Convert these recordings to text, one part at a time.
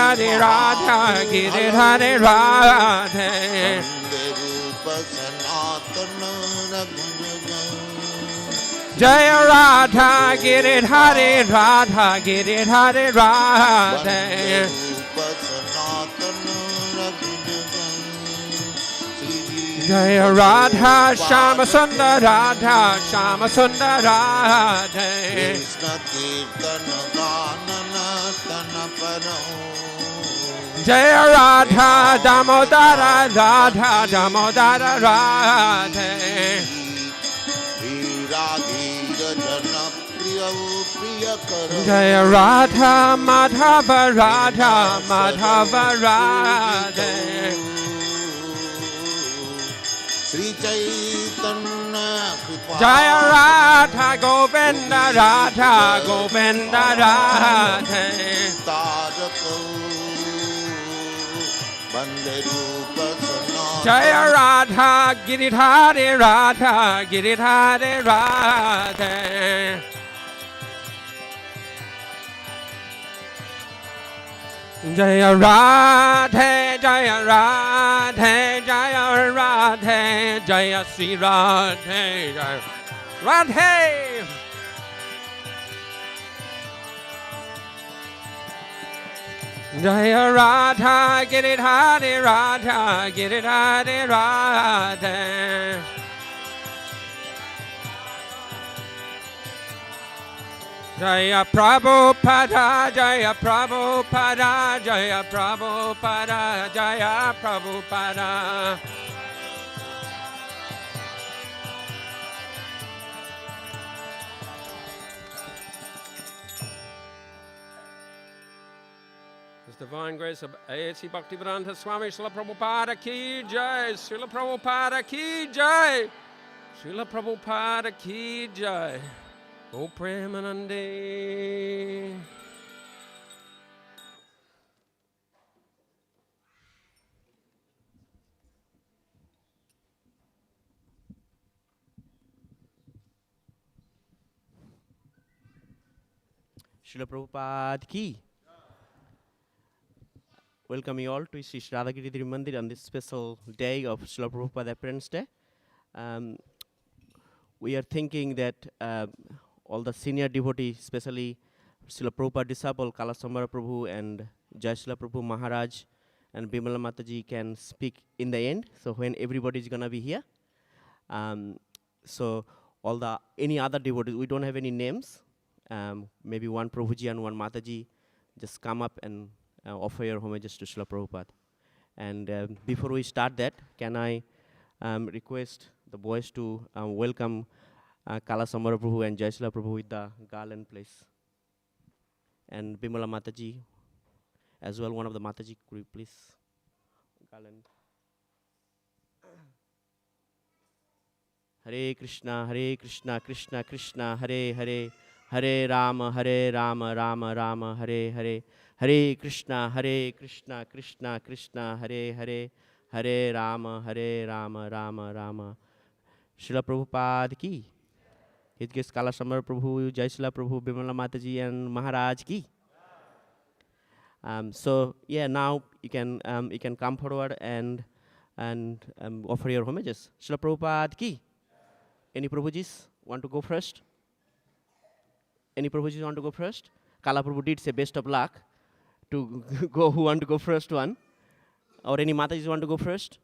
Hare Radha, Giridhare Radhe. Jaya Radha, Giridhare Radha, Giridhare Radhe. Jaya Radha, Shama Sundar Radha, Shama Sundar Radhe. Krishna kirtan ganana tana paro. Jaya Radha, Damodara Radha, Damodara Radhe. Jaya Radha, Madhava Radha, Madhava Radhe. Sri Chaitanya Jaya Radha, Govinda Radha, Govinda Radhe. Jaya Radha, Giridhare Radha, Giridhare Radhe. Jaya Radhe, Jaya Radhe, Jaya Radhe, Jaya Sri Radhe, Jaya Radhe. Jaya Radha, Giridhare Radha, Giridhare Radhe. Jaya Prabhupada, Jaya Prabhupada, Jaya Prabhupada, Jaya Prabhupada. His Divine Grace of A.C. Bhaktivedanta Swami Srila Prabhupada ki jai, Srila Prabhupada ki jai, Srila Prabhupada ki jai. O Premanande. Srila Prabhupada ki. Welcome you all to Sri Radhagiri Mandir on this special day of Srila Prabhupada Appearance Day. We are thinking that all the senior devotees, especially Srila Prabhupada disciple Kalasambara Prabhu and Jai Srila Prabhu Maharaj and Bimala Mataji can speak in the end. So when everybody is gonna be here, so all the any other devotees, we don't have any names. Maybe one Prabhuji and one Mataji, just come up and offer your homages to Srila Prabhupada. And before we start that, can I request the boys to welcome Kalasambara Prabhu and Jai Srila Prabhu with the garland, please. And Bimala Mataji, as well, one of the Mataji, could you please garland. Hare Krishna, Krishna Krishna, Hare Hare, Hare Rama, Rama Rama, Hare Hare, Hare Krishna, Krishna Krishna, Hare Hare, Hare Rama, Rama Rama. Srila Prabhupada ki. His guest Kalasambara Prabhu, Jai Srila Prabhu, Bimala Mataji and Maharaj ki. So yeah, now you can come forward and offer your homages. Srila Prabhupada ki. Any Prabhujis want to go first? Any Prabhujis want to go first? Kala Prabhu did say best of luck to go who want to go first one. Or any Matajis want to go first?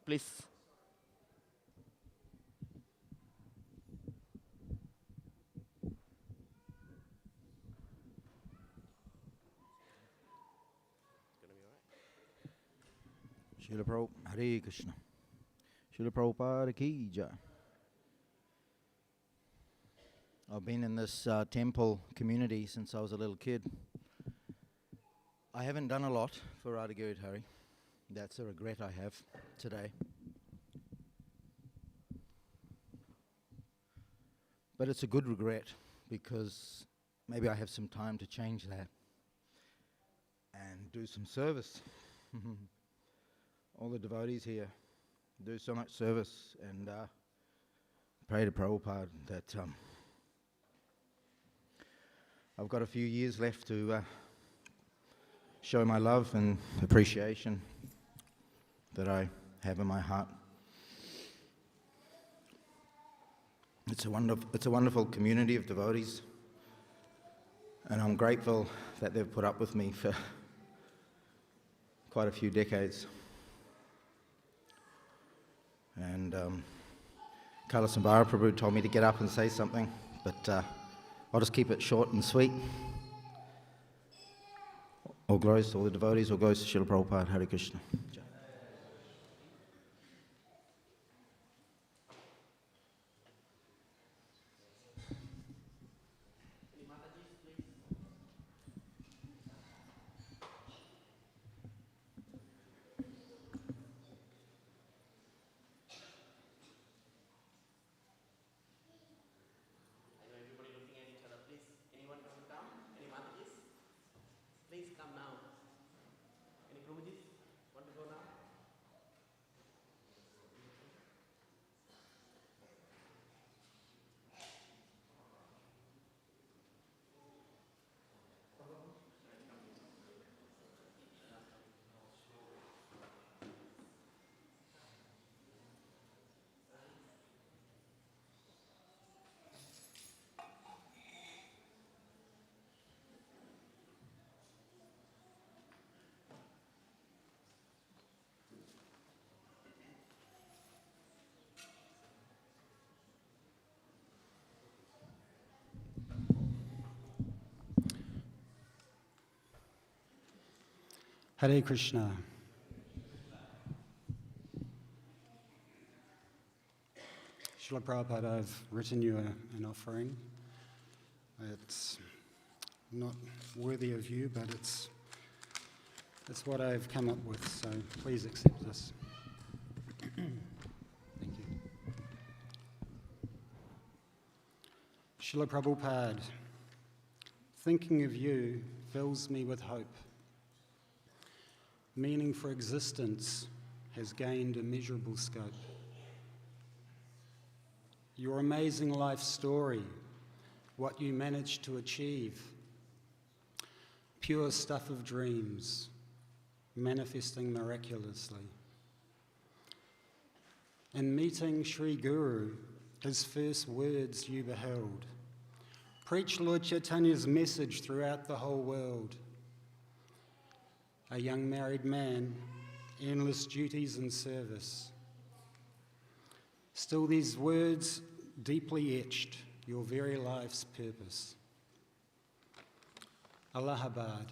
Please. Srila Prabhupada, Hare Krishna. Srila Prabhupada ki jai. I've been in this temple community since I was a little kid. I haven't done a lot for Radha Hari. That's a regret I have today. But it's a good regret because maybe I have some time to change that and do some service. All the devotees here do so much service, and pray to Prabhupada that I've got a few years left to show my love and appreciation that I have in my heart. It's a wonderful community of devotees, and I'm grateful that they've put up with me for quite a few decades. And Kalasambara Prabhu told me to get up and say something, but I'll just keep it short and sweet. All glories to all the devotees, all glories to Srila Prabhupada, Hare Krishna. Hare Krishna. Srila Prabhupada, I've written you an offering. It's not worthy of you, but it's what I've come up with, so please accept this. Thank you. Srila Prabhupada, thinking of you fills me with hope. Meaning for existence has gained immeasurable scope. Your amazing life story, what you managed to achieve, pure stuff of dreams, manifesting miraculously. In meeting Sri Guru, his first words you beheld, preach Lord Chaitanya's message throughout the whole world. A young married man, endless duties and service. Still these words deeply etched your very life's purpose. Allahabad,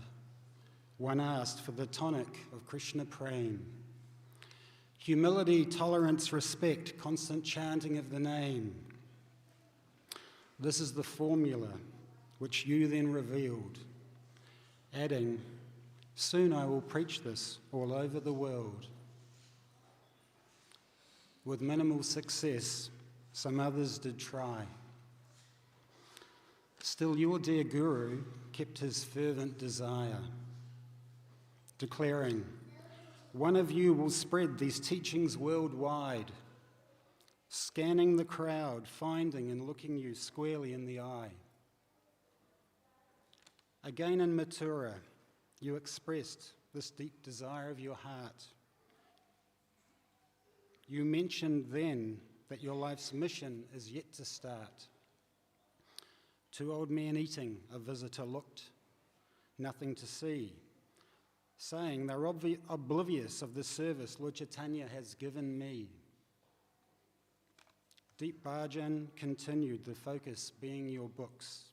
one asked for the tonic of Krishna praying. Humility, tolerance, respect, constant chanting of the name. This is the formula which you then revealed, adding, soon I will preach this all over the world. With minimal success, some others did try. Still, your dear Guru kept his fervent desire, declaring, one of you will spread these teachings worldwide, scanning the crowd, finding and looking you squarely in the eye. Again in Mathura, you expressed this deep desire of your heart. You mentioned then that your life's mission is yet to start. Two old men eating, a visitor looked, nothing to see, saying they're oblivious of the service Lord Chaitanya has given me. Deep Bhajan continued, the focus being your books.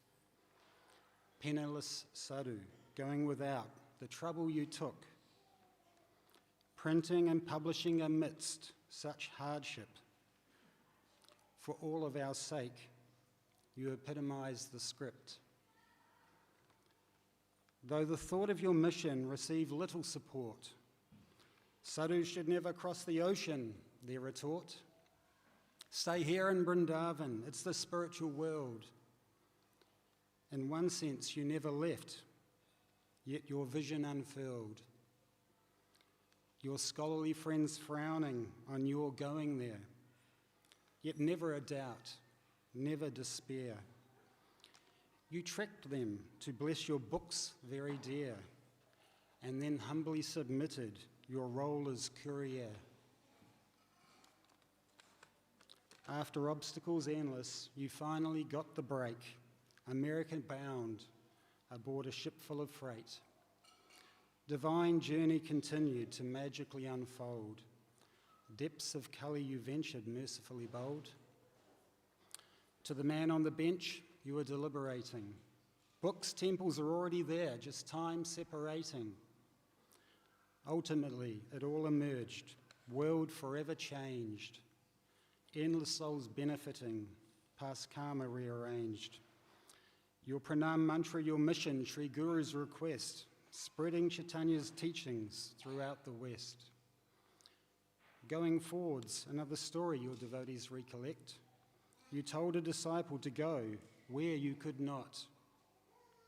Penniless sadhu, going without, the trouble you took. Printing and publishing amidst such hardship. For all of our sake, you epitomize the script. Though the thought of your mission received little support, sadhus should never cross the ocean, their retort. Stay here in Brindavan, it's the spiritual world. In one sense, you never left, yet your vision unfurled. Your scholarly friends frowning on your going there, yet never a doubt, never despair. You tricked them to bless your books very dear, and then humbly submitted your role as courier. After obstacles endless, you finally got the break, American bound, aboard a ship full of freight. Divine journey continued to magically unfold. Depths of colour you ventured, mercifully bold. To the man on the bench, you were deliberating. Books, temples are already there, just time separating. Ultimately, it all emerged, world forever changed. Endless souls benefiting, past karma rearranged. Your pranam mantra, your mission, Sri Guru's request, spreading Chaitanya's teachings throughout the West. Going forwards, another story your devotees recollect. You told a disciple to go where you could not.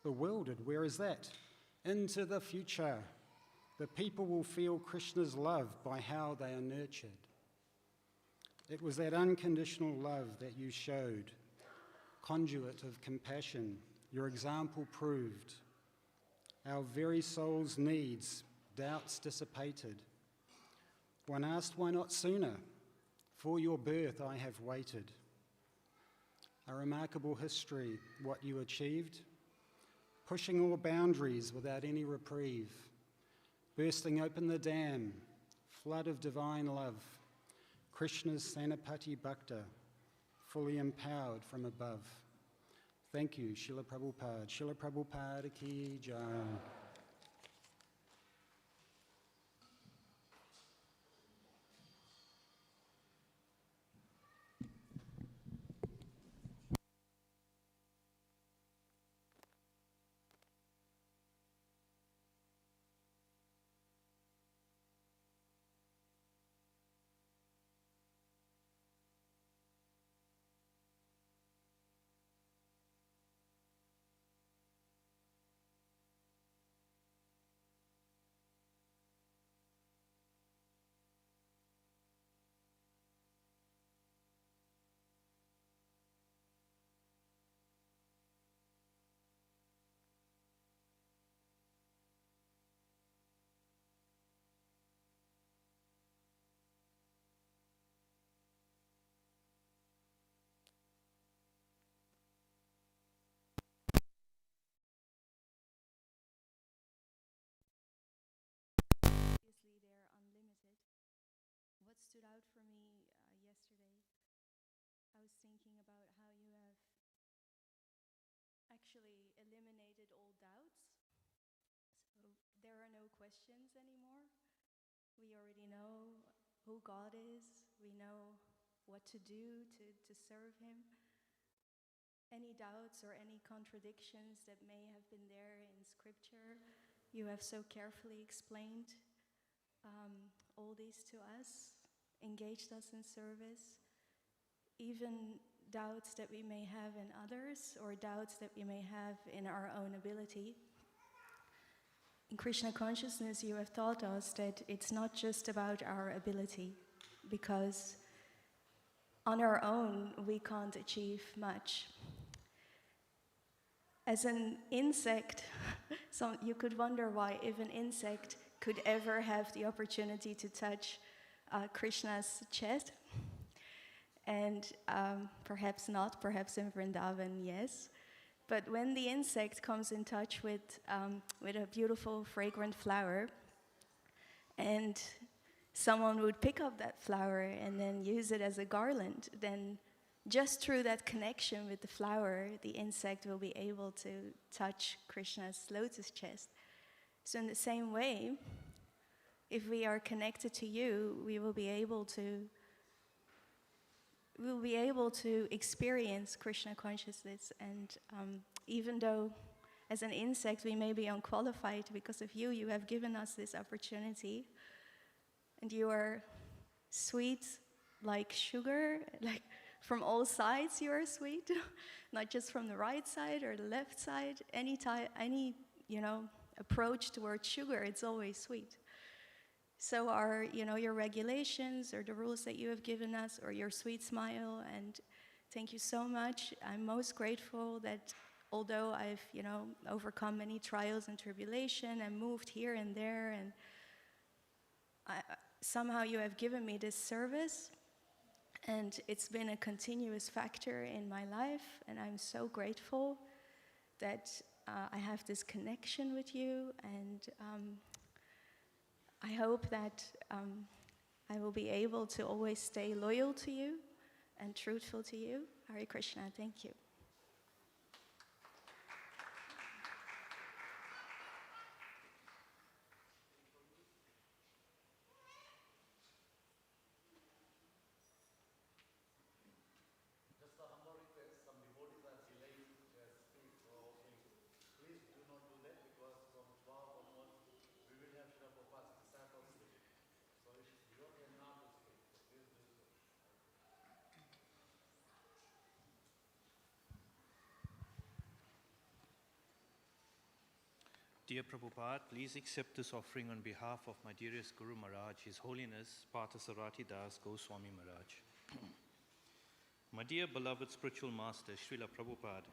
Bewildered, where is that? Into the future. The people will feel Krishna's love by how they are nurtured. It was that unconditional love that you showed, conduit of compassion, your example proved. Our very soul's needs, doubts dissipated. One asked, why not sooner? For your birth I have waited. A remarkable history, what you achieved, pushing all boundaries without any reprieve, bursting open the dam, flood of divine love, Krishna's Sanapati Bhakta, fully empowered from above. Thank you, Srila Prabhupada. Srila Prabhupada ki jai. Obviously, they're unlimited. What stood out for me yesterday, I was thinking about how you have actually eliminated all doubts. So there are no questions anymore. We already know who God is. We know what to do to serve Him. Any doubts or any contradictions that may have been there in Scripture, you have so carefully explained all these to us, engaged us in service. Even doubts that we may have in others or doubts that we may have in our own ability. In Krishna consciousness, you have taught us that it's not just about our ability, because on our own we can't achieve much. As an insect, so you could wonder why if an insect could ever have the opportunity to touch Krishna's chest. And perhaps not, perhaps in Brindavan, yes. But when the insect comes in touch with a beautiful, fragrant flower, and someone would pick up that flower and then use it as a garland, then just through that connection with the flower, the insect will be able to touch Krishna's lotus chest. So in the same way, if we are connected to you, we will be able to experience Krishna consciousness. And even though as an insect we may be unqualified, because of you, you have given us this opportunity. And you are sweet like sugar, like from all sides you are sweet, not just from the right side or the left side. Any approach towards sugar, it's always sweet. So are, your regulations or the rules that you have given us, or your sweet smile, and thank you so much. I'm most grateful that although I've, overcome many trials and tribulation and moved here and there, and somehow you have given me this service, and it's been a continuous factor in my life, and I'm so grateful that I have this connection with you, and I hope that I will be able to always stay loyal to you and truthful to you. Hare Krishna, thank you. Dear Prabhupada, please accept this offering on behalf of my dearest Guru Maharaj, His Holiness Parthasarati Das Goswami Maharaj. My dear beloved spiritual master, Srila Prabhupada,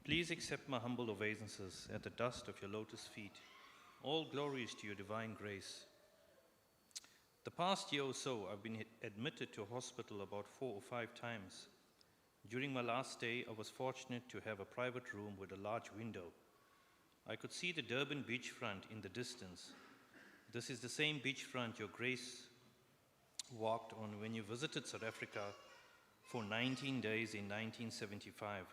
please accept my humble obeisances at the dust of your lotus feet. All glories to your divine grace. The past year or so, I've been admitted to hospital about 4 or 5 times. During my last stay, I was fortunate to have a private room with a large window. I could see the Durban beachfront in the distance. This is the same beachfront your Grace walked on when you visited South Africa for 19 days in 1975.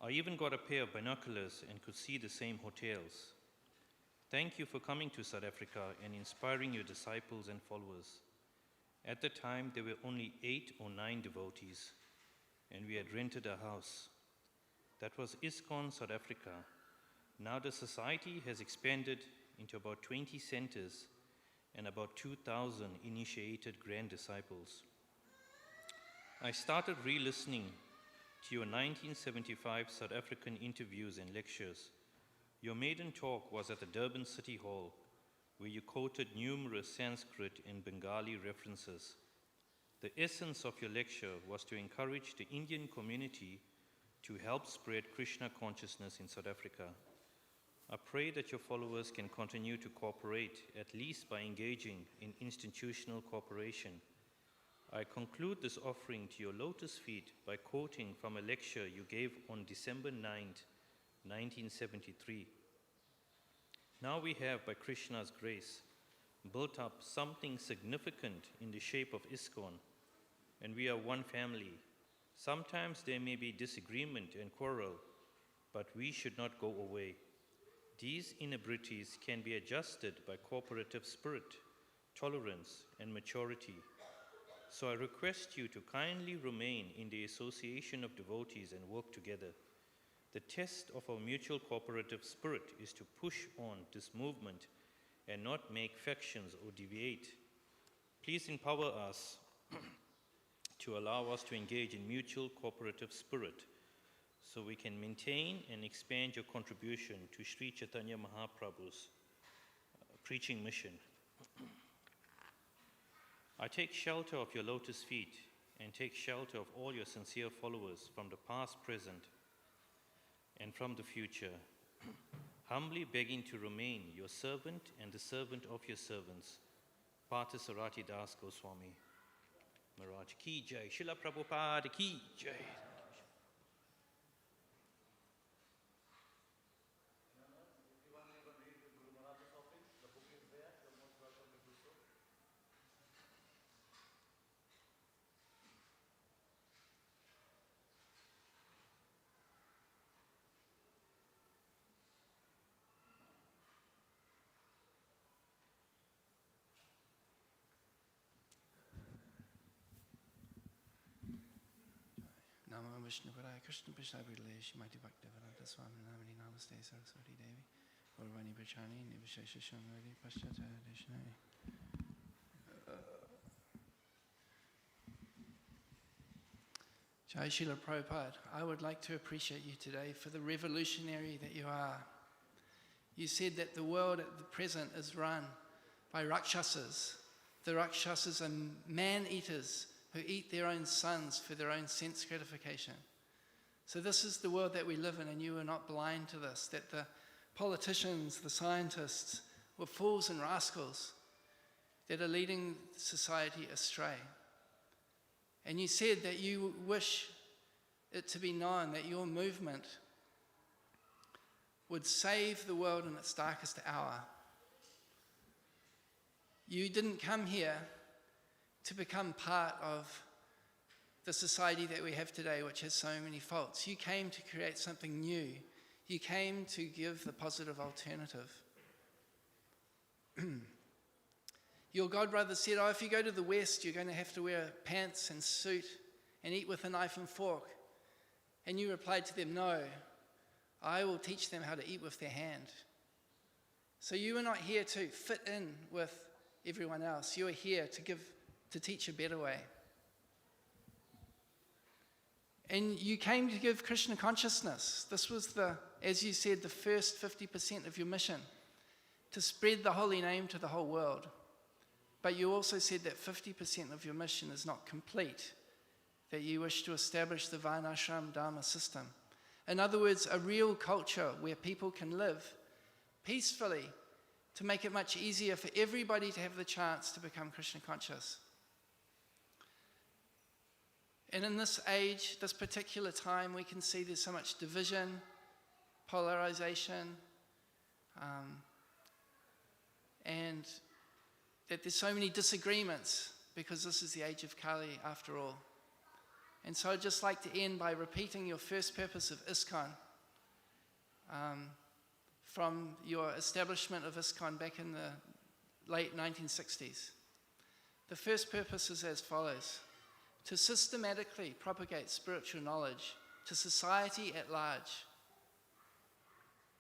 I even got a pair of binoculars and could see the same hotels. Thank you for coming to South Africa and inspiring your disciples and followers. At the time, there were only 8 or 9 devotees, and we had rented a house. That was ISKCON South Africa. Now the society has expanded into about 20 centers and about 2,000 initiated grand disciples. I started re-listening to your 1975 South African interviews and lectures. Your maiden talk was at the Durban City Hall, where you quoted numerous Sanskrit and Bengali references. The essence of your lecture was to encourage the Indian community to help spread Krishna consciousness in South Africa. I pray that your followers can continue to cooperate, at least by engaging in institutional cooperation. I conclude this offering to your lotus feet by quoting from a lecture you gave on December 9th, 1973. Now we have, by Krishna's grace, built up something significant in the shape of ISKCON, and we are one family. Sometimes there may be disagreement and quarrel, but we should not go away. These inabilities can be adjusted by cooperative spirit, tolerance, and maturity. So I request you to kindly remain in the association of devotees and work together. The test of our mutual cooperative spirit is to push on this movement and not make factions or deviate. Please empower us to allow us to engage in mutual cooperative spirit, so we can maintain and expand your contribution to Sri Chaitanya Mahaprabhu's preaching mission. I take shelter of your lotus feet and take shelter of all your sincere followers from the past, present, and from the future, humbly begging to remain your servant and the servant of your servants, Parthasarati Das Goswami Maharaj Ki Jai, Srila Prabhupada Ki Jai. Namo Vishnu Padaya Krishna Prishna Bhidale Shimati Bhaktivedanta Swami Namani Namaste Saraswati Devi Gaurvani Prachani Nivishesha Shamvari Paschata Deshnai. Jai Srila Prabhupada, I would like to appreciate you today for the revolutionary that you are. You said that the world at the present is run by Rakshasas. The Rakshasas are man-eaters who eat their own sons for their own sense gratification. So this is the world that we live in, and you are not blind to this, that the politicians, the scientists, were fools and rascals that are leading society astray. And you said that you wish it to be known that your movement would save the world in its darkest hour. You didn't come here to become part of the society that we have today, which has so many faults. You came to create something new. You came to give the positive alternative. Your godbrother said, if you go to the West, you're going to have to wear pants and suit and eat with a knife and fork. And you replied to them, no, I will teach them how to eat with their hand. So you are not here to fit in with everyone else. You are here to teach a better way. And you came to give Krishna consciousness. This was as you said, the first 50% of your mission, to spread the holy name to the whole world. But you also said that 50% of your mission is not complete, that you wish to establish the Varnashram Dharma system. In other words, a real culture where people can live peacefully, to make it much easier for everybody to have the chance to become Krishna conscious. And in this age, this particular time, we can see there's so much division, polarization, and that there's so many disagreements, because this is the age of Kali after all. And so I'd just like to end by repeating your first purpose of ISKCON, from your establishment of ISKCON back in the late 1960s. The first purpose is as follows: to systematically propagate spiritual knowledge to society at large,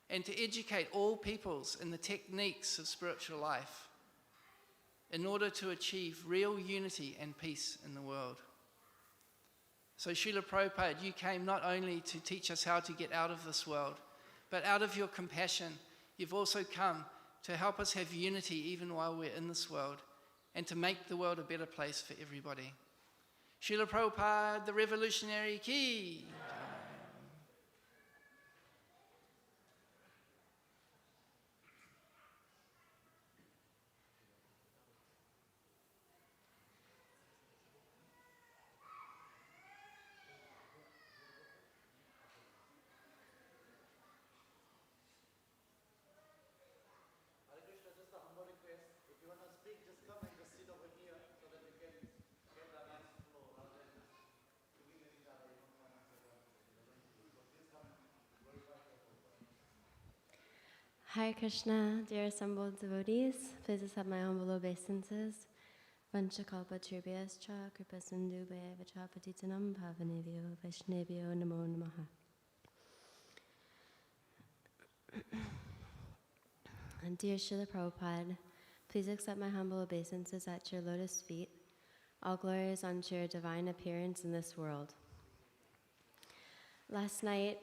and to educate all peoples in the techniques of spiritual life in order to achieve real unity and peace in the world. So Srila Prabhupada, you came not only to teach us how to get out of this world, but out of your compassion, you've also come to help us have unity even while we're in this world, and to make the world a better place for everybody. Srila Prabhupada, the revolutionary ki. Hare Krishna, dear assembled devotees, please accept my humble obeisances. Vanchakalpa Trirbhyascha Kripa Sindhubhaya Vachapatitanam Bhavanebhyo Vaishnebhyo Namo Namaha. And dear Srila Prabhupada, please accept my humble obeisances at your lotus feet. All glory is unto your divine appearance in this world. Last night,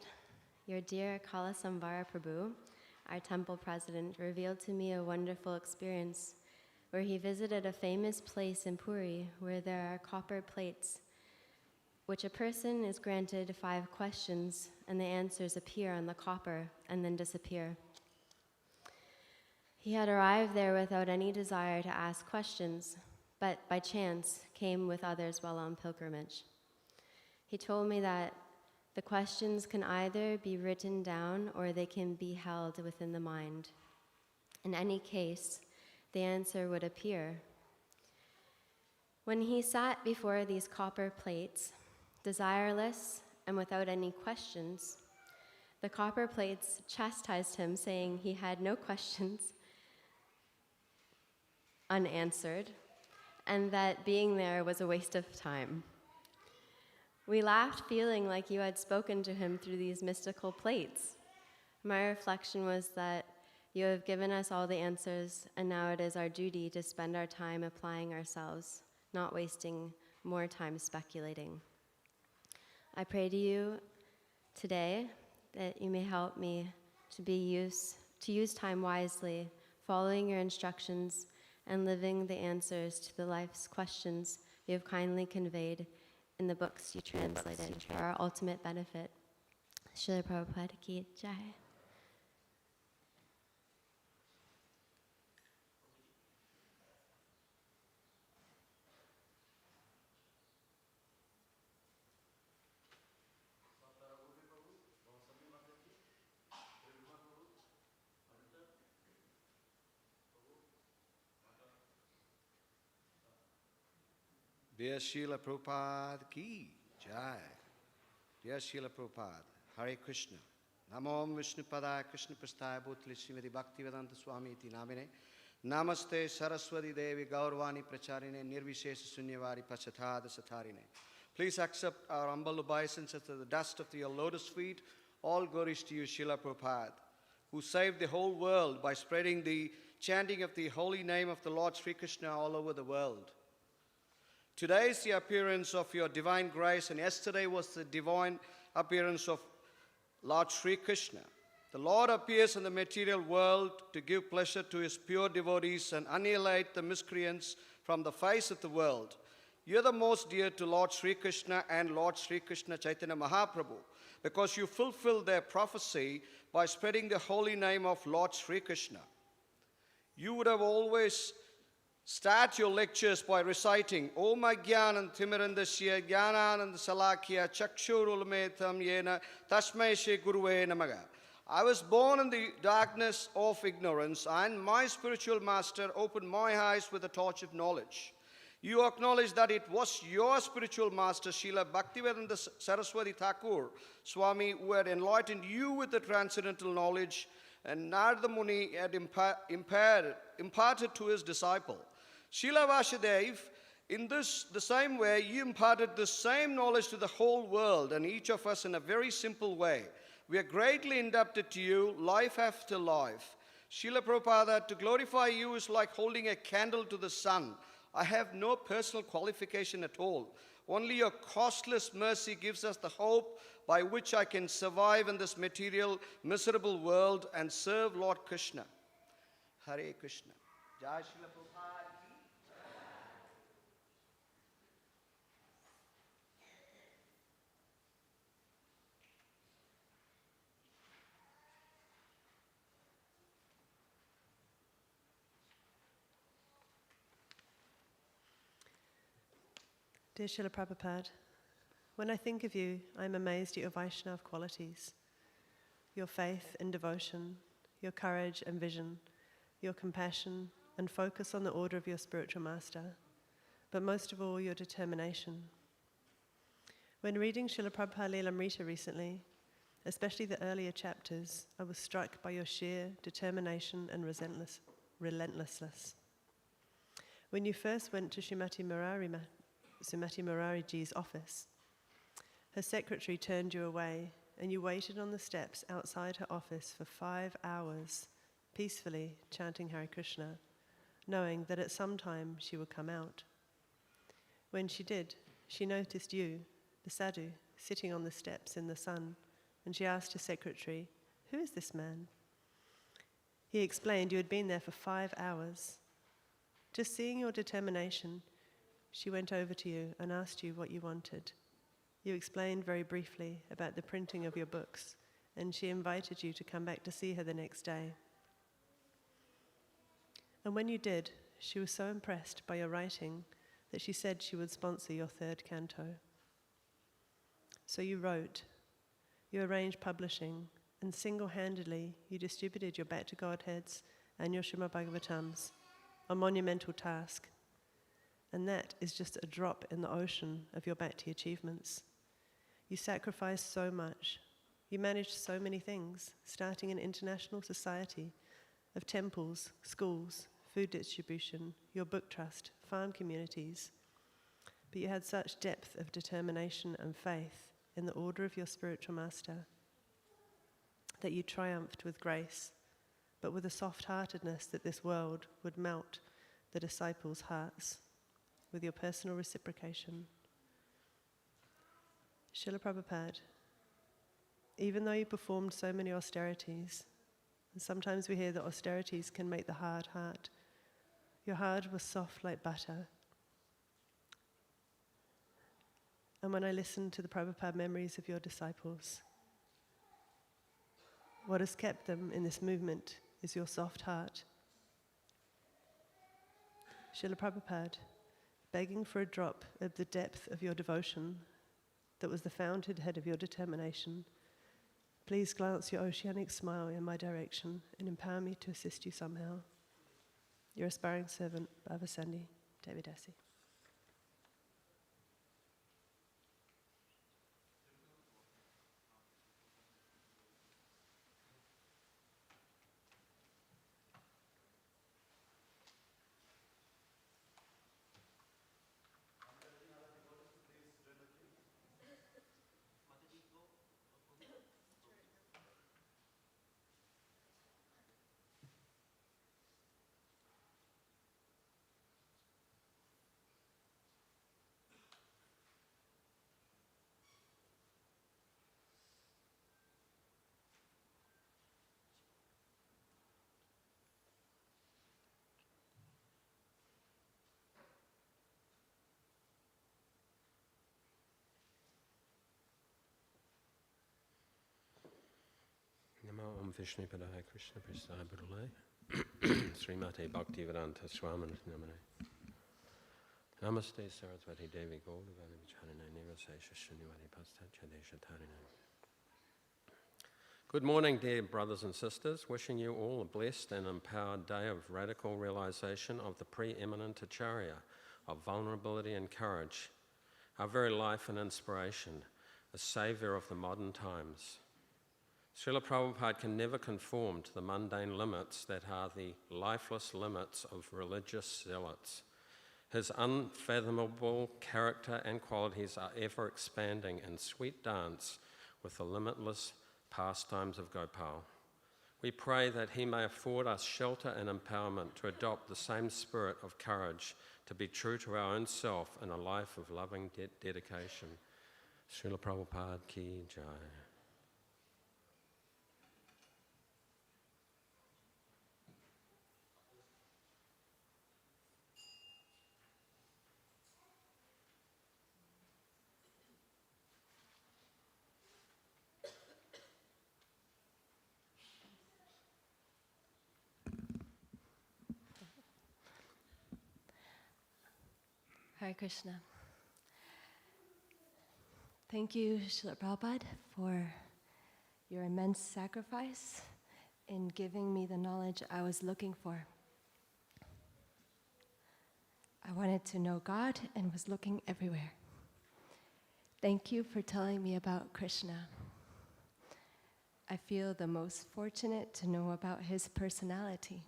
your dear Kala Samvara Prabhu, our temple president, revealed to me a wonderful experience where he visited a famous place in Puri where there are copper plates, which a person is granted 5 questions and the answers appear on the copper and then disappear. He had arrived there without any desire to ask questions, but by chance came with others while on pilgrimage. He told me that the questions can either be written down or they can be held within the mind. In any case, the answer would appear. When he sat before these copper plates, desireless and without any questions, the copper plates chastised him, saying he had no questions unanswered, and that being there was a waste of time. We laughed, feeling like you had spoken to him through these mystical plates. My reflection was that you have given us all the answers, and now it is our duty to spend our time applying ourselves, not wasting more time speculating. I pray to you today that you may help me to use time wisely, following your instructions and living the answers to the life's questions you have kindly conveyed in the books you translated for our ultimate benefit. Srila Prabhupada ki jai. Dear Srila Prabhupada ki jai. Dear Srila Prabhupada, Hare Krishna. Namo Vishnu Padaya Krishna Prasthaya Bhutali Srimati Bhaktivedanta Swami iti namine. Namaste Saraswati Devi Gaurvani Pracharine Nirvishesha Sunyavari Pachathada Satharine. Please accept our humble obeisances to the dust of your lotus feet. All glories to you, Srila Prabhupada, who saved the whole world by spreading the chanting of the holy name of the Lord Sri Krishna all over the world. Today is the appearance of your divine grace, and yesterday was the divine appearance of Lord Sri Krishna. The Lord appears in the material world to give pleasure to his pure devotees and annihilate the miscreants from the face of the world. You are the most dear to Lord Sri Krishna and Lord Sri Krishna Chaitanya Mahaprabhu, because you fulfilled their prophecy by spreading the holy name of Lord Sri Krishna. You would have always start your lectures by reciting Om Agyanam Timirandasya Jnanananda Salakya Chakshurulmetam Yena Tasmai Shri Guruve Namaga. I was born in the darkness of ignorance, and my spiritual master opened my eyes with the torch of knowledge. You acknowledge that it was your spiritual master, Srila Bhaktivedanta Saraswati Thakur Swami, who had enlightened you with the transcendental knowledge, and Narada Muni had imparted to his disciple. Srila Vasudev, in the same way, you imparted the same knowledge to the whole world, and each of us in a very simple way. We are greatly indebted to you, life after life. Srila Prabhupada, to glorify you is like holding a candle to the sun. I have no personal qualification at all. Only your costless mercy gives us the hope by which I can survive in this material, miserable world and serve Lord Krishna. Hare Krishna. Jai Srila Prabhupada. Dear Srila Prabhupada, when I think of you, I am amazed at your Vaishnav qualities, your faith and devotion, your courage and vision, your compassion and focus on the order of your spiritual master, but most of all, your determination. When reading Srila Prabhupada Lilamrita recently, especially the earlier chapters, I was struck by your sheer determination and relentlessness. When you first went to Srimati Murari Ji's office, her secretary turned you away and you waited on the steps outside her office for 5 hours, peacefully chanting Hare Krishna, knowing that at some time she would come out. When she did, she noticed you, the sadhu, sitting on the steps in the sun, and she asked her secretary, "Who is this man?" He explained you had been there for 5 hours. Just seeing your determination, she went over to you and asked you what you wanted. You explained very briefly about the printing of your books, and she invited you to come back to see her the next day. And when you did, she was so impressed by your writing that she said she would sponsor your 3rd canto. So you wrote, you arranged publishing, and single-handedly you distributed your Back to Godheads and your Srimad Bhagavatams, a monumental task. And that is just a drop in the ocean of your Bhakti achievements. You sacrificed so much. You managed so many things, starting an international society of temples, schools, food distribution, your book trust, farm communities. But you had such depth of determination and faith in the order of your spiritual master that you triumphed with grace, but with a soft-heartedness that this world would melt the disciples' hearts with your personal reciprocation. Srila Prabhupada, even though you performed so many austerities, and sometimes we hear that austerities can make the hard heart, your heart was soft like butter. And when I listen to the Prabhupada memories of your disciples, What has kept them in this movement is your soft heart. Srila Prabhupada, begging for a drop of the depth of your devotion that was the fountainhead of your determination, please glance your oceanic smile in my direction and empower me to assist you somehow. Your aspiring servant, Bhava Sandhi, Devidasi. Namo Om Vishnu Padaya Krishna Prasthaya Budale Srimate Bhaktivedanta Swami Namane Namaste Saraswati Devi Gaudavani Vicharine Nivasesha Srinivadi Pastachadesha Tarine. Good morning, dear brothers and sisters. Wishing you all a blessed and empowered day of radical realization of the preeminent Acharya, of vulnerability and courage, our very life and inspiration, a saviour of the modern times. Srila Prabhupada can never conform to the mundane limits that are the lifeless limits of religious zealots. His unfathomable character and qualities are ever expanding in sweet dance with the limitless pastimes of Gopal. We pray that he may afford us shelter and empowerment to adopt the same spirit of courage, to be true to our own self in a life of loving dedication. Srila Prabhupada ki jai. Hare Krishna. Thank you, Srila Prabhupada, for your immense sacrifice in giving me the knowledge I was looking for. I wanted to know God and was looking everywhere. Thank you for telling me about Krishna. I feel the most fortunate to know about his personality.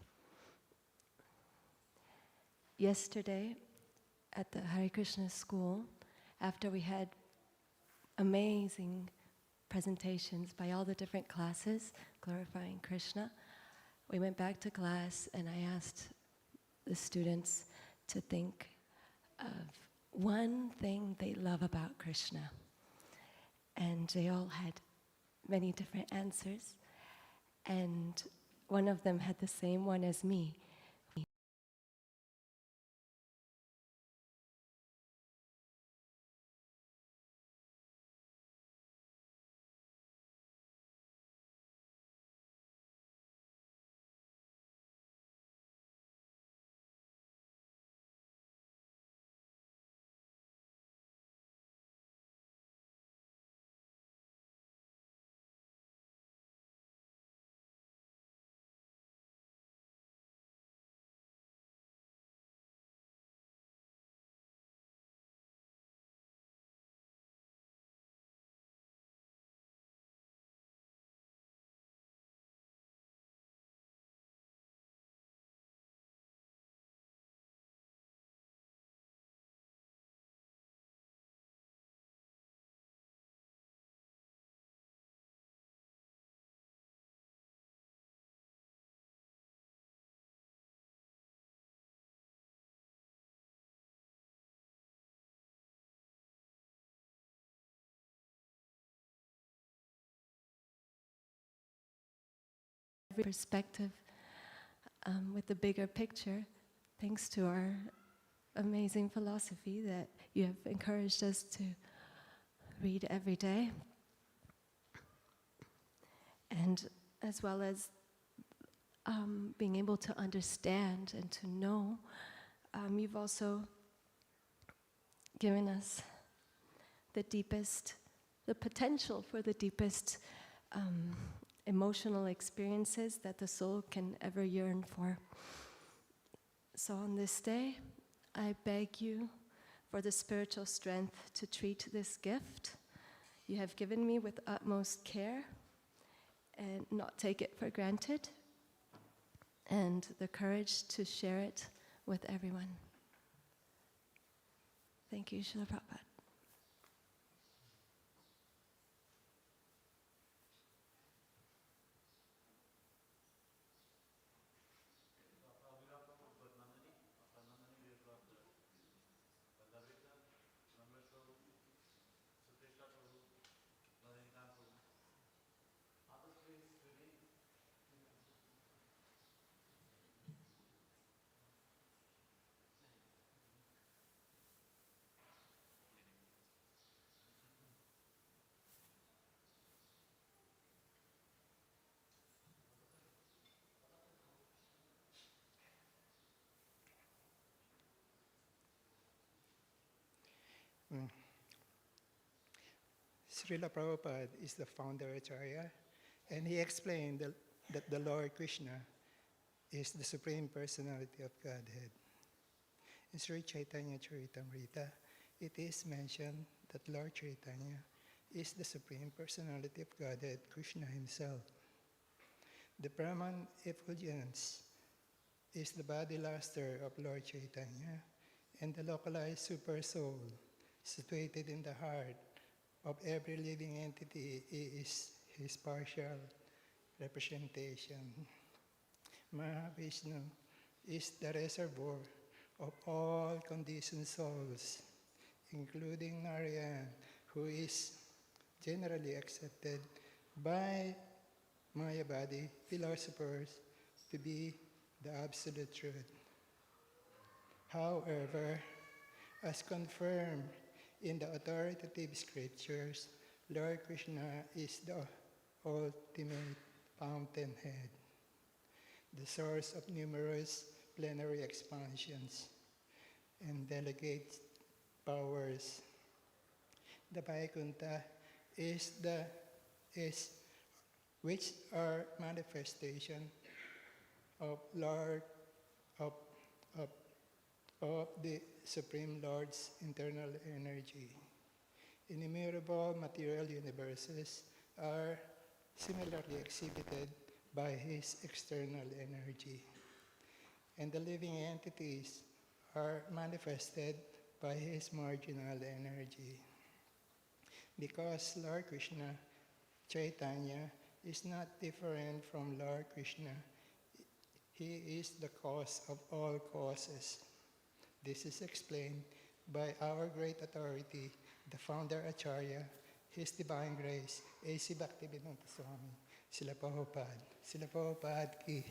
Yesterday, at the Hare Krishna school, after we had amazing presentations by all the different classes glorifying Krishna, we went back to class and I asked the students to think of one thing they love about Krishna. And they all had many different answers, and one of them had the same one as me. Every perspective with the bigger picture, thanks to our amazing philosophy that you have encouraged us to read every day. And as well as being able to understand and to know. You've also given us the potential for the deepest emotional experiences that the soul can ever yearn for. So on this day, I beg you for the spiritual strength to treat this gift you have given me with utmost care and not take it for granted, and the courage to share it with everyone. Thank you, Srila Prabhupada. Srila Prabhupada is the founder Acharya, and he explained that the Lord Krishna is the Supreme Personality of Godhead. In Sri Chaitanya Charitamrita, it is mentioned that Lord Chaitanya is the Supreme Personality of Godhead, Krishna himself. The Brahman effulgence is the body luster of Lord Chaitanya, and the localized super soul situated in the heart of every living entity is his partial representation. Mahavishnu is the reservoir of all conditioned souls, including Narayan, who is generally accepted by Mayavadi philosophers to be the absolute truth. However, as confirmed in the authoritative scriptures, Lord Krishna is the ultimate fountainhead, the source of numerous plenary expansions and delegate powers. The Vaikuntha which are manifestation of the Supreme Lord's internal energy. Innumerable material universes are similarly exhibited by his external energy, and the living entities are manifested by his marginal energy. Because Lord Krishna, Chaitanya, is not different from Lord Krishna, he is the cause of all causes. This is explained by our great authority, the founder Acharya, His Divine Grace, A.C. Bhaktivedanta Swami, Srila Prabhupada. Srila Prabhupada ki.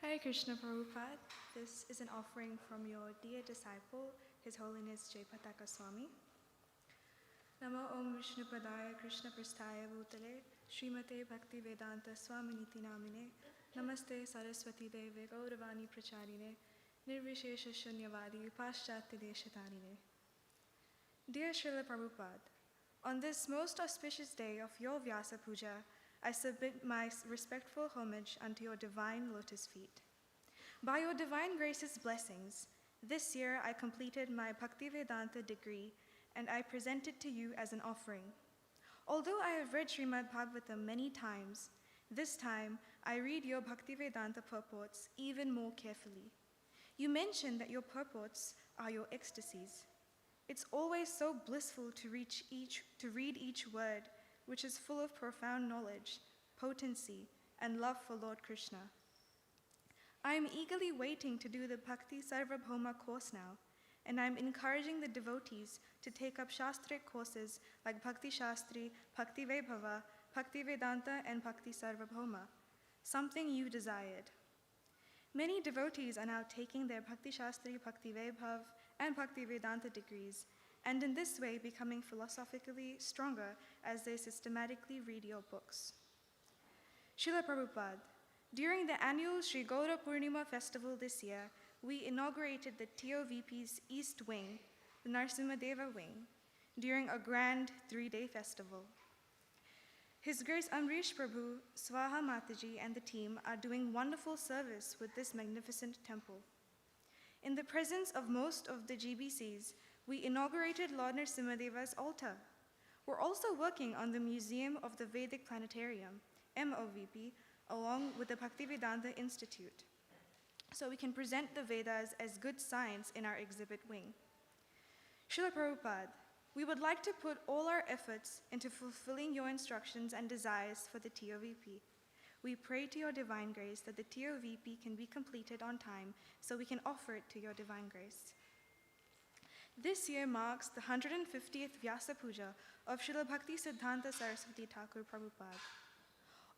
Hare Krishna Prabhupada. This is an offering from your dear disciple, His Holiness Jayapataka Swami. Namo Om Vishnupadaya Krishna Prasthaya Bhutale Srimate Bhakti Vedanta Swaminiti Namine Namaste Saraswati Deve Gauravani Pracharine Nirvishesha Shunyavadi Paschatya Deshatarine. Dear Srila Prabhupada, on this most auspicious day of your Vyasapuja, I submit my respectful homage unto your divine lotus feet. By your divine grace's blessings, this year I completed my Bhaktivedanta degree and I present it to you as an offering. Although I have read Srimad Bhagavatam many times, this time I read your Bhaktivedanta purports even more carefully. You mentioned that your purports are your ecstasies. It's always so blissful to read each word, which is full of profound knowledge, potency, and love for Lord Krishna. I am eagerly waiting to do the Bhakti Sarvabhauma course now, and I am encouraging the devotees to take up Shastric courses like Bhakti Shastri, Bhakti Vaibhava, Bhakti Vedanta, and Bhakti Sarvabhauma, something you desired. Many devotees are now taking their Bhakti Shastri, Bhakti Vaibhav, and Bhakti Vedanta degrees, and in this way becoming philosophically stronger as they systematically read your books. Srila Prabhupada, during the annual Sri Gaura Purnima festival this year, we inaugurated the TOVP's East Wing, the Narsimhadeva Wing, during a grand 3-day festival. His Grace Amrish Prabhu, Swaha Mataji, and the team are doing wonderful service with this magnificent temple. In the presence of most of the GBCs, we inaugurated Lord Nrsimhadeva's altar. We're also working on the Museum of the Vedic Planetarium, MOVP, along with the Bhaktivedanta Institute, so we can present the Vedas as good science in our exhibit wing. Srila Prabhupada, we would like to put all our efforts into fulfilling your instructions and desires for the TOVP. We pray to your divine grace that the TOVP can be completed on time so we can offer it to your divine grace. This year marks the 150th Vyasapuja of Srila Bhakti Siddhanta Saraswati Thakur Prabhupada.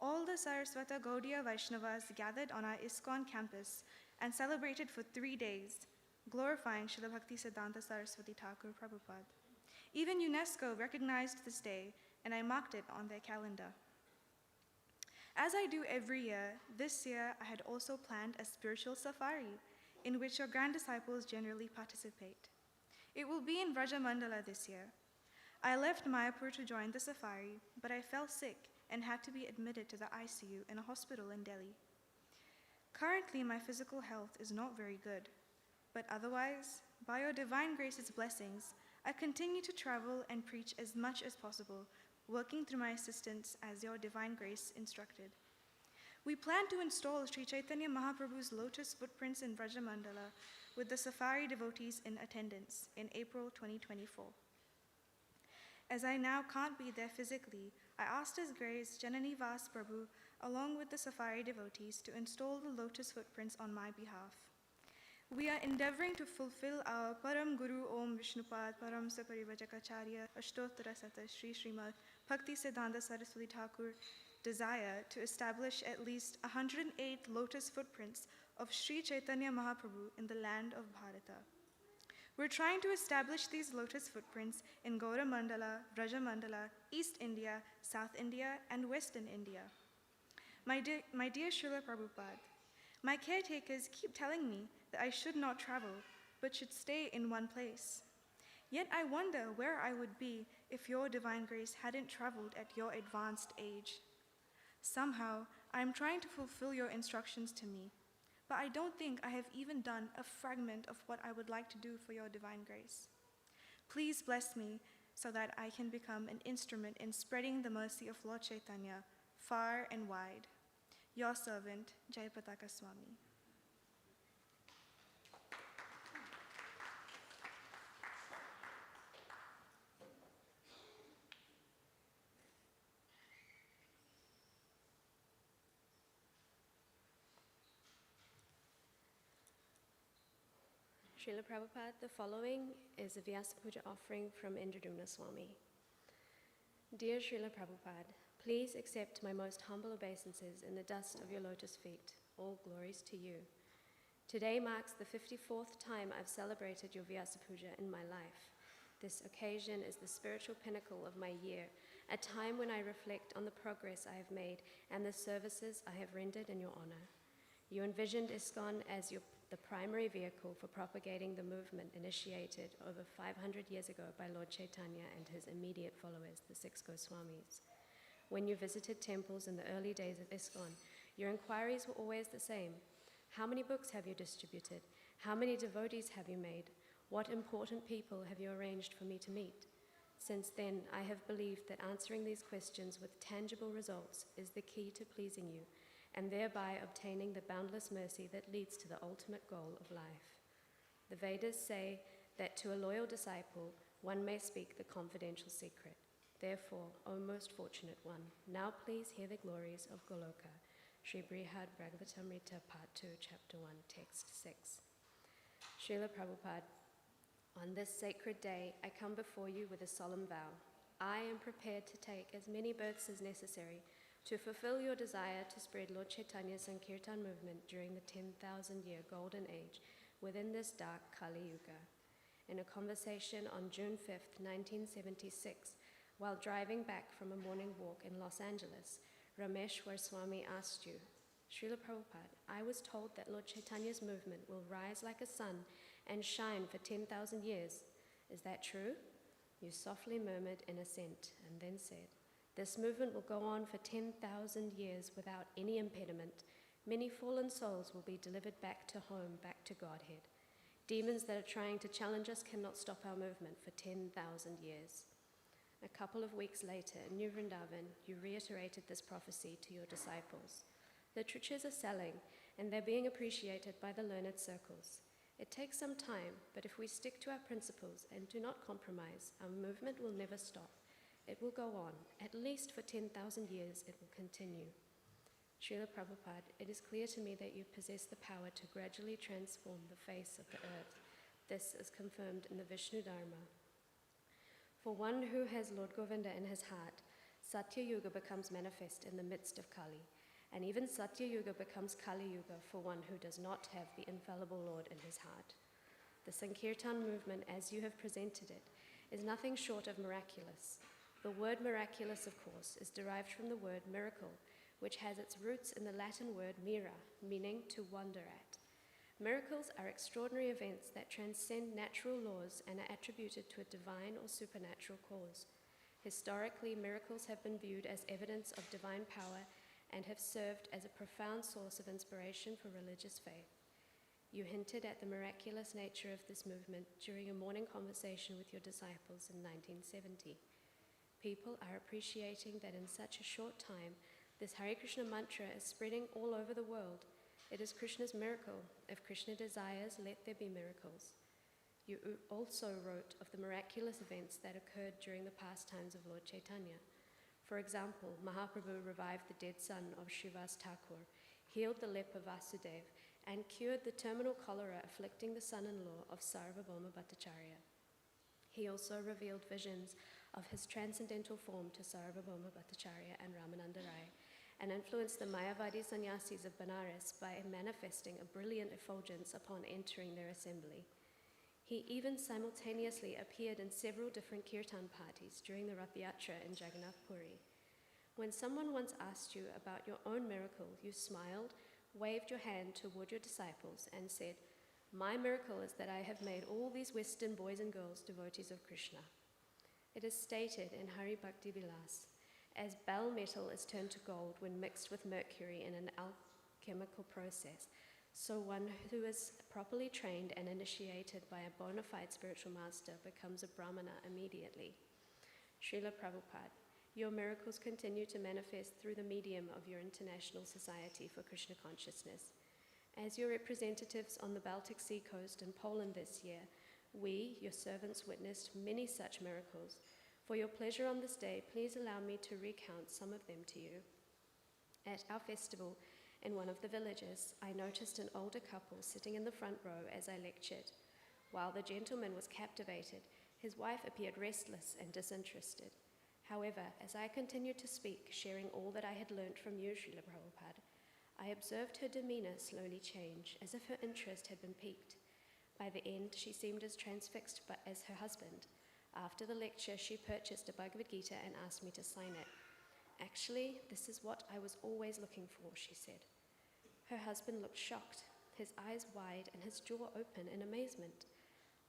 All the Saraswata Gaudiya Vaishnavas gathered on our ISKCON campus and celebrated for 3 days, glorifying Srila Bhakti Siddhanta Saraswati Thakur Prabhupada. Even UNESCO recognized this day, and I marked it on their calendar. As I do every year, this year I had also planned a spiritual safari in which your grand disciples generally participate. It will be in Vrajamandala this year. I left Mayapur to join the safari, but I fell sick and had to be admitted to the ICU in a hospital in Delhi. Currently, my physical health is not very good, but otherwise, by your divine grace's blessings, I continue to travel and preach as much as possible, working through my assistance as your divine grace instructed. We plan to install Sri Chaitanya Mahaprabhu's lotus footprints in Vrajamandala with the safari devotees in attendance in April 2024. As I now can't be there physically, I asked His Grace Janani Vas Prabhu, along with the safari devotees, to install the lotus footprints on my behalf. We are endeavoring to fulfill our Param Guru Om Vishnupad Param Saparivachakacharya Ashtottara Sata Sri Srimad Bhakti Siddhanta Saraswati Thakur desire to establish at least 108 lotus footprints of Sri Chaitanya Mahaprabhu in the land of Bharata. We're trying to establish these lotus footprints in Gaura Mandala, Vraja Mandala, East India, South India, and Western India. My dear Srila Prabhupada, my caretakers keep telling me that I should not travel, but should stay in one place. Yet I wonder where I would be if your divine grace hadn't traveled at your advanced age. Somehow, I am trying to fulfill your instructions to me, but I don't think I have even done a fragment of what I would like to do for your divine grace. Please bless me so that I can become an instrument in spreading the mercy of Lord Chaitanya far and wide. Your servant, Jayapataka Swami. Srila Prabhupada, the following is a Vyasapuja offering from Indradumna Swami. Dear Srila Prabhupada, please accept my most humble obeisances in the dust of your lotus feet. All glories to you. Today marks the 54th time I've celebrated your Vyasapuja in my life. This occasion is the spiritual pinnacle of my year, a time when I reflect on the progress I have made and the services I have rendered in your honor. You envisioned ISKCON as the primary vehicle for propagating the movement initiated over 500 years ago by Lord Chaitanya and his immediate followers, the 6 Goswamis. When you visited temples in the early days of ISKCON, your inquiries were always the same. How many books have you distributed? How many devotees have you made? What important people have you arranged for me to meet? Since then, I have believed that answering these questions with tangible results is the key to pleasing you, and thereby obtaining the boundless mercy that leads to the ultimate goal of life. The Vedas say that to a loyal disciple, one may speak the confidential secret. Therefore, O most fortunate one, now please hear the glories of Goloka. Sri Brihad Bhagavatamrita Part 2, Chapter 1, Text 6. Srila Prabhupada, on this sacred day, I come before you with a solemn vow. I am prepared to take as many births as necessary, To fulfill your desire to spread Lord Chaitanya's Sankirtan movement during the 10,000-year golden age within this dark Kali Yuga. In a conversation on June 5th, 1976, while driving back from a morning walk in Los Angeles, Rameshwar Swami asked you, Srila Prabhupada, I was told that Lord Chaitanya's movement will rise like a sun and shine for 10,000 years. Is that true? You softly murmured in assent and then said, this movement will go on for 10,000 years without any impediment. Many fallen souls will be delivered back to home, back to Godhead. Demons that are trying to challenge us cannot stop our movement for 10,000 years. A couple of weeks later, in New Brindavan, you reiterated this prophecy to your disciples. Literatures are selling, and they're being appreciated by the learned circles. It takes some time, but if we stick to our principles and do not compromise, our movement will never stop. It will go on. At least for 10,000 years, it will continue. Srila Prabhupada, it is clear to me that you possess the power to gradually transform the face of the earth. This is confirmed in the Vishnu Dharma. For one who has Lord Govinda in his heart, Satya Yuga becomes manifest in the midst of Kali, and even Satya Yuga becomes Kali Yuga for one who does not have the infallible Lord in his heart. The Sankirtan movement, as you have presented it, is nothing short of miraculous. The word miraculous, of course, is derived from the word miracle, which has its roots in the Latin word mira, meaning to wonder at. Miracles are extraordinary events that transcend natural laws and are attributed to a divine or supernatural cause. Historically, miracles have been viewed as evidence of divine power and have served as a profound source of inspiration for religious faith. You hinted at the miraculous nature of this movement during a morning conversation with your disciples in 1970. People are appreciating that in such a short time, this Hare Krishna mantra is spreading all over the world. It is Krishna's miracle. If Krishna desires, let there be miracles. You also wrote of the miraculous events that occurred during the pastimes of Lord Chaitanya. For example, Mahaprabhu revived the dead son of Srivas Thakur, healed the leper Vasudev, and cured the terminal cholera afflicting the son-in-law of Sarvabhauma Bhattacharya. He also revealed visions of his transcendental form to Sarvabhauma Bhattacharya and Ramananda Rai, and influenced the Mayavadi sannyasis of Benares by manifesting a brilliant effulgence upon entering their assembly. He even simultaneously appeared in several different kirtan parties during the Rath Yatra in Jagannath Puri. When someone once asked you about your own miracle, you smiled, waved your hand toward your disciples, and said, "My miracle is that I have made all these Western boys and girls devotees of Krishna." It is stated in Hari Bhakti Vilas, as bell metal is turned to gold when mixed with mercury in an alchemical process, so one who is properly trained and initiated by a bona fide spiritual master becomes a brahmana immediately. Srila Prabhupada, your miracles continue to manifest through the medium of your International Society for Krishna Consciousness. As your representatives on the Baltic Sea coast in Poland this year, we, your servants, witnessed many such miracles. For your pleasure on this day, please allow me to recount some of them to you. At our festival in one of the villages, I noticed an older couple sitting in the front row as I lectured. While the gentleman was captivated, his wife appeared restless and disinterested. However, as I continued to speak, sharing all that I had learnt from you, Srila Prabhupada, I observed her demeanour slowly change, as if her interest had been piqued. By the end, she seemed as transfixed as her husband. After the lecture, she purchased a Bhagavad Gita and asked me to sign it. "Actually, this is what I was always looking for," she said. Her husband looked shocked, his eyes wide and his jaw open in amazement.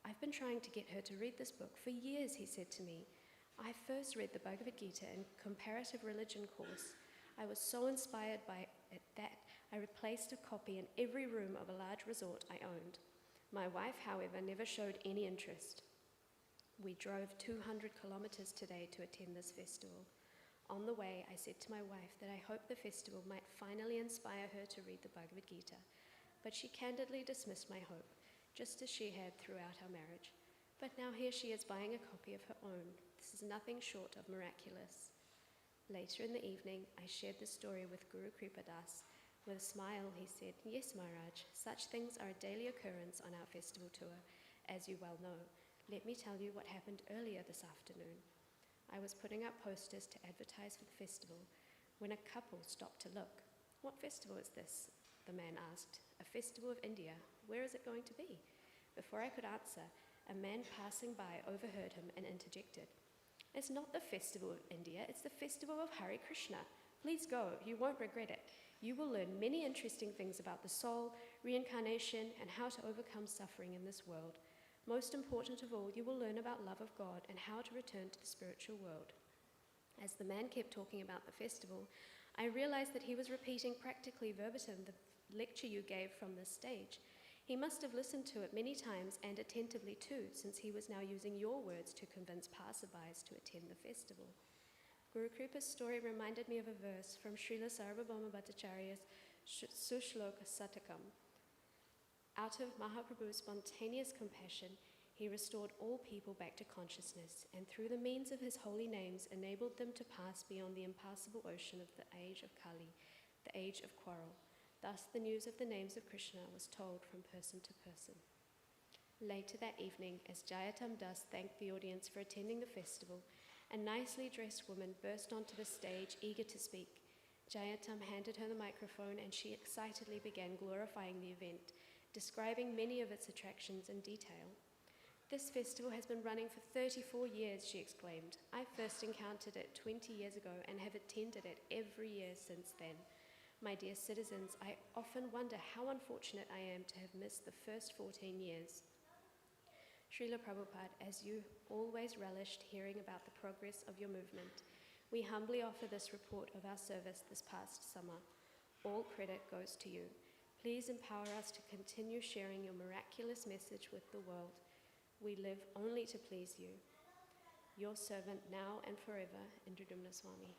"I've been trying to get her to read this book for years," he said to me. "I first read the Bhagavad Gita in comparative religion course. I was so inspired by it that I replaced a copy in every room of a large resort I owned. My wife, however, never showed any interest. We drove 200 kilometers today to attend this festival. On the way, I said to my wife that I hoped the festival might finally inspire her to read the Bhagavad Gita, but she candidly dismissed my hope, just as she had throughout our marriage. But now here she is buying a copy of her own. This is nothing short of miraculous." Later in the evening, I shared the story with Guru Kripadas. With a smile, he said, "Yes, Maharaj, such things are a daily occurrence on our festival tour, as you well know. Let me tell you what happened earlier this afternoon. I was putting up posters to advertise for the festival when a couple stopped to look. "What festival is this?" the man asked. "A festival of India. Where is it going to be?" Before I could answer, a man passing by overheard him and interjected. "It's not the festival of India, it's the festival of Hare Krishna. Please go, you won't regret it. You will learn many interesting things about the soul, reincarnation, and how to overcome suffering in this world. Most important of all, you will learn about love of God and how to return to the spiritual world." As the man kept talking about the festival, I realized that he was repeating practically verbatim the lecture you gave from this stage. He must have listened to it many times and attentively too, since he was now using your words to convince passerbys to attend the festival. Guru Kripa's story reminded me of a verse from Srila Sarvabhauma Bhattacharya's Sushloka Satakam. Out of Mahaprabhu's spontaneous compassion, he restored all people back to consciousness, and through the means of his holy names enabled them to pass beyond the impassable ocean of the age of Kali, the age of quarrel. Thus the news of the names of Krishna was told from person to person. Later that evening, as Jayatam Das thanked the audience for attending the festival, a nicely dressed woman burst onto the stage, eager to speak. Jayatam handed her the microphone and she excitedly began glorifying the event, describing many of its attractions in detail. "This festival has been running for 34 years, she exclaimed. "I first encountered it 20 years ago and have attended it every year since then. My dear citizens, I often wonder how unfortunate I am to have missed the first 14 years. Srila Prabhupada, as you always relished hearing about the progress of your movement, we humbly offer this report of our service this past summer. All credit goes to you. Please empower us to continue sharing your miraculous message with the world. We live only to please you. Your servant now and forever, Indradumna Swami."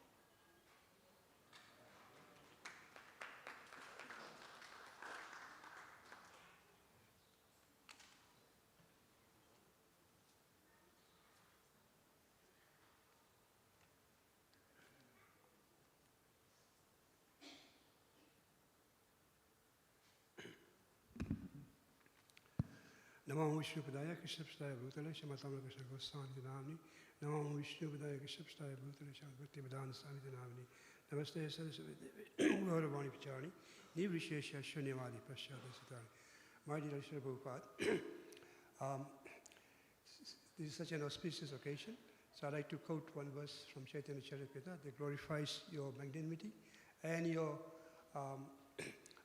Namo Vishnupadaya Krishna Bhutale Shamatama Krishna Goswami Namni. Namo Vishnupadaya Krishna Bhutale Shamati Vedana Swami Namni. Namaste Saraswati Gauravani Pachari. Nivishesha Shunyavadi Prashada Sitari. My dear Srila Prabhupada, this is such an auspicious occasion, so I'd like to quote one verse from Chaitanya Charitamrita that glorifies your magnanimity and your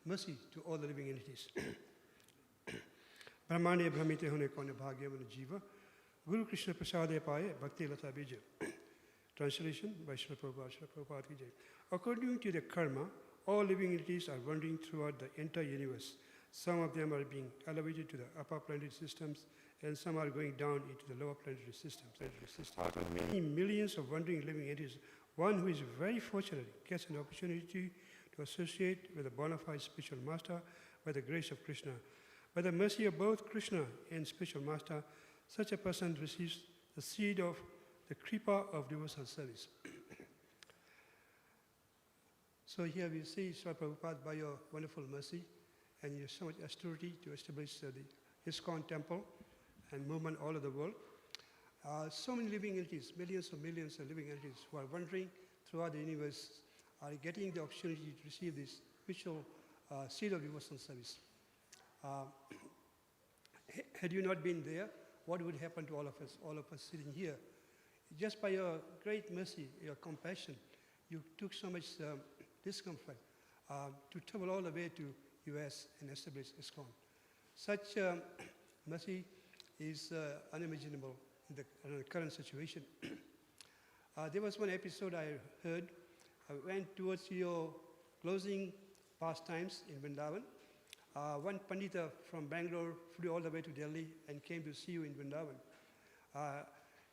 mercy to all the living entities. Brahmane Brahmite Hone Kone Bhagyamana Jiva, Guru Krishna Prasade Paye, Bhakti Lata Bija. Translation by Srila Prabhupada, Srila Prabhupada Ki Jai. According to the karma, all living entities are wandering throughout the entire universe. Some of them are being elevated to the upper planetary systems, and some are going down into the lower planetary systems. Out of many millions of wandering living entities, one who is very fortunate gets an opportunity to associate with a bona fide spiritual master by the grace of Krishna. By the mercy of both Krishna and spiritual master, such a person receives the seed of the kripa of devotional service. So here we see Srila Prabhupada, by your wonderful mercy and your so much austerity to establish the ISKCON temple and movement all over the world. So many living entities, millions of millions of living entities who are wandering throughout the universe are getting the opportunity to receive this spiritual seed of devotional service. Had you not been there, what would happen to all of us sitting here? Just by your great mercy, your compassion, you took so much discomfort to travel all the way to US and establish ISKCON. Such mercy is unimaginable in the current situation. There was one episode I heard. I went towards your closing pastimes in Brindavan. One Pandita from Bangalore flew all the way to Delhi and came to see you in Brindavan.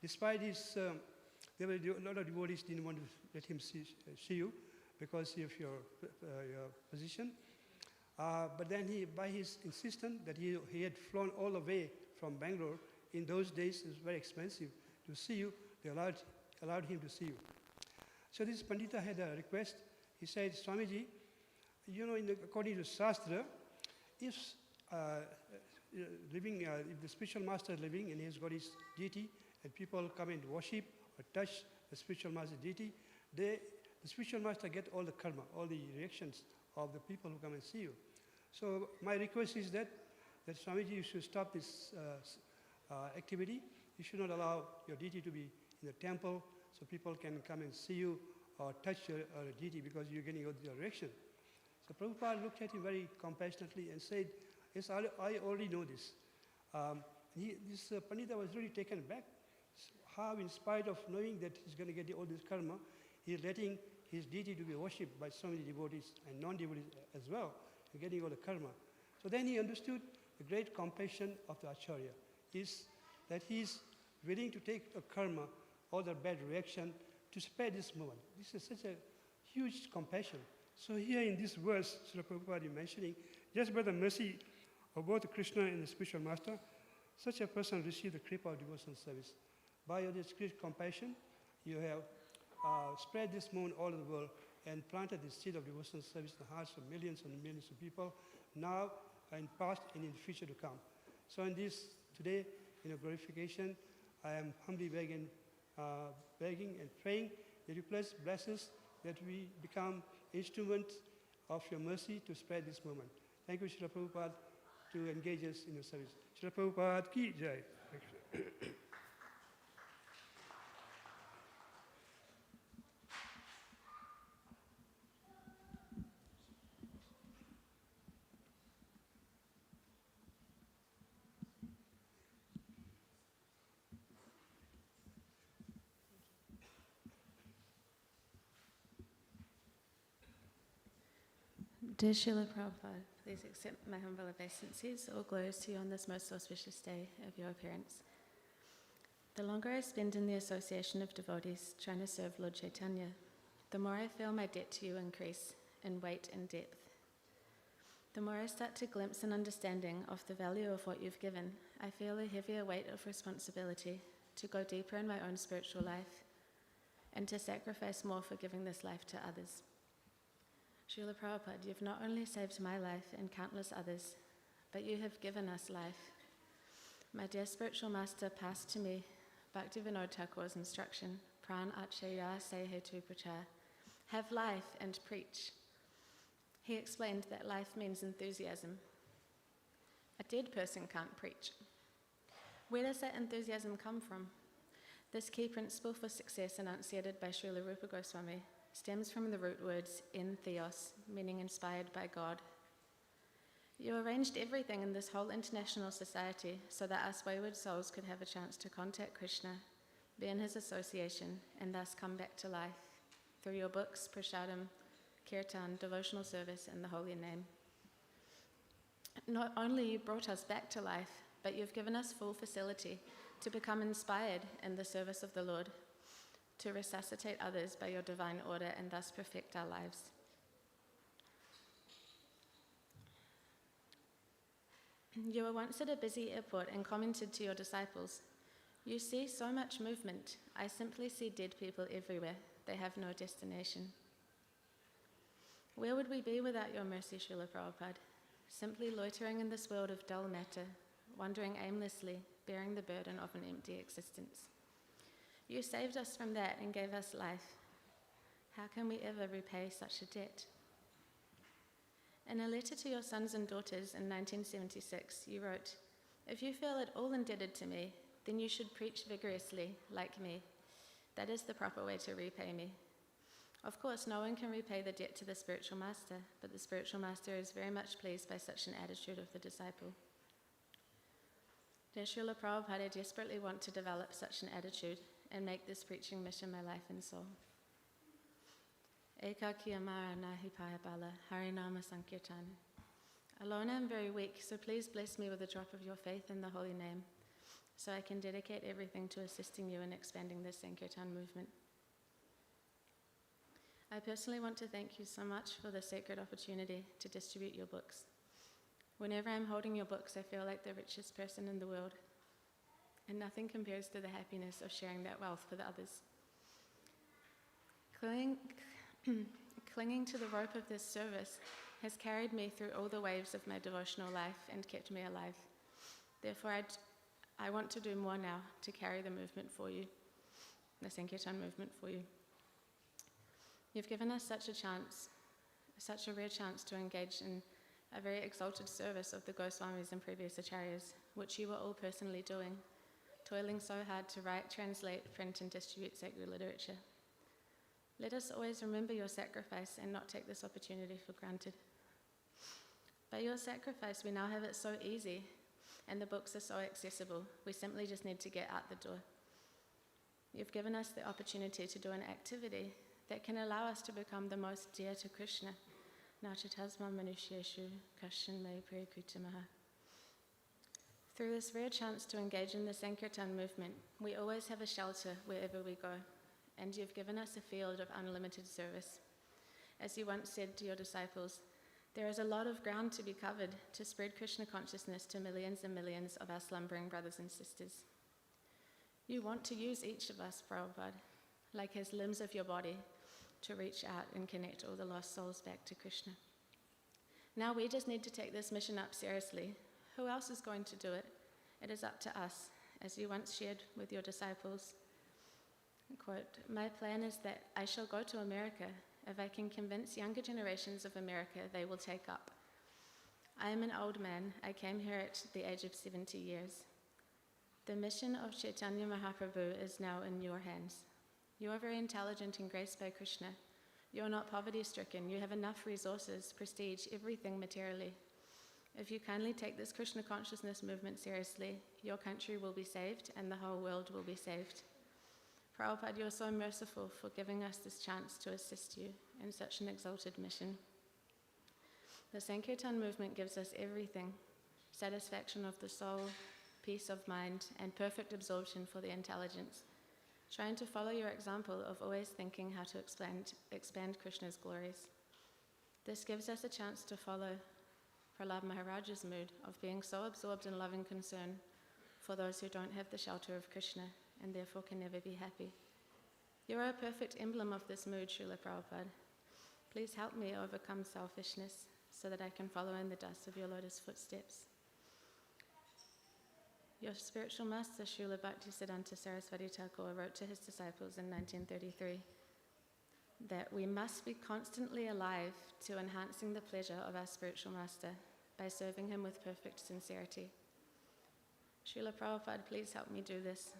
Despite his, there were a lot of devotees didn't want to let him see you because of your position. But then by his insistence that he had flown all the way from Bangalore, in those days it was very expensive to see you, they allowed him to see you. So this Pandita had a request. He said, Swamiji, you know, according to Shastra, if if the spiritual master is living and he has got his deity and people come and worship or touch the spiritual master deity, the spiritual master get all the karma, all the reactions of the people who come and see you. So my request is that Swamiji, you should stop this activity. You should not allow your deity to be in the temple so people can come and see you or touch your deity because you're getting all the reaction. So Prabhupada looked at him very compassionately and said, yes, I already know this. This Pandita was really taken back. How, in spite of knowing that he's going to get all this karma, he's letting his deity to be worshipped by so many devotees and non-devotees as well, and getting all the karma. So then he understood the great compassion of the Acharya, is that he's willing to take the karma, all the bad reaction, to spare this moment. This is such a huge compassion. So here in this verse, Srila Prabhupada is mentioning, just by the mercy of both Krishna and the spiritual master, such a person received the kripa of devotional service. By your great compassion, you have spread this moon all over the world and planted the seed of devotional service in the hearts of millions and millions of people, now and past and in the future to come. So in this, today, in a glorification, I am humbly begging and praying that you bless us, that we become instruments of your mercy to spread this movement. Thank you, Srila Prabhupada, to engage us in your service. Srila Prabhupada ki jai. Dear Srila Prabhupada, please accept my humble obeisances. All glories to you on this most auspicious day of your appearance. The longer I spend in the association of devotees trying to serve Lord Chaitanya, the more I feel my debt to you increase in weight and depth. The more I start to glimpse an understanding of the value of what you've given, I feel a heavier weight of responsibility to go deeper in my own spiritual life and to sacrifice more for giving this life to others. Srila Prabhupada, you've not only saved my life and countless others, but you have given us life. My dear spiritual master passed to me Bhaktivinoda Thakur's instruction, Pran Acharya Sehetu Prachar, have life and preach. He explained that life means enthusiasm. A dead person can't preach. Where does that enthusiasm come from? This key principle for success enunciated by Srila Rupa Goswami stems from the root words en theos, meaning inspired by God. You arranged everything in this whole international society so that us wayward souls could have a chance to contact Krishna, be in his association, and thus come back to life through your books, prasadam, kirtan, devotional service, and the holy name. Not only you brought us back to life, but you've given us full facility to become inspired in the service of the Lord, to resuscitate others by your divine order and thus perfect our lives. You were once at a busy airport and commented to your disciples, "You see so much movement. I simply see dead people everywhere. They have no destination." Where would we be without your mercy, Srila Prabhupada? Simply loitering in this world of dull matter, wandering aimlessly, bearing the burden of an empty existence. You saved us from that and gave us life. How can we ever repay such a debt? In a letter to your sons and daughters in 1976, you wrote, "If you feel at all indebted to me, then you should preach vigorously, like me. That is the proper way to repay me." Of course, no one can repay the debt to the spiritual master, but the spiritual master is very much pleased by such an attitude of the disciple. Dear Srila Prabhupada, I desperately want to develop such an attitude and make this preaching mission my life and soul. Eka Kiyamara Nahi Payabala, Harinama Sankirtan. Alone I am very weak, so please bless me with a drop of your faith in the holy name, so I can dedicate everything to assisting you in expanding this Sankirtan movement. I personally want to thank you so much for the sacred opportunity to distribute your books. Whenever I'm holding your books, I feel like the richest person in the world, and nothing compares to the happiness of sharing that wealth with others. Clinging to the rope of this service has carried me through all the waves of my devotional life and kept me alive. Therefore, I want to do more now to carry the movement for you, the Sankirtan movement for you. You've given us such a rare chance to engage in a very exalted service of the Goswamis and previous acharyas, which you were all personally doing, toiling so hard to write, translate, print, and distribute sacred literature. Let us always remember your sacrifice and not take this opportunity for granted. By your sacrifice, we now have it so easy, and the books are so accessible. We simply just need to get out the door. You've given us the opportunity to do an activity that can allow us to become the most dear to Krishna. Nachatasma manusheshu kashan me priyakutamaha. Through this rare chance to engage in the Sankirtan movement, we always have a shelter wherever we go, and you've given us a field of unlimited service. As you once said to your disciples, there is a lot of ground to be covered to spread Krishna consciousness to millions and millions of our slumbering brothers and sisters. You want to use each of us, Prabhupada, like as limbs of your body, to reach out and connect all the lost souls back to Krishna. Now we just need to take this mission up seriously. Who else is going to do it? It is up to us, as you once shared with your disciples. Quote, "My plan is that I shall go to America. If I can convince younger generations of America, they will take up. I am an old man. I came here at the age of 70 years. The mission of Chaitanya Mahaprabhu is now in your hands. You are very intelligent and graced by Krishna. You are not poverty-stricken. You have enough resources, prestige, everything materially. If you kindly take this Krishna consciousness movement seriously, your country will be saved and the whole world will be saved. Prabhupada, you are so merciful for giving us this chance to assist you in such an exalted mission. The Sankirtan movement gives us everything: satisfaction of the soul, peace of mind, and perfect absorption for the intelligence. Trying to follow your example of always thinking how to expand Krishna's glories. This gives us a chance to follow Prahlad Maharaja's mood of being so absorbed in loving concern for those who don't have the shelter of Krishna and therefore can never be happy. You are a perfect emblem of this mood, Srila Prabhupada. Please help me overcome selfishness so that I can follow in the dust of your lotus footsteps. Your spiritual master, Srila Bhaktisiddhanta Saraswati Thakur, wrote to his disciples in 1933 that we must be constantly alive to enhancing the pleasure of our spiritual master by serving him with perfect sincerity. Srila Prabhupada, please help me do this.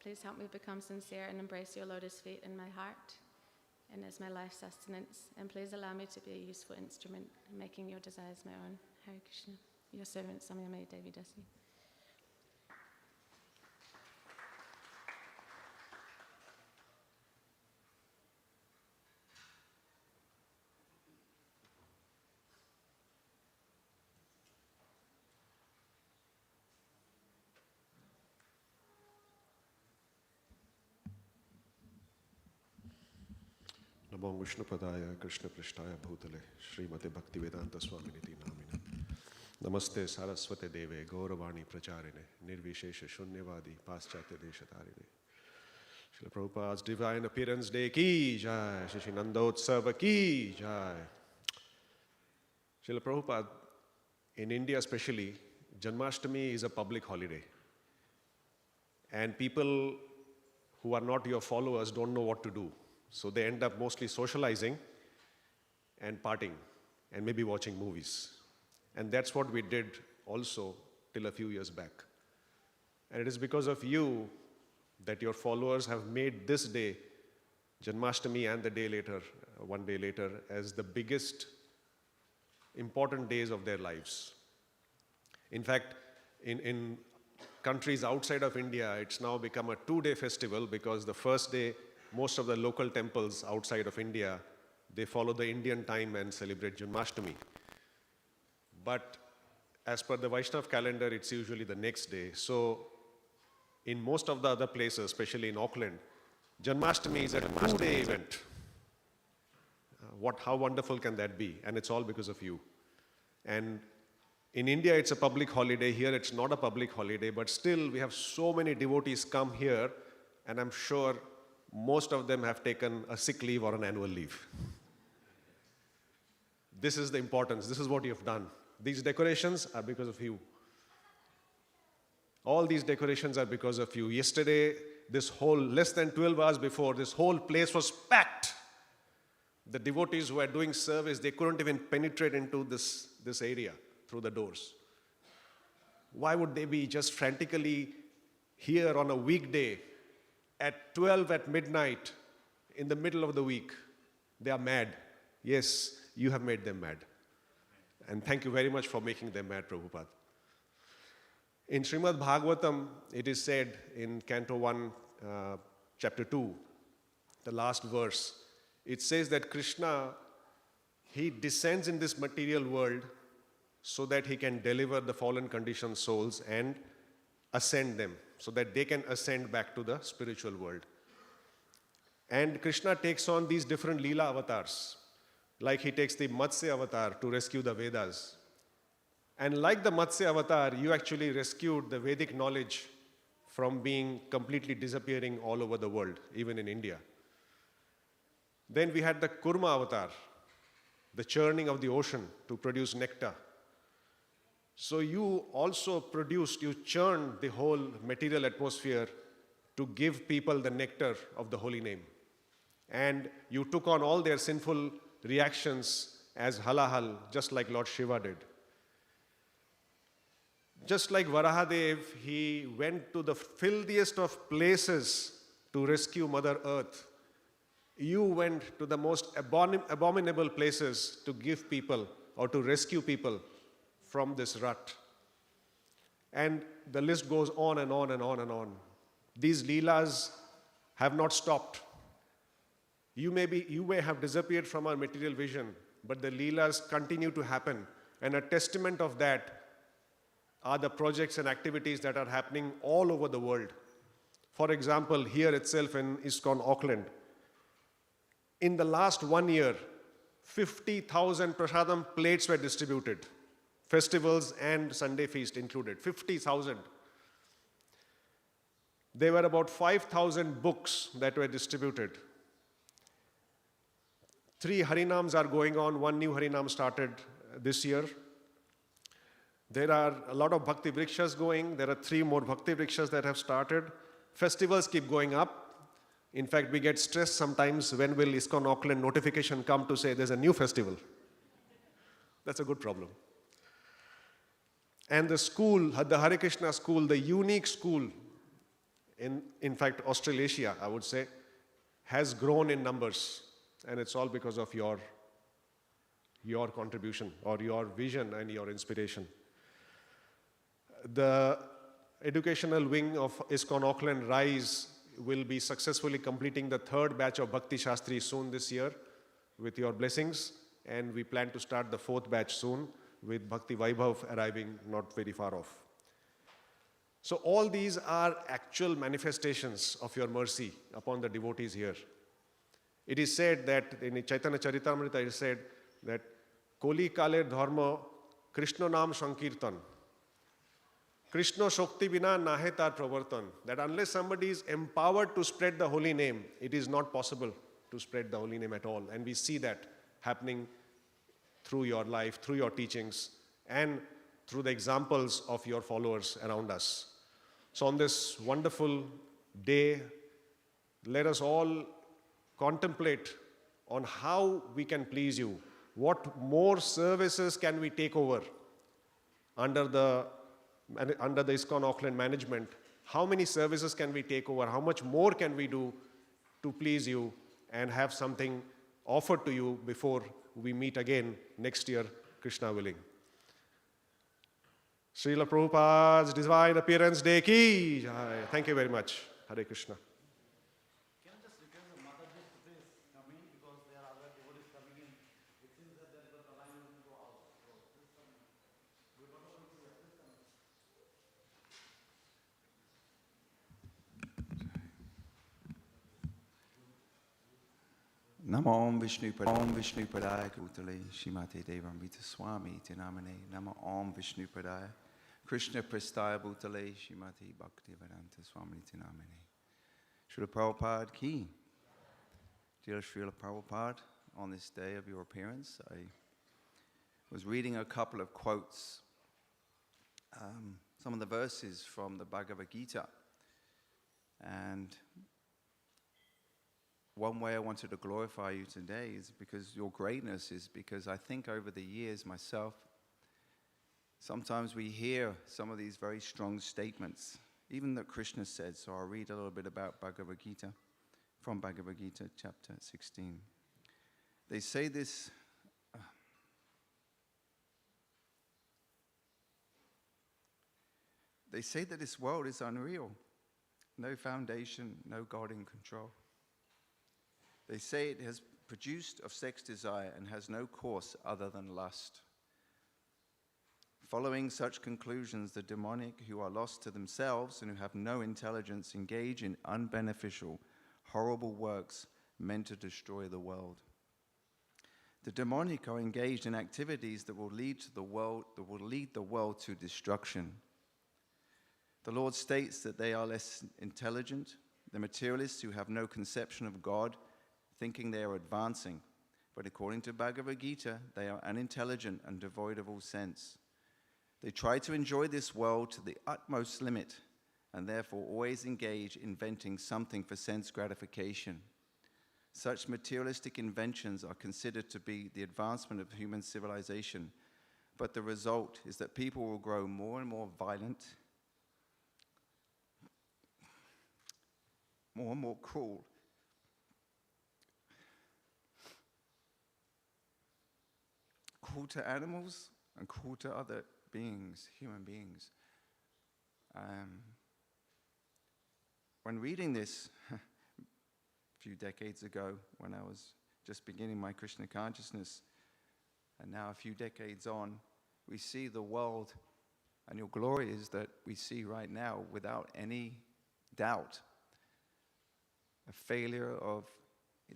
Please help me become sincere and embrace your lotus feet in my heart and as my life sustenance. And please allow me to be a useful instrument in making your desires my own. Hare Krishna. Your servant, Samyame Devi Dasi. Namo Vishnupadaya Krishna Prishtaya Bhutale Srimate Bhaktivedanta Swaminiti Namine Namaste Saraswate Deve Gauravani Pracharine Nirvishesha Shunyavadi Paschatya Deshatarine Srila Prabhupada's Divine Appearance Day Ki Jai Shri Nandotsava Ki Jai. Srila Prabhupada, in India especially, Janmashtami is a public holiday. And people who are not your followers don't know what to do. So they end up mostly socializing and partying and maybe watching movies. And that's what we did also till a few years back. And it is because of you that your followers have made this day, Janmashtami and the day later, one day later, as the biggest important days of their lives. In fact, in countries outside of India, it's now become a 2-day festival because the first day, most of the local temples outside of India, they follow the Indian time and celebrate Janmashtami. But as per the Vaishnav calendar, it's usually the next day. So in most of the other places, especially in Auckland, Janmashtami is a 2-day event. How wonderful can that be? And it's all because of you. And in India, it's a public holiday. Here, it's not a public holiday, but still we have so many devotees come here, and I'm sure most of them have taken a sick leave or an annual leave. This is the importance. This is what you have done. These decorations are because of you. All these decorations are because of you. Yesterday, less than 12 hours before, this whole place was packed The devotees who were doing service, they couldn't even penetrate into this area through the doors. Why would they be just frantically here on a weekday at 12 at midnight in the middle of the week? They are mad. Yes, you have made them mad. And thank you very much for making them mad, Prabhupada. In Srimad Bhagavatam, it is said in Canto 1, Chapter 2, the last verse, it says that Krishna, he descends in this material world so that he can deliver the fallen conditioned souls and ascend them, so that they can ascend back to the spiritual world. And Krishna takes on these different Leela avatars, like he takes the Matsya avatar to rescue the Vedas. And like the Matsya avatar, you actually rescued the Vedic knowledge from being completely disappearing all over the world, even in India. Then we had the Kurma avatar, the churning of the ocean to produce nectar. So you also produced, you churned the whole material atmosphere to give people the nectar of the holy name. And you took on all their sinful reactions as halahal, just like Lord Shiva did. Just like Varahadev, he went to the filthiest of places to rescue Mother Earth. You went to the most abominable places to give people or to rescue people from this rut. And the list goes on and on and on and on. These Leelas have not stopped. You may have disappeared from our material vision, but the Leelas continue to happen. And a testament of that are the projects and activities that are happening all over the world. For example, here itself in ISKCON Auckland, in the last 1 year, 50,000 prasadam plates were distributed. Festivals and Sunday feast included, 50,000. There were about 5,000 books that were distributed. 3 Harinams are going on. 1 new Harinam started this year. There are a lot of Bhakti Vrikshas going. There are 3 more Bhakti Vrikshas that have started. Festivals keep going up. In fact, we get stressed sometimes when will ISKCON Auckland notification come to say there's a new festival. That's a good problem. And the school, the Hare Krishna school, the unique school, in fact, Australasia, I would say, has grown in numbers. And it's all because of your contribution or your vision and your inspiration. The educational wing of ISKCON Auckland Rise will be successfully completing the 3rd batch of Bhakti Shastri soon this year with your blessings. And we plan to start the 4th batch soon with Bhakti Vaibhav arriving not very far off. So all these are actual manifestations of your mercy upon the devotees here. It is said that in Chaitanya Charitamrita, it is said that Koli Kale Dharma Krishna Nam Sankirtan. Krishna Shakti Bina Nahe Tar Pravartan. That unless somebody is empowered to spread the holy name, it is not possible to spread the holy name at all. And we see that happening through your life, through your teachings, and through the examples of your followers around us. So on this wonderful day, let us all contemplate on how we can please you. What more services can we take over under the ISKCON Auckland management? How many services can we take over? How much more can we do to please you and have something offered to you before we meet again next year, Krishna willing. Srila Prabhupada's Divine Appearance Day ki jai. Thank you very much. Hare Krishna. Can I just request the Mataji to please come in because there are other devotees coming in. It seems that there is a line to go out. So please come in. Good afternoon to you. Please come in. Namo Om Vishnu Padaya Kutale Shimate Devamrita Swami Tinamane Namo Om Vishnu Padaya Krishna Prastaya Bhutale Shimate Bhaktivedanta Swami Tinamane. Srila Prabhupada ki. Dear Srila Prabhupada, on this day of your appearance, I was reading a couple of quotes, some of the verses from the Bhagavad Gita, and one way I wanted to glorify you today is because your greatness is because I think over the years myself, sometimes we hear some of these very strong statements, even that Krishna said. So I'll read a little bit about Bhagavad Gita, from Bhagavad Gita, chapter 16. They say this, they say that this world is unreal, no foundation, no God in control. They say it has produced of sex desire and has no course other than lust. Following such conclusions, the demonic who are lost to themselves and who have no intelligence engage in unbeneficial, horrible works meant to destroy the world. The demonic are engaged in activities that will lead the world to destruction. The Lord states that they are less intelligent, the materialists who have no conception of God, thinking they are advancing. But according to Bhagavad Gita, they are unintelligent and devoid of all sense. They try to enjoy this world to the utmost limit and therefore always engage inventing something for sense gratification. Such materialistic inventions are considered to be the advancement of human civilization, but the result is that people will grow more and more violent, more and more cruel, cruel to animals and cruel to other beings, human beings. When reading this a few decades ago, when I was just beginning my Krishna consciousness, and now a few decades on, we see the world, and your glory is that we see right now, without any doubt, a failure of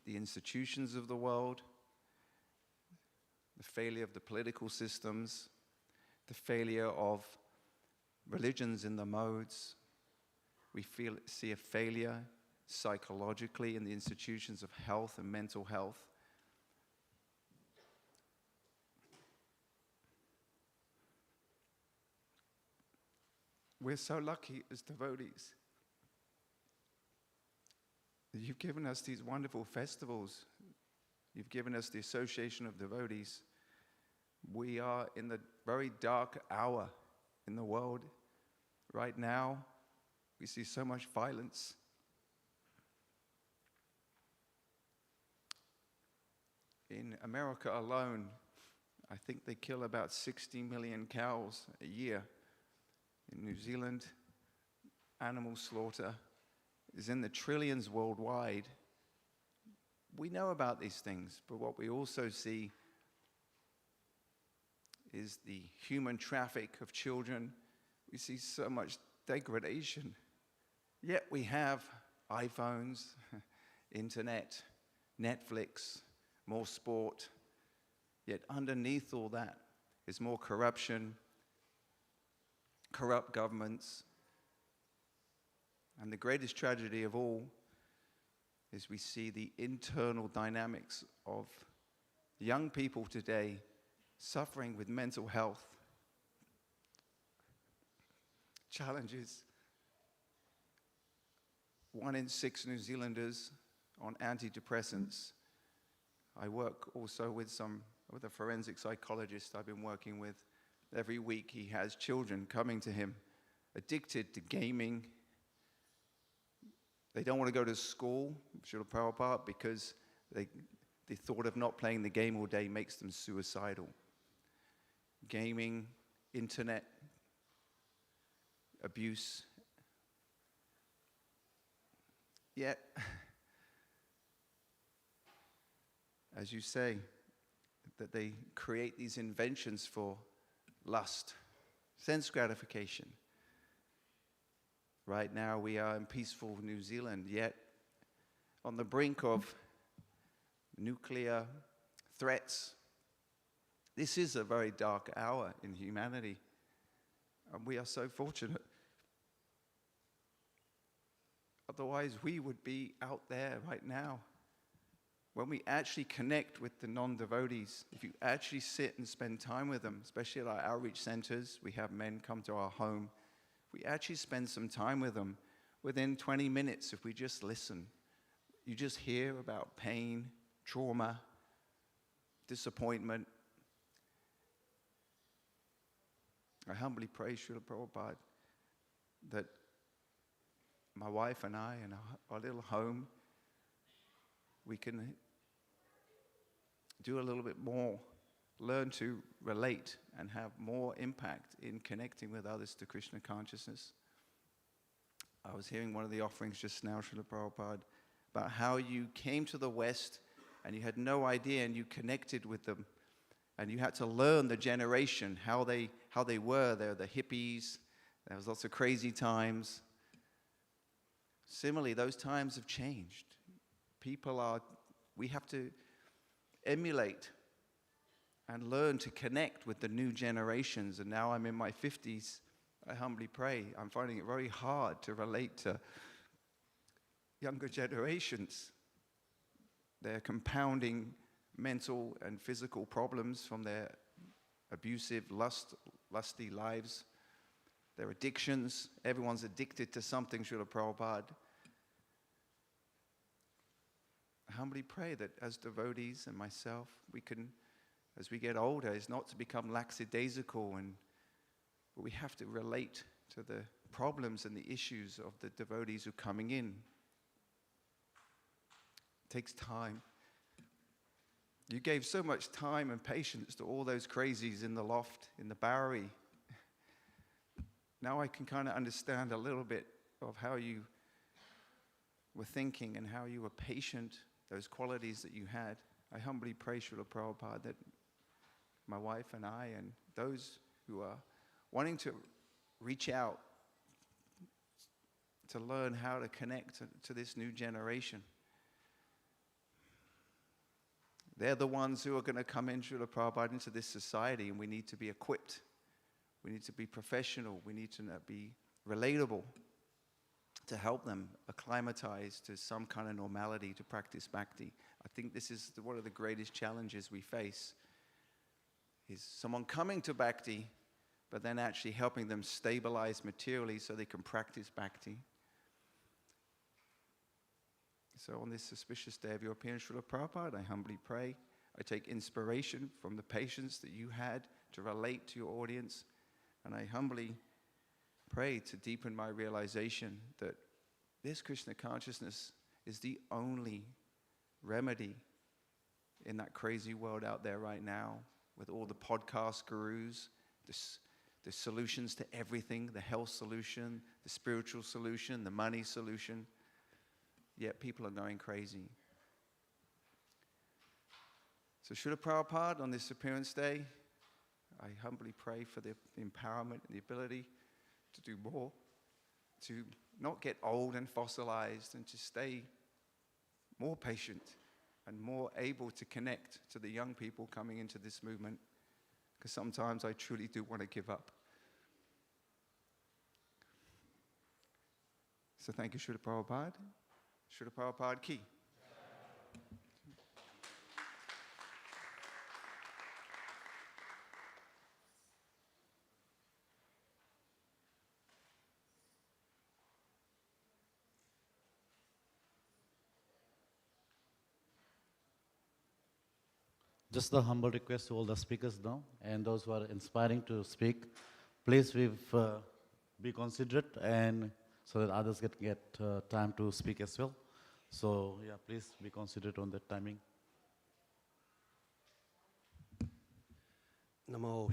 the institutions of the world, the failure of the political systems, the failure of religions in the modes. We see a failure psychologically in the institutions of health and mental health. We're so lucky as devotees that you've given us these wonderful festivals. You've given us the Association of Devotees. We are in the very dark hour in the world. Right now, we see so much violence. In America alone, I think they kill about 60 million cows a year. In New Zealand, animal slaughter is in the trillions worldwide. We know about these things, but what we also see is the human traffic of children. We see so much degradation. Yet we have iPhones, internet, Netflix, more sport. Yet underneath all that is more corruption, corrupt governments. And the greatest tragedy of all is we see the internal dynamics of young people today suffering with mental health challenges. 1 in 6 New Zealanders on antidepressants. I work also with a forensic psychologist I've been working with. Every week he has children coming to him addicted to gaming. They don't want to go to school, Srila Prabhupada, because the thought of not playing the game all day makes them suicidal. Gaming, internet abuse. Yet, as you say, that they create these inventions for lust, sense gratification. Right now we are in peaceful New Zealand, yet on the brink of nuclear threats. This is a very dark hour in humanity, and we are so fortunate. Otherwise, we would be out there right now. When we actually connect with the non-devotees, if you actually sit and spend time with them, especially at our outreach centers, we have men come to our home. If we actually spend some time with them, within 20 minutes, if we just listen, you just hear about pain, trauma, disappointment. I humbly pray, Srila Prabhupada, that my wife and I and our little home, we can do a little bit more, learn to relate and have more impact in connecting with others to Krishna consciousness. I was hearing one of the offerings just now, Srila Prabhupada, about how you came to the West and you had no idea and you connected with them and you had to learn the generation, how they were. They're the hippies. There was lots of crazy times. Similarly, those times have changed. We have to emulate and learn to connect with the new generations. And now I'm in my 50s. I humbly pray. I'm finding it very hard to relate to younger generations. They're compounding mental and physical problems from their abusive, lusty lives, their addictions. Everyone's addicted to something, Srila Prabhupada. I humbly pray that as devotees and myself, we can, as we get older, is not to become lackadaisical, but we have to relate to the problems and the issues of the devotees who are coming in. It takes time. You gave so much time and patience to all those crazies in the loft, in the Bowery. Now I can kind of understand a little bit of how you were thinking and how you were patient, those qualities that you had. I humbly pray, Srila Prabhupada, that my wife and I and those who are wanting to reach out to learn how to connect to this new generation. They're the ones who are going to come in, Srila Prabhupada, into this society, and we need to be equipped. We need to be professional. We need to be relatable to help them acclimatize to some kind of normality to practice bhakti. I think this is one of the greatest challenges we face, is someone coming to bhakti, but then actually helping them stabilize materially so they can practice bhakti. So on this auspicious day of your appearance, Srila Prabhupada, I humbly pray. I take inspiration from the patience that you had to relate to your audience, and I humbly pray to deepen my realization that this Krishna consciousness is the only remedy in that crazy world out there right now, with all the podcast gurus, the solutions to everything, the health solution, the spiritual solution, the money solution. Yet people are going crazy. So Srila Prabhupada, on this appearance day, I humbly pray for the empowerment and the ability to do more, to not get old and fossilized, and to stay more patient and more able to connect to the young people coming into this movement, because sometimes I truly do want to give up. So thank you, Srila Prabhupada. Srila Prabhupada ki. Just the humble request to all the speakers now and those who are inspiring to speak, please be considerate and so that others get time to speak as well. So yeah, please be considerate on that timing. Namo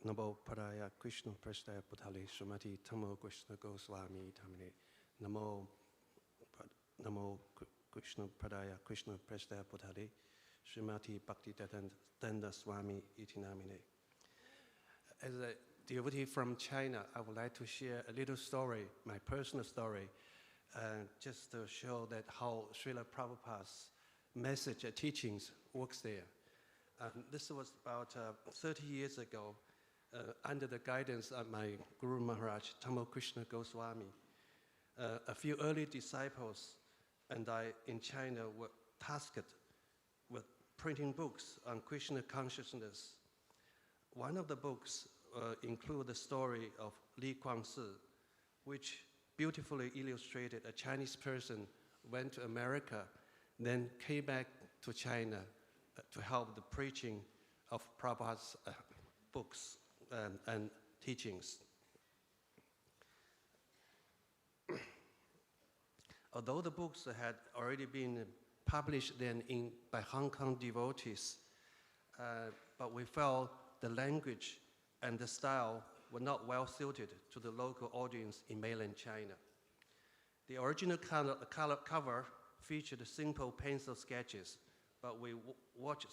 Paraya Krishna Prasthaya Putali Srimati Tamo Krishna Goswami Tamine. Namo Krishna Pradaya Krishna Prasthaya Putali Srimati Bhakti Tanda Swami Iti Namine. As a devotee from China, I would like to share a little story, my personal story, just to show that how Srila Prabhupada's message and teachings works there. This was about 30 years ago, under the guidance of my Guru Maharaj, Tamo Krishna Goswami. A few early disciples and I in China were tasked with printing books on Krishna consciousness. One of the books include the story of Li Kuang-si, which beautifully illustrated a Chinese person went to America, then came back to China to help the preaching of Prabhupada's books and teachings. Although the books had already been published then by Hong Kong devotees, but we felt the language and the style were not well suited to the local audience in mainland China. The original color cover featured simple pencil sketches, but we wanted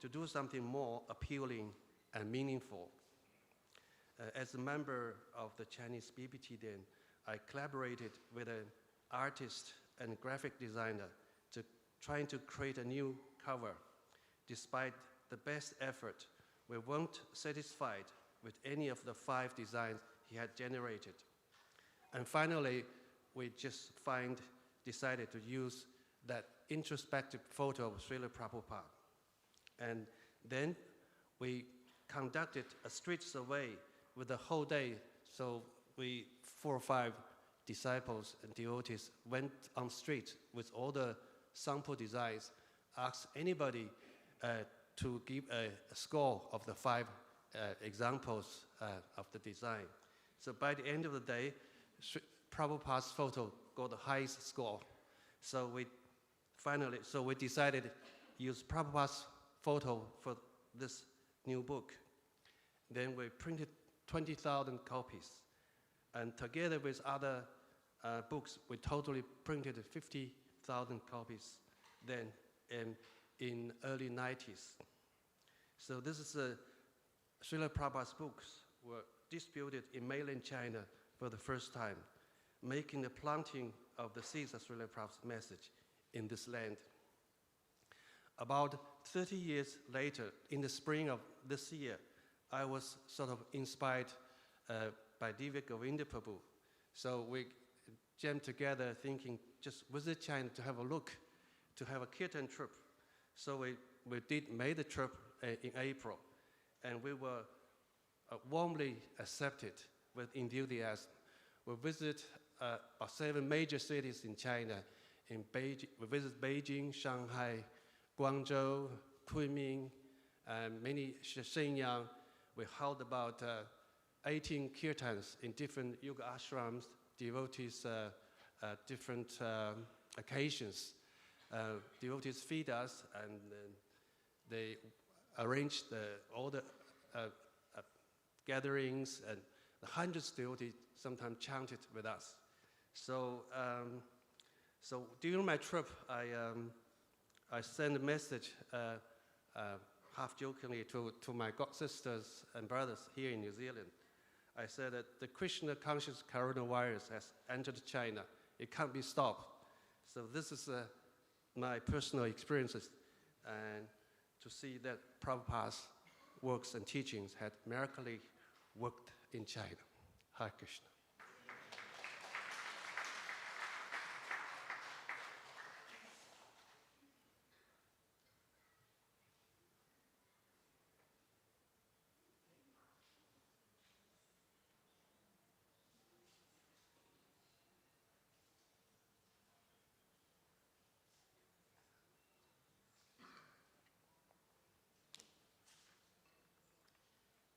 to do something more appealing and meaningful. As a member of the Chinese BBT then, I collaborated with an artist and graphic designer to trying to create a new cover. Despite the best effort, we weren't satisfied with any of the 5 designs he had generated. And finally, we just decided to use that introspective photo of Srila Prabhupada. And then we conducted a street survey with the whole day. So 4 or 5 disciples and devotees went on street with all the sample designs, asked anybody to give a score of the 5 examples of the design. So by the end of the day, Prabhupada's photo got the highest score. So we decided to use Prabhupada's photo for this new book. Then we printed 20,000 copies. And together with other books, we totally printed 50,000 copies then in early 90s. So this is Srila Prabhupada's books were distributed in mainland China for the first time, making the planting of the seeds of Srila Prabhupada's message in this land. About 30 years later, in the spring of this year, I was sort of inspired by Divya Govinda Prabhu. So we jammed together thinking, just visit China to have a look, to have a kirtan trip. So we made the trip in April, and we were warmly accepted with enthusiasm. We visited 7 major cities in China. In Beijing, we visited Beijing, Shanghai, Guangzhou, Kunming, and Shenyang. We held about 18 kirtans in different yoga ashrams, devotees, different occasions. Devotees feed us, and they arranged all the gatherings, and the hundreds of devotees sometimes chanted with us. So during my trip, I sent a message, half jokingly, to my god sisters and brothers here in New Zealand. I said that the Krishna conscious coronavirus has entered China. It can't be stopped. So this is my personal experiences, and to see that Prabhupada's works and teachings had miraculously worked in China. Hare Krishna.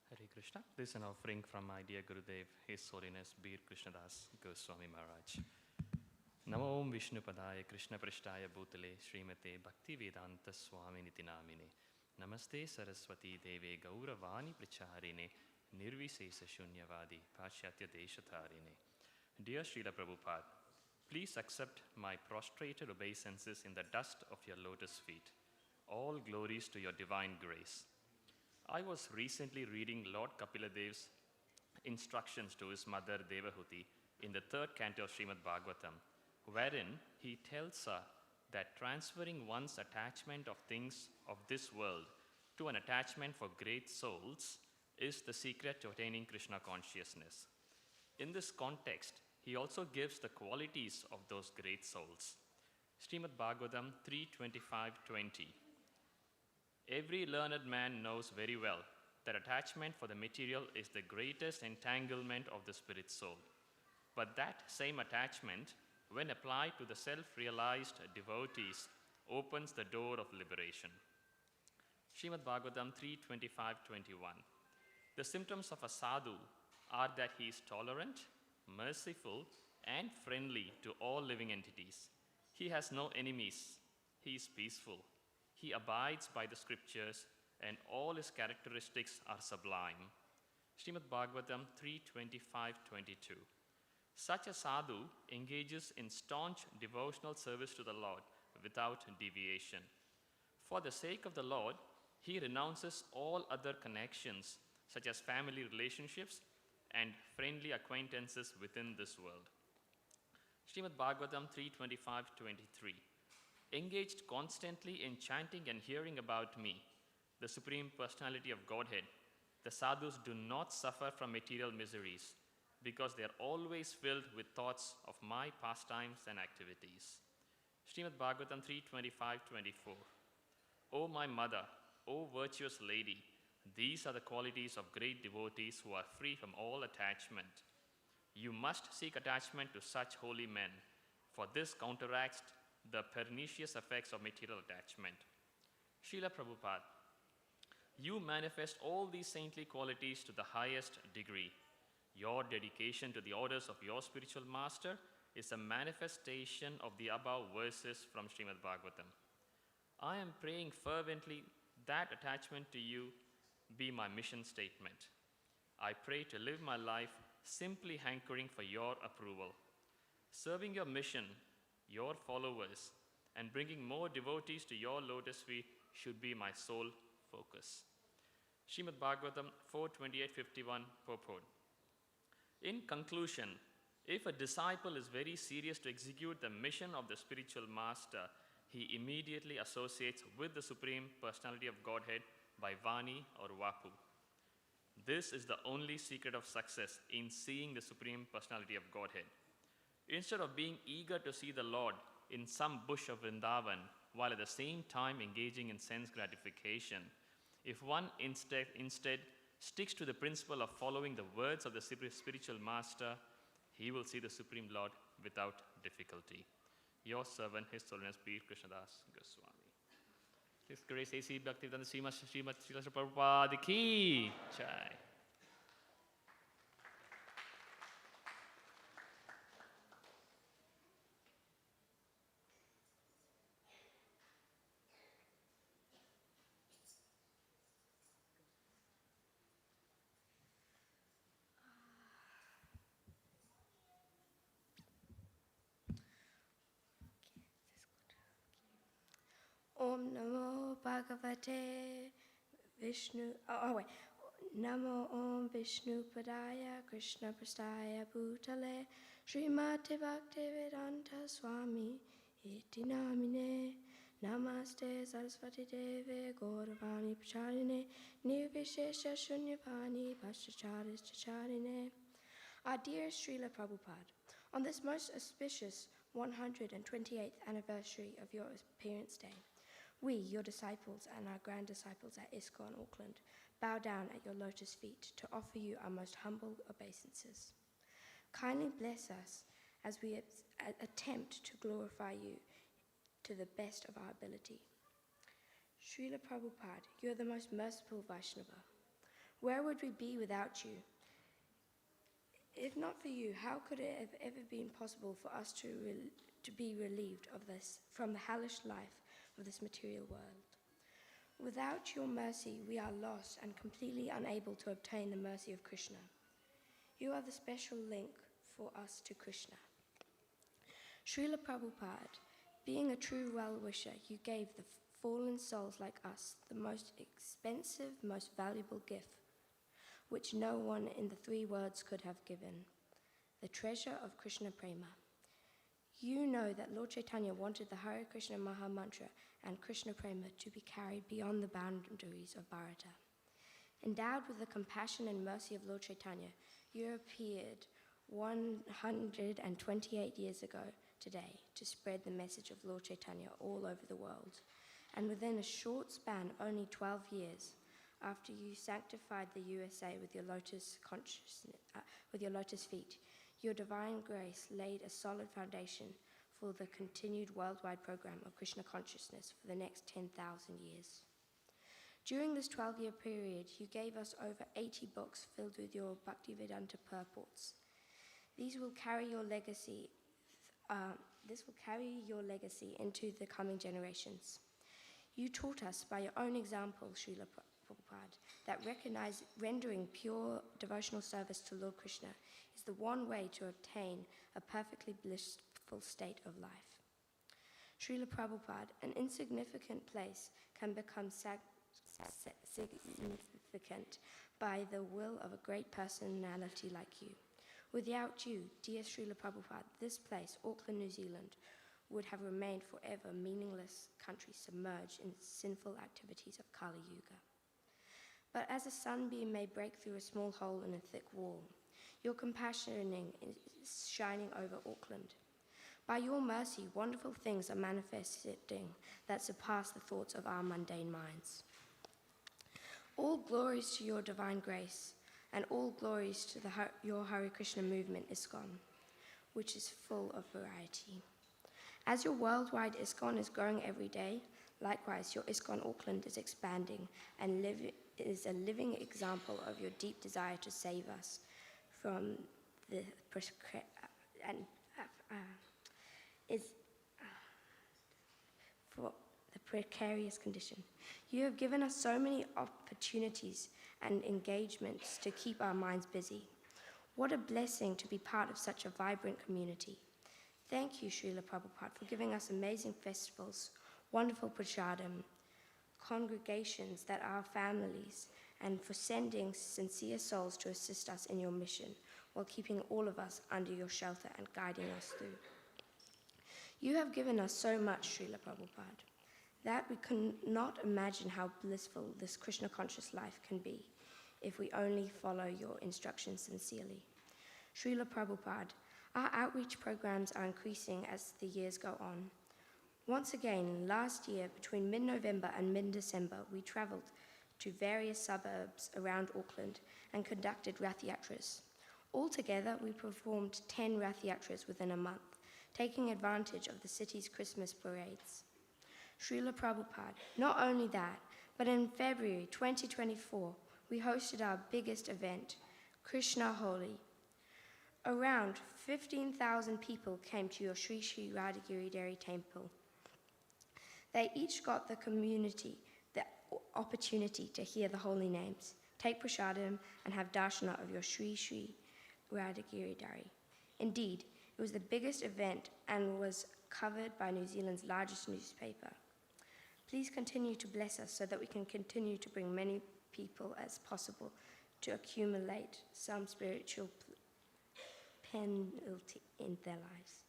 Hare Krishna. This is an offering from my dear Gurudev, His Holiness Bir Krishnadas Goswami Maharaj. Namo Om Vishnu Padaya Krishna Prishtaya Bhutale Srimate Bhakti Vedanta Swami Nitinamine. Namaste Saraswati Deve Gauravani Pracharine Nirvisesa Shunyavadi Pashyatya Deshatharine. Dear Srila Prabhupada, please accept my prostrated obeisances in the dust of your lotus feet. All glories to your divine grace. I was recently reading Lord Kapiladev's instructions to his mother Devahuti in the 3rd canto of Srimad Bhagavatam, wherein he tells her that transferring one's attachment of things of this world to an attachment for great souls is the secret to attaining Krishna consciousness. In this context, he also gives the qualities of those great souls. Srimad Bhagavatam 3:25-20. Every learned man knows very well that attachment for the material is the greatest entanglement of the spirit soul. But that same attachment, when applied to the self-realized devotees, opens the door of liberation. Srimad Bhagavatam 3:25-21. The symptoms of a sadhu are that he is tolerant, merciful, and friendly to all living entities. He has no enemies. He is peaceful. He abides by the scriptures, and all his characteristics are sublime. Srimad Bhagavatam 3:25-22. Such a sadhu engages in staunch devotional service to the Lord without deviation. For the sake of the Lord, he renounces all other connections, such as family relationships and friendly acquaintances within this world. Srimad Bhagavatam 3:25-23. Engaged constantly in chanting and hearing about me, the Supreme Personality of Godhead, the sadhus do not suffer from material miseries, because they are always filled with thoughts of my pastimes and activities. Srimad Bhagavatam 3:25-24. O my mother, O virtuous lady, these are the qualities of great devotees who are free from all attachment. You must seek attachment to such holy men, for this counteracts the pernicious effects of material attachment. Srila Prabhupada, you manifest all these saintly qualities to the highest degree. Your dedication to the orders of your spiritual master is a manifestation of the above verses from Srimad Bhagavatam. I am praying fervently that attachment to you be my mission statement. I pray to live my life simply hankering for your approval. Serving your mission, your followers, and bringing more devotees to your lotus feet should be my sole focus. Srimad Bhagavatam 4:28-51 purport. In conclusion, if a disciple is very serious to execute the mission of the spiritual master, he immediately associates with the Supreme Personality of Godhead by Vani or Vapu. This is the only secret of success in seeing the Supreme Personality of Godhead. Instead of being eager to see the Lord in some bush of Vrindavan, while at the same time engaging in sense gratification, if one instead sticks to the principle of following the words of the spiritual master, he will see the Supreme Lord without difficulty. Your servant, His Holiness Bir Krishnadas Goswami. His Grace A.C. Bhaktivedanta Srimad Srila Prabhupada Ki Jai. Om Namo Bhagavate Vishnu. Namo Om Vishnu Padaya Krishna Prastaya Bhutale Srimati Bhaktivedanta Swami Iti Namine Namaste Saraswati Deve Gauravani Pracharine Nirvishesha Shunyavani Bhashtacharis Chacharine. Our dear Srila Prabhupada, on this most auspicious 128th anniversary of your appearance day, we, your disciples and our grand disciples at ISKCON Auckland, bow down at your lotus feet to offer you our most humble obeisances. Kindly bless us as we attempt to glorify you to the best of our ability. Srila Prabhupada, you are the most merciful Vaishnava. Where would we be without you? If not for you, how could it have ever been possible for us to be relieved of this from the hellish life of this material world? Without your mercy, we are lost and completely unable to obtain the mercy of Krishna. You are the special link for us to Krishna. Srila Prabhupada, being a true well-wisher, you gave the fallen souls like us the most expensive, most valuable gift, which no one in the three worlds could have given, the treasure of Krishna Prema. You know that Lord Chaitanya wanted the Hare Krishna Maha Mantra and Krishna Prema to be carried beyond the boundaries of Bharata. Endowed with the compassion and mercy of Lord Chaitanya, you appeared 128 years ago today to spread the message of Lord Chaitanya all over the world. And within a short span of only 12 years, after you sanctified the USA with your lotus feet, Your divine grace laid a solid foundation for the continued worldwide program of Krishna consciousness for the next 10,000 years. During this 12-year period, you gave us over 80 books filled with your Bhaktivedanta purports. These will carry your legacy. This will carry your legacy into the coming generations. You taught us by your own example, Srila Prabhupada, that rendering pure devotional service to Lord Krishna is the one way to obtain a perfectly blissful state of life. Srila Prabhupada, an insignificant place can become significant by the will of a great personality like you. Without you, dear Srila Prabhupada, this place, Auckland, New Zealand, would have remained forever meaningless country submerged in sinful activities of Kali Yuga. But as a sunbeam may break through a small hole in a thick wall, your compassioning is shining over Auckland. By your mercy, wonderful things are manifesting that surpass the thoughts of our mundane minds. All glories to your divine grace, and all glories to your Hare Krishna movement, ISKCON, which is full of variety. As your worldwide ISKCON is growing every day, likewise your ISKCON Auckland is expanding and is a living example of your deep desire to save us from the precarious condition. You have given us so many opportunities and engagements to keep our minds busy. What a blessing to be part of such a vibrant community. Thank you, Srila Prabhupada, for giving us amazing festivals, wonderful prasadam, congregations that are families, and for sending sincere souls to assist us in your mission while keeping all of us under your shelter and guiding us through. You have given us so much, Srila Prabhupada, that we cannot imagine how blissful this Krishna conscious life can be if we only follow your instructions sincerely. Srila Prabhupada, our outreach programs are increasing as the years go on. Once again, last year, between mid-November and mid-December, we traveled to various suburbs around Auckland and conducted Rath Yatras. Altogether, we performed 10 Rath Yatras within a month, taking advantage of the city's Christmas parades. Srila Prabhupada, not only that, but in February 2024, we hosted our biggest event, Krishna Holi. Around 15,000 people came to your Sri Sri Radhagiri Dairy Temple. They each got the opportunity to hear the holy names, take prasadam, and have darshana of your Sri Sri Radhagiri Dairy. Indeed, it was the biggest event and was covered by New Zealand's largest newspaper. Please continue to bless us so that we can continue to bring many people as possible to accumulate some spiritual penalty in their lives.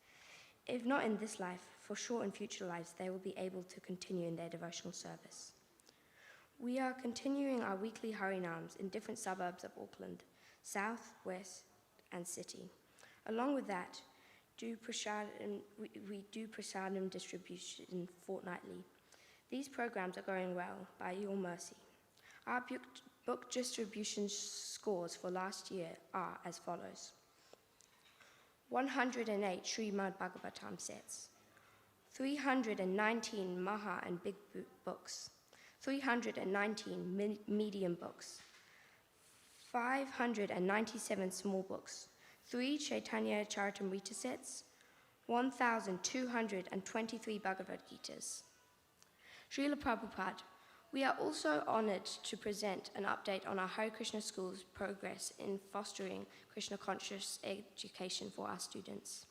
If not in this life, for sure in future lives, they will be able to continue in their devotional service. We are continuing our weekly Harinams in different suburbs of Auckland, south, west, and city. Along with that, we do prasadam distribution fortnightly. These programs are going well by your mercy. Our book distribution scores for last year are as follows: 108 Srimad Bhagavatam sets, 319 Maha and Big books, 319 medium books, 597 small books, 3 Chaitanya Charitamrita sets, 1,223 Bhagavad Gitas. Srila Prabhupada, we are also honored to present an update on our Hare Krishna School's progress in fostering Krishna conscious education for our students.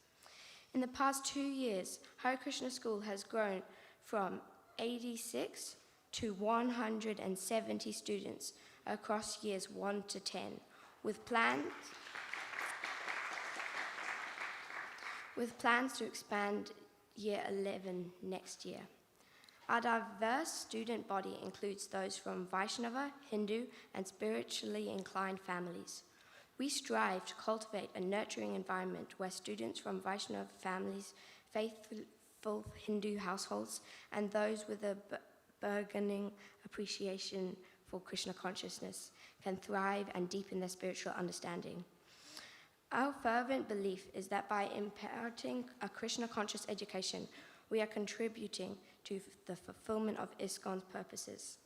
In the past 2 years, Hare Krishna School has grown from 86 to 170 students across years 1 to 10, with plans to expand year 11 next year. Our diverse student body includes those from Vaishnava, Hindu, and spiritually inclined families. We strive to cultivate a nurturing environment where students from Vaishnava families, faithful Hindu households, and those with a burgeoning appreciation for Krishna consciousness can thrive and deepen their spiritual understanding. Our fervent belief is that by imparting a Krishna conscious education, we are contributing to the fulfillment of ISKCON's purposes.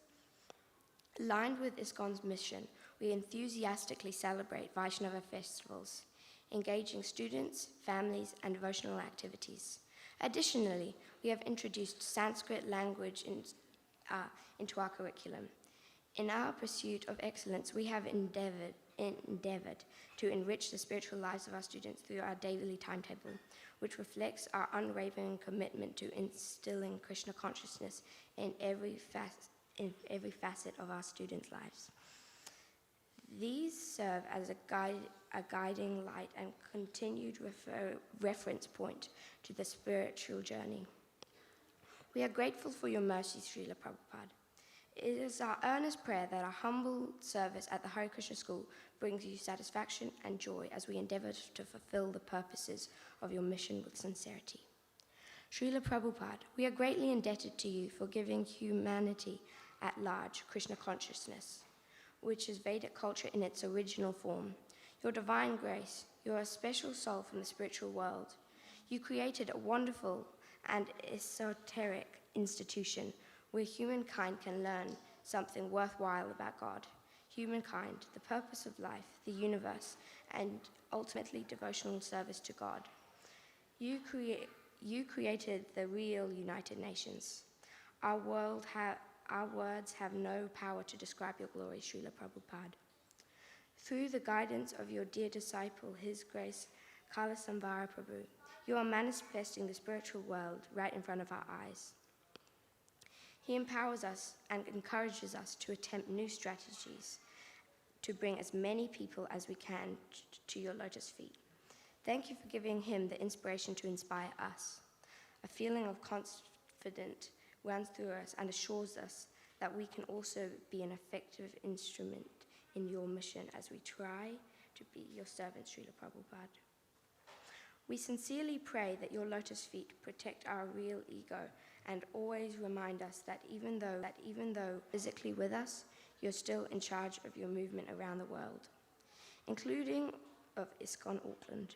Aligned with ISKCON's mission, we enthusiastically celebrate Vaishnava festivals, engaging students, families, and devotional activities. Additionally, we have introduced Sanskrit language into our curriculum. In our pursuit of excellence, we have endeavored to enrich the spiritual lives of our students through our daily timetable, which reflects our unwavering commitment to instilling Krishna consciousness in every facet of our students' lives. These serve as a guiding light and continued reference point to the spiritual journey. We are grateful for your mercy, Srila Prabhupada. It is our earnest prayer that our humble service at the Hare Krishna School brings you satisfaction and joy as we endeavor to fulfill the purposes of your mission with sincerity. Srila Prabhupada, we are greatly indebted to you for giving humanity at large Krishna consciousness, which is Vedic culture in its original form. Your divine grace, you are a special soul from the spiritual world. You created a wonderful and esoteric institution where humankind can learn something worthwhile about God, humankind, the purpose of life, the universe, and ultimately devotional service to God. You created the real United Nations. Our words have no power to describe your glory, Srila Prabhupada. Through the guidance of your dear disciple, His Grace Kalasambhara Prabhu, you are manifesting the spiritual world right in front of our eyes. He empowers us and encourages us to attempt new strategies to bring as many people as we can to your lotus feet. Thank you for giving him the inspiration to inspire us. A feeling of confidence runs through us and assures us that we can also be an effective instrument in your mission as we try to be your servants, Srila Prabhupada. We sincerely pray that your lotus feet protect our real ego and always remind us that even though physically with us, you're still in charge of your movement around the world, including of ISKCON Auckland.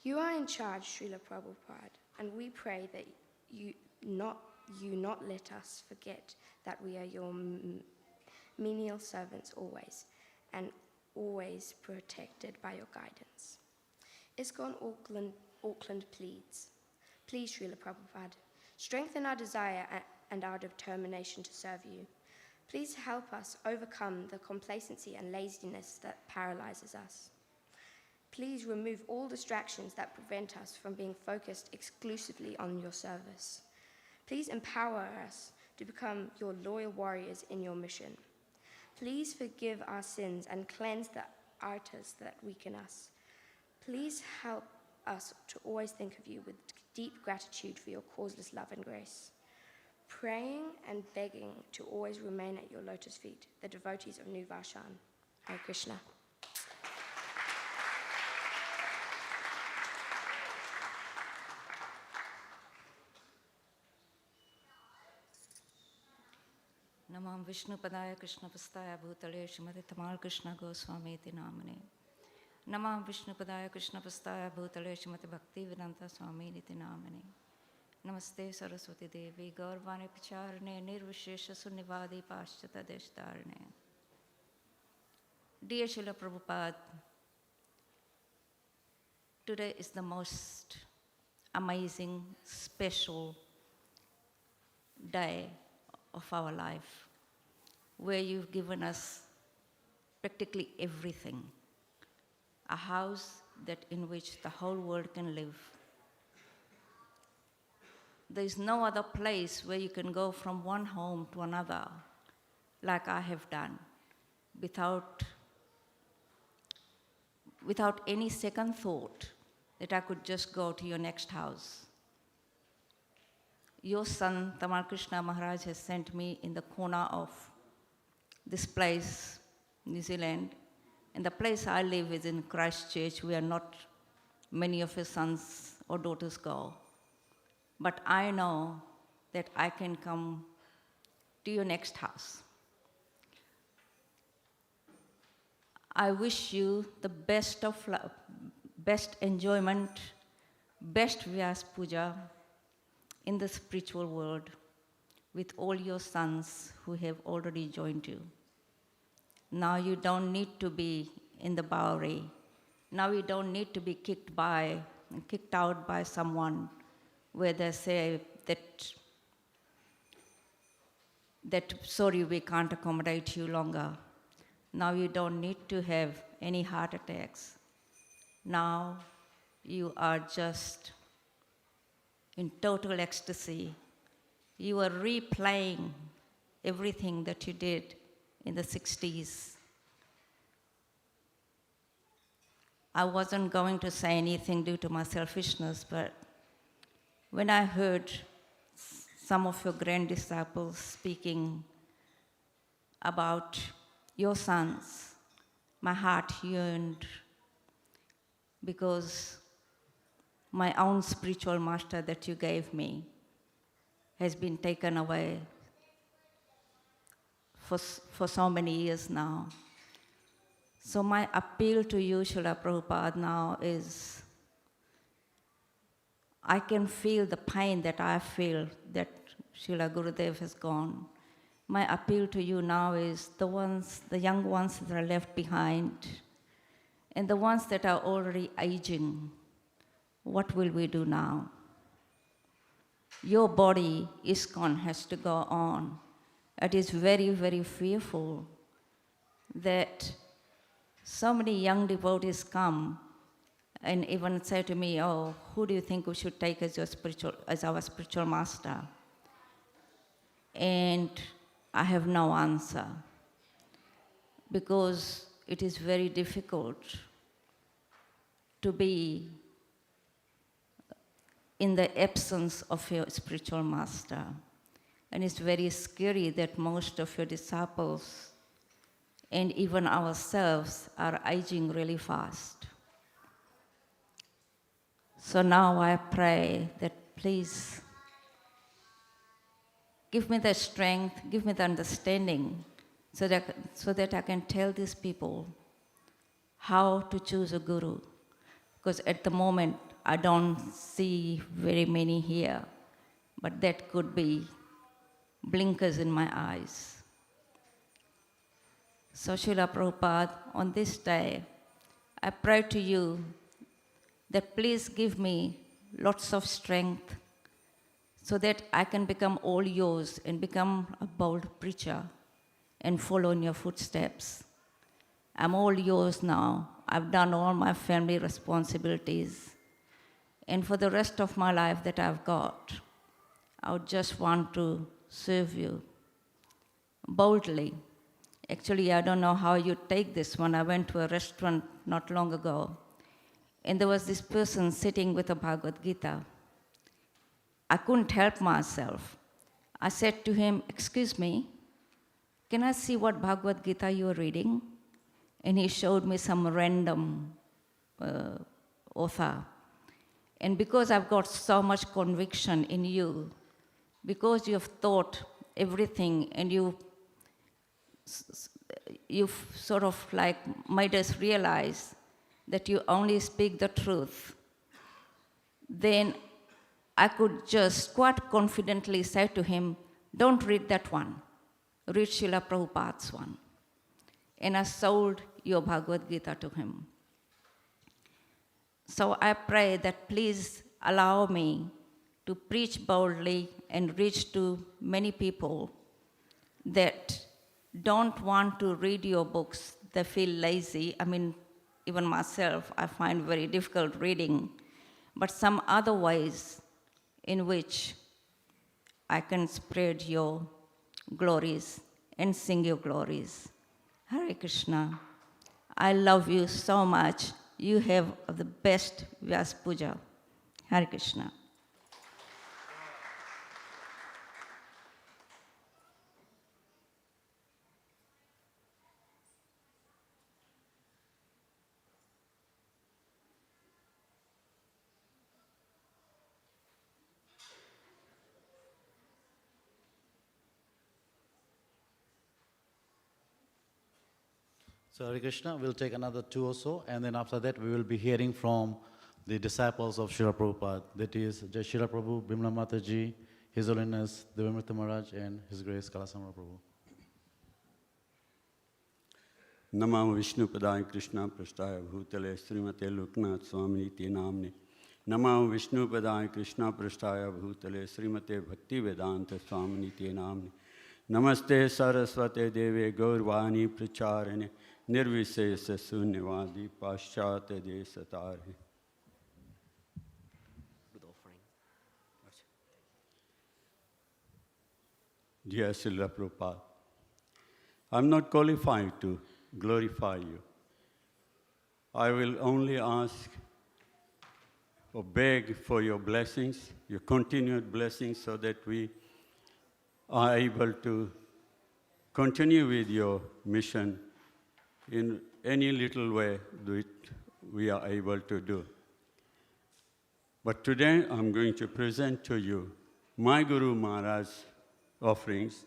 You are in charge, Srila Prabhupada, and we pray that you not let us forget that we are your menial servants always, and always protected by your guidance. ISKCON Auckland pleads, please, Srila Prabhupada, strengthen our desire and our determination to serve you. Please help us overcome the complacency and laziness that paralyzes us. Please remove all distractions that prevent us from being focused exclusively on your service. Please empower us to become your loyal warriors in your mission. Please forgive our sins and cleanse the idols that weaken us. Please help us to always think of you with deep gratitude for your causeless love and grace. Praying and begging to always remain at your lotus feet, the devotees of New Varshan. Hare Krishna. Namam Vishnu Padaya Krishna Pastaya Bhutale Srimati Tamal Krishna Goswami iti namane. Namam Vishnu Padaya Krishna Pastaya Bhutale Srimati Bhakti Vedanta Swami iti namane. Namaste Saraswati Devi Gaurvani Pacharane Nirvishesha Sunnivadi Paschata Deshtarane. Dear Srila Prabhupada, today is the most amazing, special day of our life, where you've given us practically everything. A house in which the whole world can live. There is no other place where you can go from one home to another like I have done, without any second thought that I could just go to your next house. Your son, Tamal Krishna Maharaj, has sent me in the corner of this place, New Zealand, and the place I live is in Christchurch, where not many of his sons or daughters go. But I know that I can come to your next house. I wish you the best of best enjoyment, best Vyasapuja in the spiritual world with all your sons who have already joined you. Now you don't need to be in the Bowery. Now you don't need to be kicked out by someone where they say that sorry, we can't accommodate you longer. Now you don't need to have any heart attacks. Now you are just in total ecstasy. You are replaying everything that you did in the 60s. I wasn't going to say anything due to my selfishness, but when I heard some of your grand disciples speaking about your sons, my heart yearned because my own spiritual master that you gave me has been taken away for so many years now. So my appeal to you, Srila Prabhupada, now is I can feel the pain that I feel that Srila Gurudev has gone. My appeal to you now is the young ones that are left behind and the ones that are already aging. What will we do now? Your body, ISKCON, has to go on. It is very, very fearful that so many young devotees come and even say to me, oh, who do you think we should take as our spiritual master? And I have no answer because it is very difficult to be in the absence of your spiritual master. And it's very scary that most of your disciples and even ourselves are aging really fast. So now I pray that please give me the strength, give me the understanding so that I can tell these people how to choose a guru. Because at the moment, I don't see very many here, but that could be blinkers in my eyes. So Srila Prabhupada, on this day, I pray to you that please give me lots of strength so that I can become all yours and become a bold preacher and follow in your footsteps. I'm all yours now. I've done all my family responsibilities. And for the rest of my life that I've got, I would just want to serve you boldly. Actually, I don't know how you take this one. I went to a restaurant not long ago, and there was this person sitting with a Bhagavad Gita. I couldn't help myself. I said to him, excuse me, can I see what Bhagavad Gita you're reading? And he showed me some random author. And because I've got so much conviction in you, because you've thought everything and you've sort of like made us realize that you only speak the truth, then I could just quite confidently say to him, don't read that one, read Srila Prabhupada's one. And I sold your Bhagavad Gita to him. So I pray that please allow me to preach boldly and reach to many people that don't want to read your books. They feel lazy. I mean, even myself, I find very difficult reading, but some other ways in which I can spread your glories and sing your glories. Hare Krishna. I love you so much. You have the best Vyasapuja. Hare Krishna. So Hare Krishna, we'll take another 2 or so, and then after that we will be hearing from the disciples of Srila Prabhupada. That is Jai Srila Prabhu, Bimla Mataji, His Holiness Devamrita Maharaj, and His Grace Kalasamara Prabhu. Namah Vishnu Padaya Krishna Prasthaya Bhutale Srimate Loknath Swami Te Namne. Namah Vishnu Padaya Krishna Prasthaya Bhutale Srimate Bhakti Vedanta Swami Te Namne. Namaste Saraswate Deve Gaurvani Pracharane Nirvisesa Sunyavadi Paschate Desatare. Dear Srila Prabhupada, I'm not qualified to glorify you. I will only ask or beg for your blessings, your continued blessings, so that we are able to continue with your mission in any little way that we are able to do. But today I'm going to present to you my Guru Maharaj's offerings,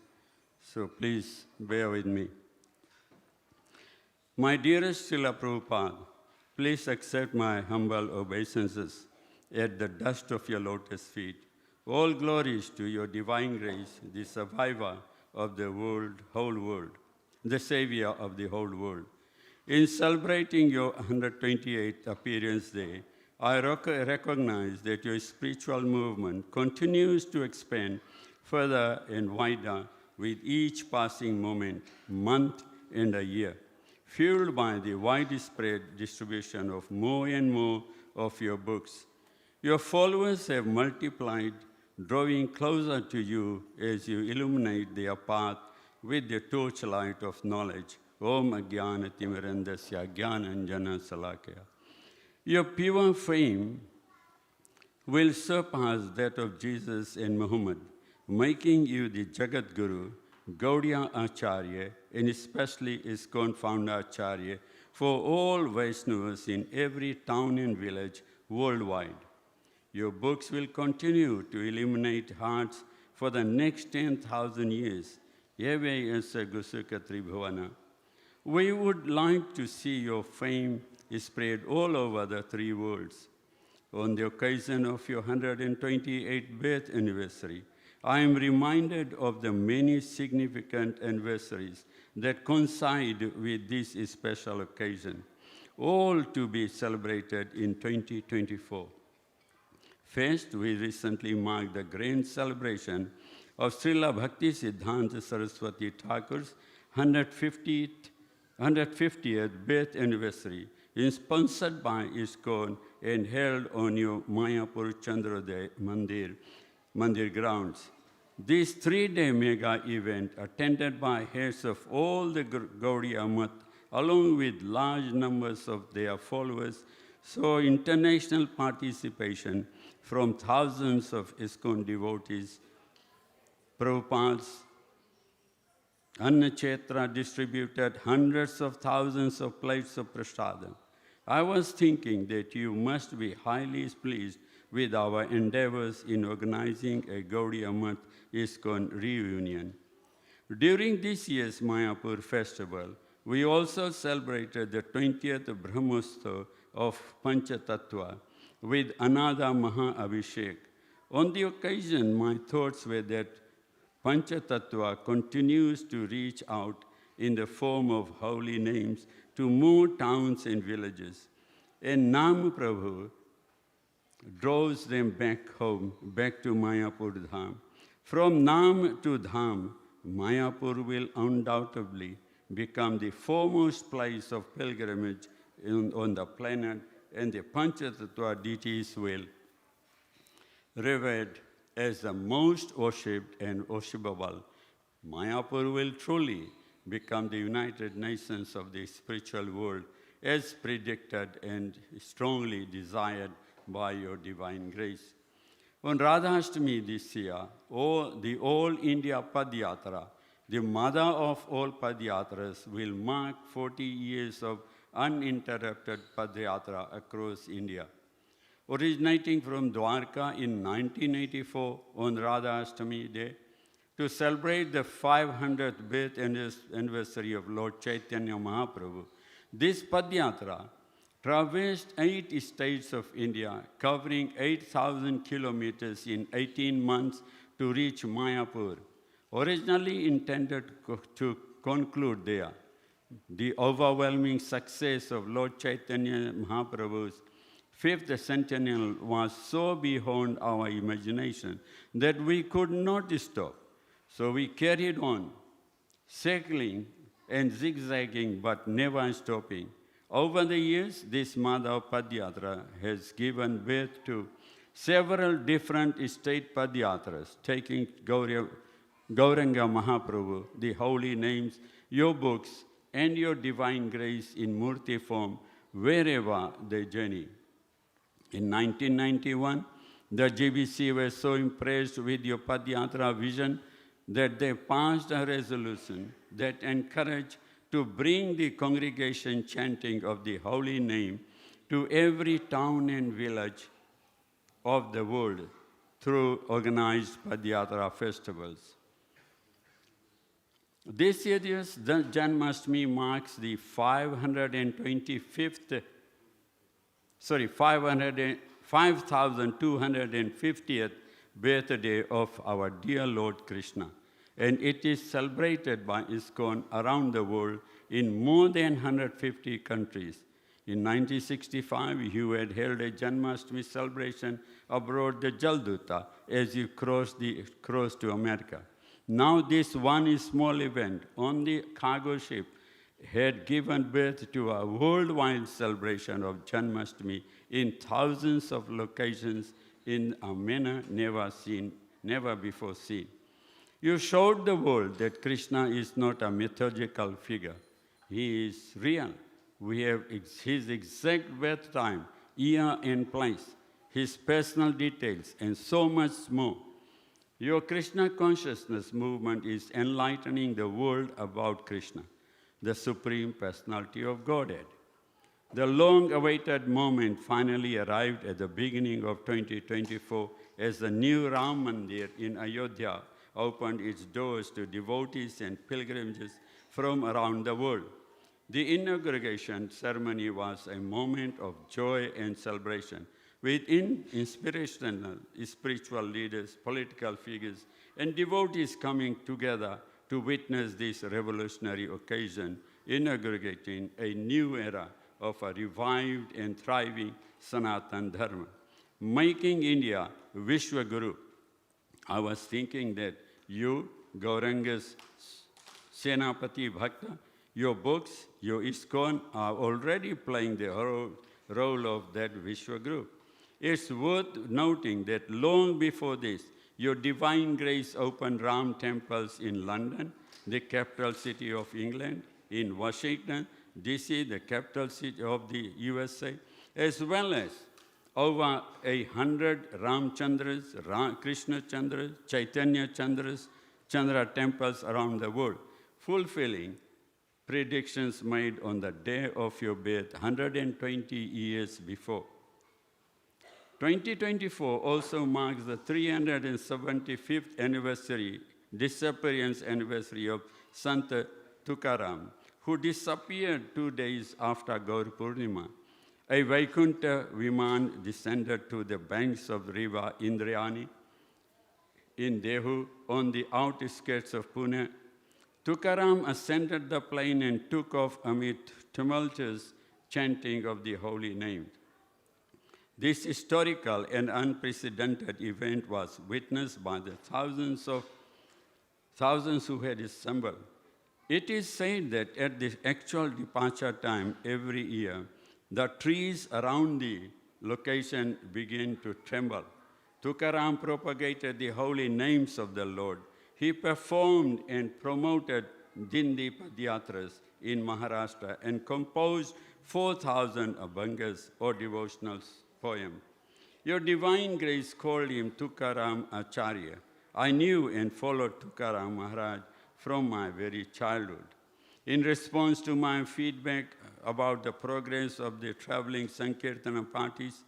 so please bear with me. My dearest Srila Prabhupada, please accept my humble obeisances at the dust of your lotus feet. All glories to your divine grace, the survivor of the world, whole world, the savior of the whole world. In celebrating your 128th appearance day, I recognize that your spiritual movement continues to expand further and wider with each passing moment, month, and a year, fueled by the widespread distribution of more and more of your books. Your followers have multiplied, drawing closer to you as you illuminate their path with the torchlight of knowledge. Om Ajnana Timirandasya Jnananjana Salakaya. Your pure fame will surpass that of Jesus and Muhammad, making you the Jagat Guru, Gaudiya Acharya, and especially ISKCON founder Acharya for all Vaishnavas in every town and village worldwide. Your books will continue to illuminate hearts for the next 10,000 years. Yeve Yasa Gusuka Tribhavana. We would like to see your fame spread all over the 3 worlds. On the occasion of your 128th birth anniversary, I am reminded of the many significant anniversaries that coincide with this special occasion, all to be celebrated in 2024. First, we recently marked the grand celebration of Srila Bhakti Siddhanta Saraswati Thakur's 150th birth anniversary, sponsored by ISKCON and held on your Mayapur Chandrodaya Mandir grounds. This 3-day mega event, attended by heads of all the Gaudiya Math, along with large numbers of their followers, saw international participation from thousands of ISKCON devotees. Prabhupada's Annachetra distributed hundreds of thousands of plates of prasadam. I was thinking that you must be highly pleased with our endeavors in organizing a Gaudiya Math ISKCON reunion. During this year's Mayapur festival, we also celebrated the 20th Brahmostava of Panchatattva with another Maha Abhishek. On the occasion, my thoughts were that Panchatattva continues to reach out in the form of holy names to more towns and villages. And Nam Prabhu draws them back home, back to Mayapur Dham. From Nam to Dham, Mayapur will undoubtedly become the foremost place of pilgrimage on the planet, and the Panchatattva deities will revered as the most worshipped and worshipable. Mayapur will truly become the United Nations of the spiritual world, as predicted and strongly desired by your divine grace. On Radhashtami this year, the All India Padyatra, the mother of all Padyatras, will mark 40 years of uninterrupted Padyatra across India. Originating from Dwarka in 1984 on Radhashtami Day, to celebrate the 500th birth anniversary of Lord Chaitanya Mahaprabhu, This Padyatra traversed 8 states of India, covering 8,000 kilometers in 18 months to reach Mayapur, originally intended to conclude there. The overwhelming success of Lord Chaitanya Mahaprabhu's 5th centennial was so beyond our imagination that we could not stop. So we carried on, circling and zigzagging, but never stopping. Over the years, this Madhav Padyatra has given birth to several different state Padyatras, taking Gauranga Mahaprabhu, the holy names, your books, and your divine grace in Murti form wherever they journey. In 1991, the GBC were so impressed with your Padyatra vision that they passed a resolution that encouraged to bring the congregation chanting of the holy name to every town and village of the world through organized Padyatra festivals. This year's Janmashtami marks the 5,250th birthday of our dear Lord Krishna, and it is celebrated by ISKCON around the world in more than 150 countries. In 1965, you had held a Janmashtami celebration aboard the Jalduta as you crossed to America. Now this one small event on the cargo ship had given birth to a worldwide celebration of Janmashtami in thousands of locations in a manner never before seen. You showed the world that Krishna is not a mythological figure. He is real. We have his exact birth time, year and place, his personal details, and so much more. Your Krishna consciousness movement is enlightening the world about Krishna, the Supreme Personality of Godhead. The long-awaited moment finally arrived at the beginning of 2024 as the new Ram Mandir in Ayodhya opened its doors to devotees and pilgrims from around the world. The inauguration ceremony was a moment of joy and celebration, with inspirational spiritual leaders, political figures, and devotees coming together to witness this revolutionary occasion, inaugurating a new era of a revived and thriving Sanatan Dharma, making India Vishwa Guru. I was thinking that you, Gauranga's Senapati Bhakta, your books, your ISKCON are already playing the role of that Vishwa Guru. It's worth noting that long before this, your divine grace opened Ram temples in London, the capital city of England, in Washington, D.C., the capital city of the USA, as well as over 100 Ramchandras, Krishna Chandras, Chaitanya Chandras, Chandra temples around the world, fulfilling predictions made on the day of your birth 120 years before. 2024 also marks the 375th disappearance anniversary of Sant Tukaram, who disappeared 2 days after Gaur Purnima. A Vaikuntha Viman descended to the banks of the river Indrayani in Dehu on the outskirts of Pune. Tukaram ascended the plain and took off amid tumultuous chanting of the holy name. This historical and unprecedented event was witnessed by the thousands who had assembled. It is said that at the actual departure time every year, the trees around the location begin to tremble. Tukaram propagated the holy names of the Lord. He performed and promoted Dindi Padyatras in Maharashtra and composed 4,000 abhangas or devotional poems. Your divine grace called him Tukaram Acharya. I knew and followed Tukaram Maharaj from my very childhood. In response to my feedback about the progress of the traveling Sankirtana parties,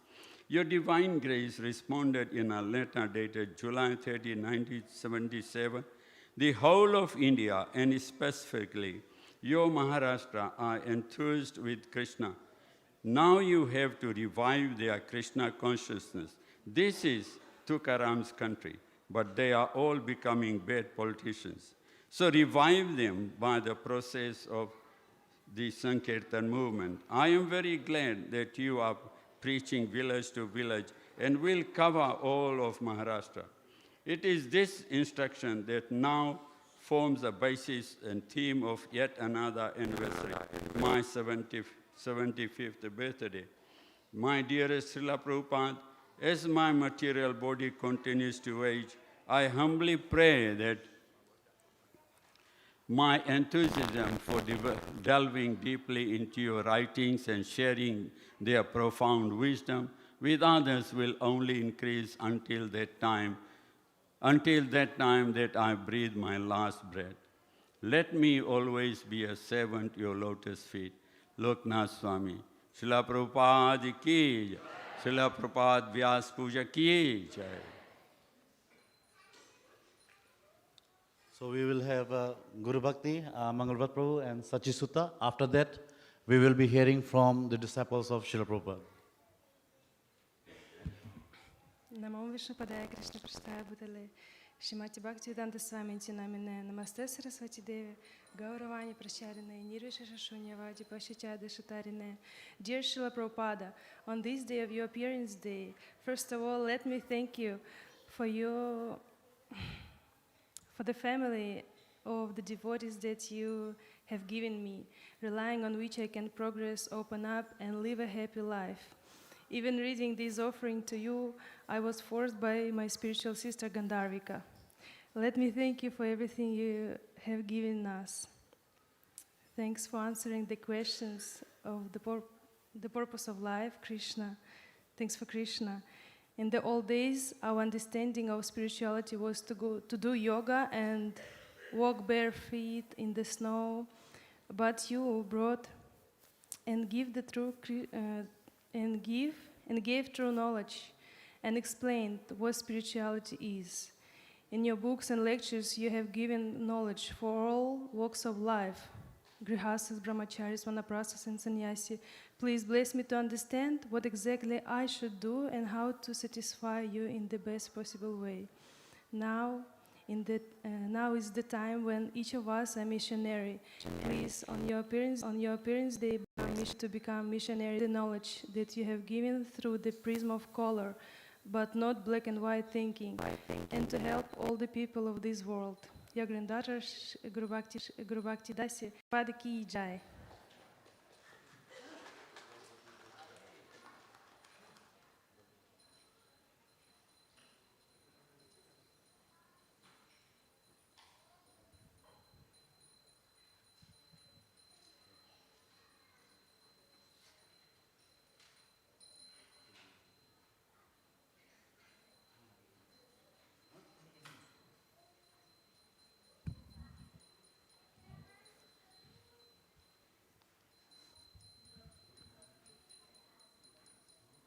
your divine grace responded in a letter dated July 30, 1977. The whole of India, and specifically your Maharashtra are enthused with Krishna. Now you have to revive their Krishna consciousness. This is Tukaram's country, but they are all becoming bad politicians. So revive them by the process of the Sankirtan movement. I am very glad that you are preaching village to village and will cover all of Maharashtra. It is this instruction that now forms the basis and theme of yet another anniversary, my 75th birthday. My dearest Srila Prabhupada, as my material body continues to age, I humbly pray that my enthusiasm for delving deeply into your writings and sharing their profound wisdom with others will only increase until that time that I breathe my last breath. Let me always be a servant at your lotus feet. Loknath Swami. Srila Prabhupada ki jai. Srila Prabhupada Vyasapuja ki jai. So we will have Guru Bhakti, Mangalvat Prabhu and Sachi Sutta. After that, we will be hearing from the disciples of Srila Prabhupada. Namo Vishnu Padaya Krishna Prasthaya Bhutale Shrimati Bhaktivedanta Swami Namine Namaste Saraswati Devi Gauravani Pracharine Nirvishesha Shunyavadi Pashatyada Shatarine. Dear Srila Prabhupada, on this day of your appearance day, first of all, let me thank you for the family of the devotees that you have given me, relying on which I can progress, open up, and live a happy life. Even reading this offering to you, I was forced by my spiritual sister Gandharvika. Let me thank you for everything you have given us. Thanks for answering the questions of the purpose of life, Krishna. Thanks for Krishna. In the old days, our understanding of spirituality was to do yoga and walk bare feet in the snow, but you brought and gave true knowledge and explained what spirituality is. In your books and lectures, you have given knowledge for all walks of life, grihastas, brahmacharis, vanaprasthas, and sannyasi. Please bless me to understand what exactly I should do and how to satisfy you in the best possible way. Now is the time when each of us are missionary. Please, on your appearance day, to become missionary, the knowledge that you have given through the prism of color, but not black and white thinking, and to help all the people of this world. Your granddaughter, Guru Bhakti Dasi, Pada Ki Jai.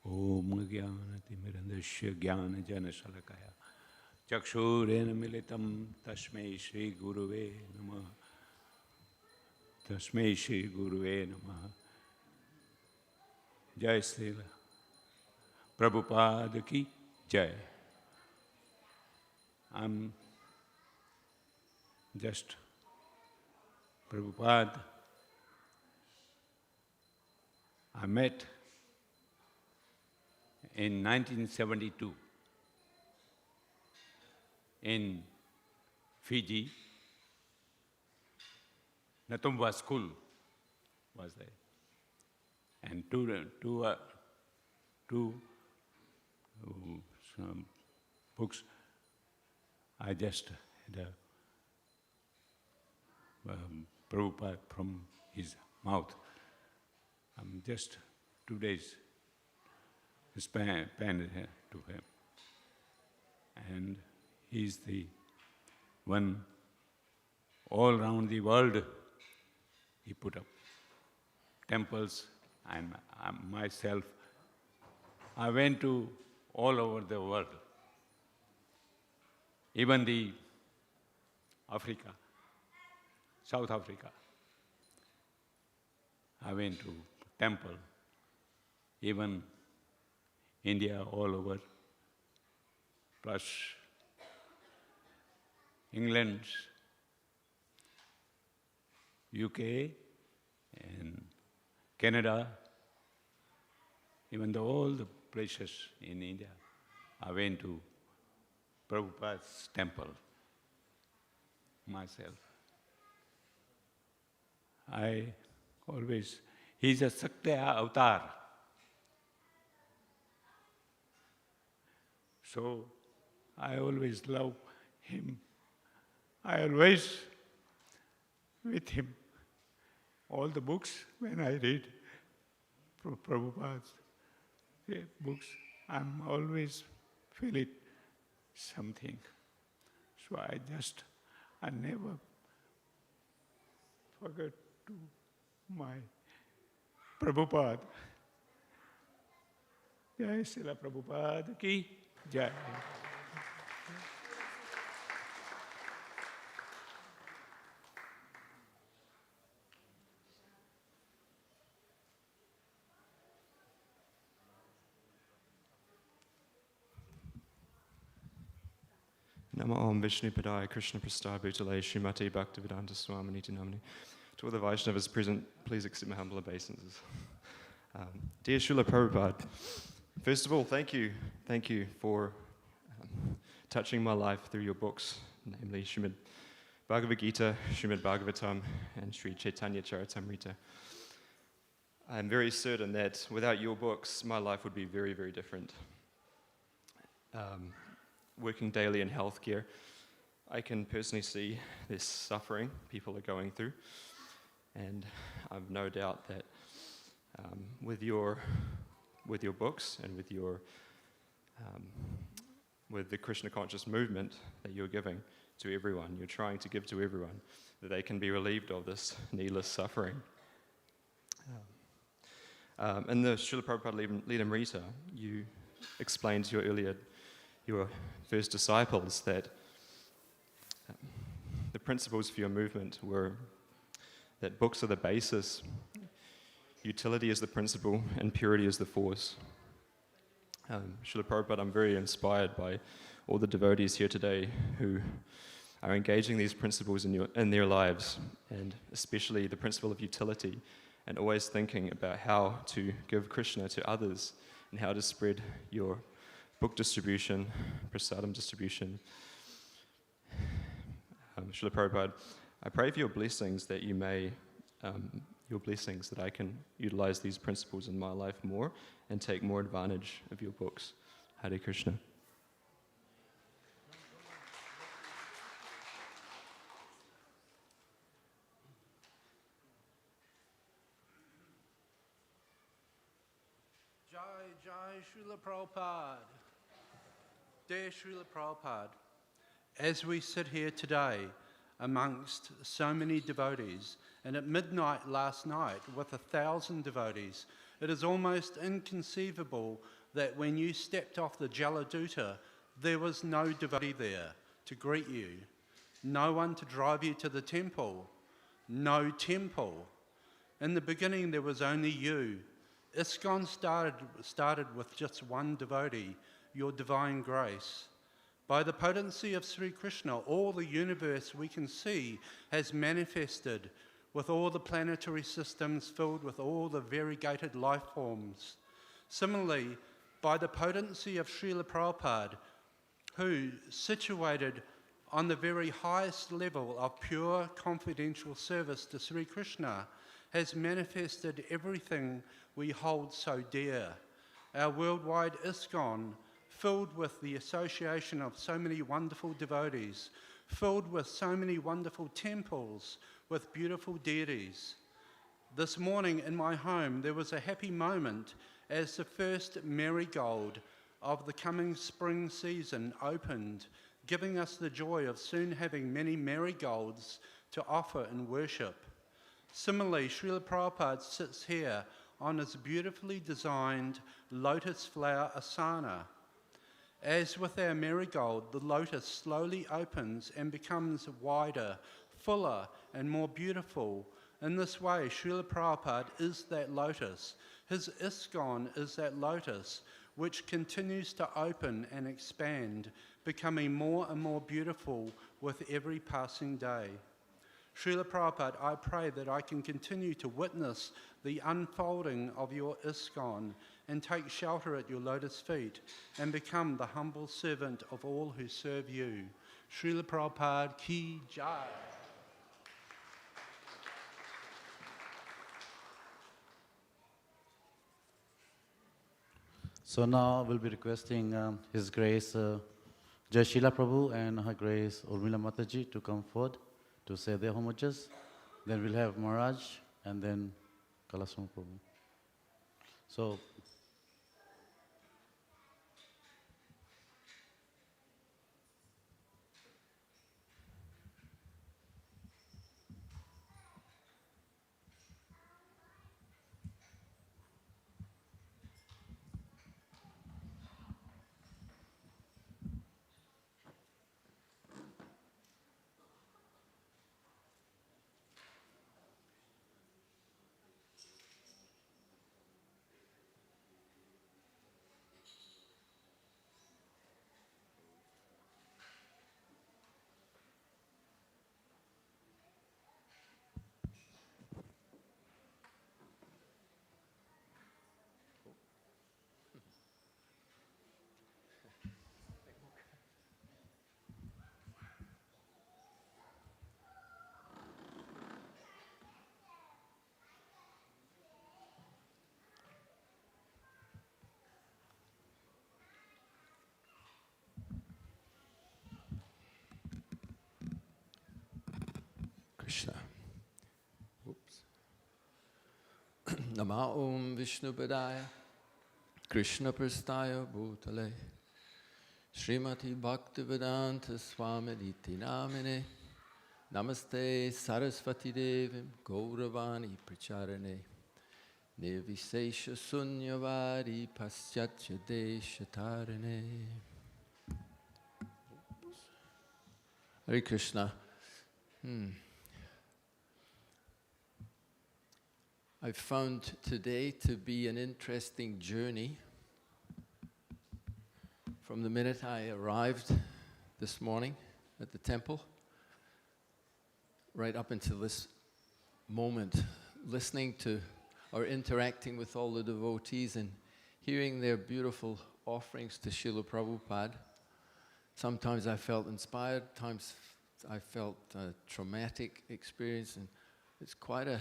Om Jnanatimirandasya Jnana Jana Shalakaya Chakshurena Militam Tasmai Shri Guruve Namaha Tasmai Shri Guruve Namaha Jai Srila Prabhupada Ki Jai. I'm just Prabhupada. I met in 1972 in Fiji. Natumba school was there. And some books. I just had Prabhupada from his mouth. I'm just 2 days spent to him. And he's the one all around the world he put up temples, and myself, I went to all over the world, even the Africa, South Africa, I went to temple, even India all over, plus England, UK and Canada, even though all the places in India, I went to Prabhupada's temple myself. He's a Sakya avatar. So I always love him. I always with him. All the books, when I read Prabhupada's books, I'm always feel it something. So I never forget to my Prabhupada. Jai Srila Prabhupada ki Jai. Nama Om Vishnu Padaya Krishna Prasthaya Bhutale Srimati Bhaktivedanta Swami Niti Namani. To all the Vaishnavas present, please accept my humble obeisances. Dear Srila Prabhupada, first of all, thank you for touching my life through your books, namely Srimad Bhagavad Gita, Srimad Bhagavatam, and Sri Chaitanya Charitamrita. I am very certain that without your books, my life would be very, very different. Working daily in healthcare, I can personally see this suffering people are going through, and I've no doubt that with your books and with the Krishna conscious movement that you're giving to everyone, you're trying to give to everyone, that they can be relieved of this needless suffering. In the Srila Prabhupada Lilamrita, you explained to your first disciples that the principles for your movement were that books are the basis, utility is the principle, and purity is the force. Srila Prabhupada, I'm very inspired by all the devotees here today who are engaging these principles in their lives, and especially the principle of utility, and always thinking about how to give Krishna to others and how to spread your book distribution, prasadam distribution. Srila Prabhupada, I pray for your blessings that that I can utilize these principles in my life more and take more advantage of your books. Hare Krishna. Jai Jai Srila Prabhupada. Dear Srila Prabhupada, as we sit here today amongst so many devotees, and at midnight last night with 1,000 devotees, it is almost inconceivable that when you stepped off the Jaladuta, there was no devotee there to greet you, no one to drive you to the temple, no temple. In the beginning, there was only you. ISKCON started with just one devotee, your divine grace. By the potency of Sri Krishna, all the universe we can see has manifested with all the planetary systems filled with all the variegated life forms. Similarly, by the potency of Srila Prabhupada, who, situated on the very highest level of pure confidential service to Sri Krishna, has manifested everything we hold so dear. Our worldwide ISKCON, filled with the association of so many wonderful devotees, filled with so many wonderful temples with beautiful deities. This morning in my home, there was a happy moment as the first marigold of the coming spring season opened, giving us the joy of soon having many marigolds to offer in worship. Similarly, Srila Prabhupada sits here on his beautifully designed lotus flower asana. As with our marigold, the lotus slowly opens and becomes wider, fuller, and more beautiful In this way, Srila Prabhupada is that lotus. His ISKCON is that lotus, which continues to open and expand, becoming more and more beautiful with every passing day. Srila Prabhupada, I pray that I can continue to witness the unfolding of your ISKCON and take shelter at your lotus feet and become the humble servant of all who serve you. Srila Prabhupada ki jai. So now we'll be requesting His Grace Jai Srila Prabhu and Her Grace Urmila Mataji to come forward to say their homages. Then we'll have Maharaj and then Kalaswami Prabhu. So Krishna. Oops. Nama Om Vishnupadaya Krishna Prastaya Bhutale Srimati Bhaktivedanta Swami Niti Namine Namaste Sarasvati Devim Gauravani Pracharane Nirvisesha Sunyavari Paschatya Deshatarane. Hare Krishna. I found today to be an interesting journey. From the minute I arrived this morning at the temple, right up until this moment, listening to or interacting with all the devotees and hearing their beautiful offerings to Srila Prabhupada. Sometimes I felt inspired, times I felt a traumatic experience, and it's quite a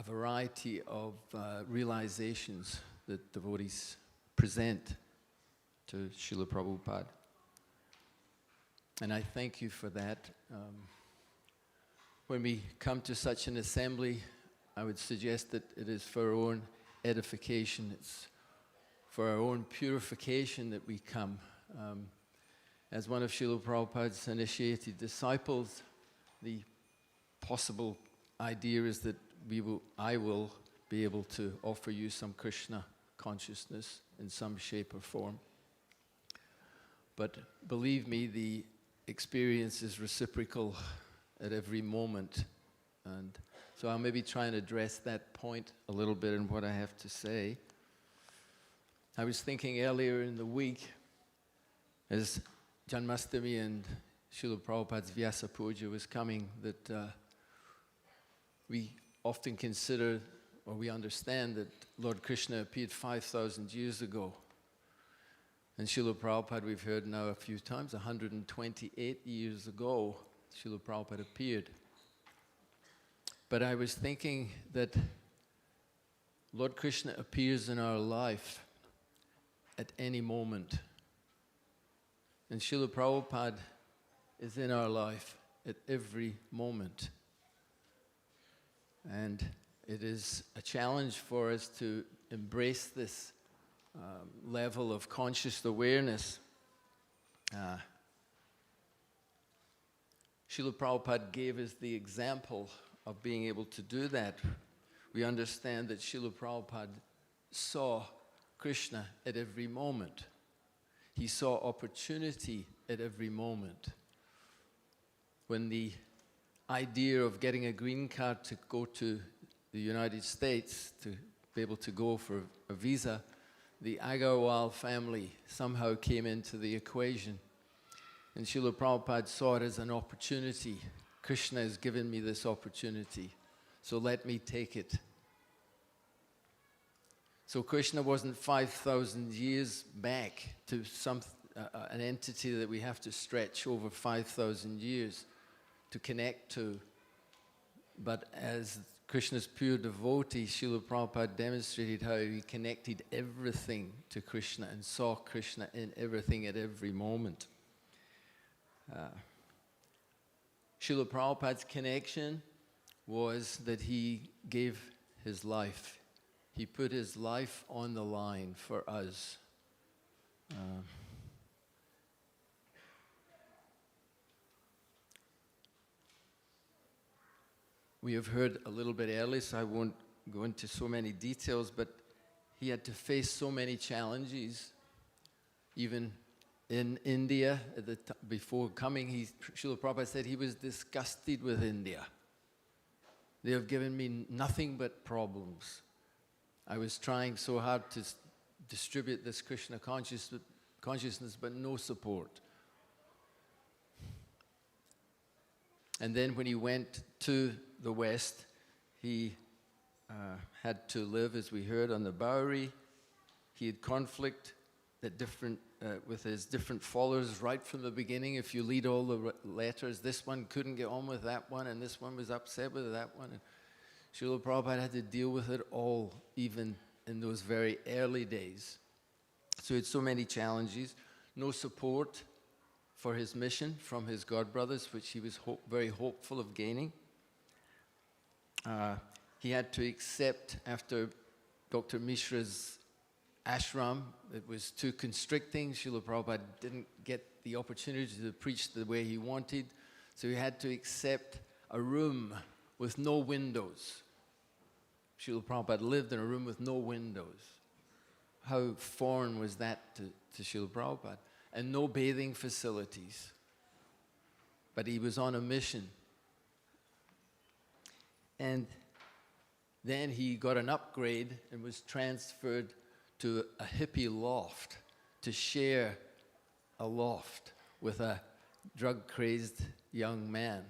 variety of realizations that devotees present to Srila Prabhupada. And I thank you for that. When we come to such an assembly, I would suggest that it is for our own edification. It's for our own purification that we come. As one of Srila Prabhupada's initiated disciples, the possible idea is that I will be able to offer you some Krishna consciousness in some shape or form. But believe me, the experience is reciprocal at every moment. And so I'll maybe try and address that point a little bit in what I have to say. I was thinking earlier in the week, as Janmashtami and Srila Prabhupada's Vyasapuja was coming, that we often consider, or we understand, that Lord Krishna appeared 5,000 years ago. And Srila Prabhupada, we've heard now a few times, 128 years ago, Srila Prabhupada appeared. But I was thinking that Lord Krishna appears in our life at any moment. And Srila Prabhupada is in our life at every moment. And it is a challenge for us to embrace this level of conscious awareness. Srila Prabhupada gave us the example of being able to do that. We understand that Srila Prabhupada saw Krishna at every moment. He saw opportunity at every moment. When the idea of getting a green card to go to the United States, to be able to go for a visa, the Agarwal family somehow came into the equation. And Srila Prabhupada saw it as an opportunity. Krishna has given me this opportunity, so let me take it. So Krishna wasn't 5,000 years back to an entity that we have to stretch over 5,000 years to connect to. But as Krishna's pure devotee, Srila Prabhupada demonstrated how he connected everything to Krishna and saw Krishna in everything at every moment. Srila Prabhupada's connection was that he gave his life. He put his life on the line for us. We have heard a little bit earlier, so I won't go into so many details, but he had to face so many challenges. Even in India, before coming, Srila Prabhupada said he was disgusted with India. They have given me nothing but problems. I was trying so hard to distribute this Krishna consciousness, but no support. And then when he went to the West, he had to live, as we heard, on the Bowery. He had conflict with his different followers right from the beginning. If you read all the letters, this one couldn't get on with that one, and this one was upset with that one. And Srila Prabhupada had to deal with it all, even in those very early days. So he had so many challenges, no support for his mission from his god brothers, which he was very hopeful of gaining. He had to accept, after Dr. Mishra's ashram, it was too constricting. Srila Prabhupada didn't get the opportunity to preach the way he wanted, so he had to accept a room with no windows. Srila Prabhupada lived in a room with no windows. How foreign was that to Srila Prabhupada? And no bathing facilities. But he was on a mission. And then he got an upgrade and was transferred to a hippie loft to share a loft with a drug-crazed young man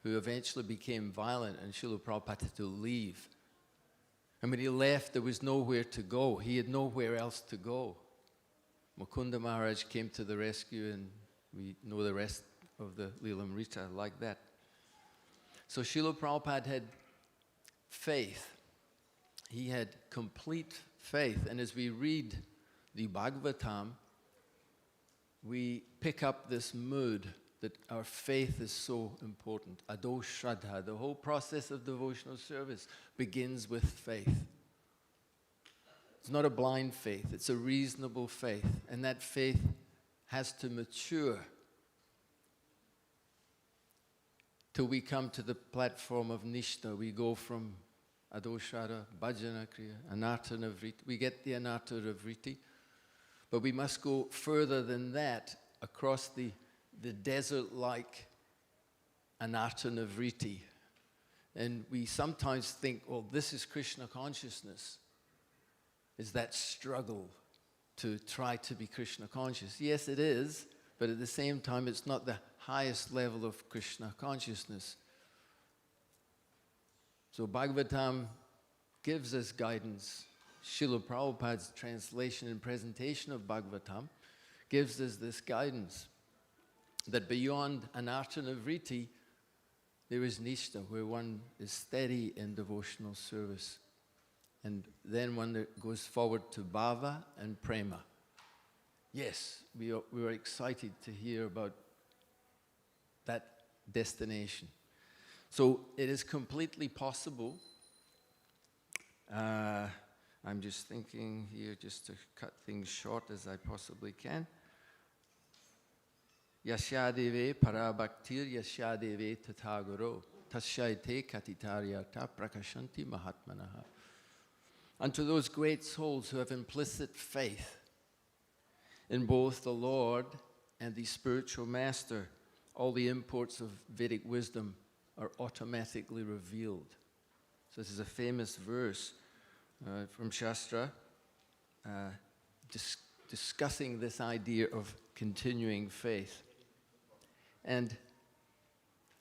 who eventually became violent, and Srila Prabhupada had to leave. And when he left, there was nowhere to go. He had nowhere else to go. Mukunda Maharaj came to the rescue, and we know the rest of the Lilamrita like that. So Srila Prabhupada had faith. He had complete faith. And as we read the Bhagavatam, we pick up this mood that our faith is so important. Ado Shraddha, the whole process of devotional service begins with faith. It's not a blind faith, it's a reasonable faith. And that faith has to mature till we come to the platform of Nishta. We go from Adoshara, Bhajana Kriya, Anartha Vritti. We get the Anartha Vritti. But we must go further than that, across the desert-like Anartha Vritti. And we sometimes think, well, this is Krishna consciousness. Is that struggle to try to be Krishna conscious. Yes, it is, but at the same time, it's not the highest level of Krishna consciousness. So Bhagavatam gives us guidance. Srila Prabhupada's translation and presentation of Bhagavatam gives us this guidance, that beyond Anartha Vritti, there is Nishta, where one is steady in devotional service. And then one goes forward to Bhava and Prema. Yes, we are excited to hear about that destination. So it is completely possible. I'm just thinking here just to cut things short as I possibly can. Yasyadeve parabhaktir yasyadeve tathagaro tasyaite katitaryata prakashanti mahatmanaha. Unto those great souls who have implicit faith in both the Lord and the spiritual master, all the imports of Vedic wisdom are automatically revealed. So this is a famous verse from Shastra discussing this idea of continuing faith. And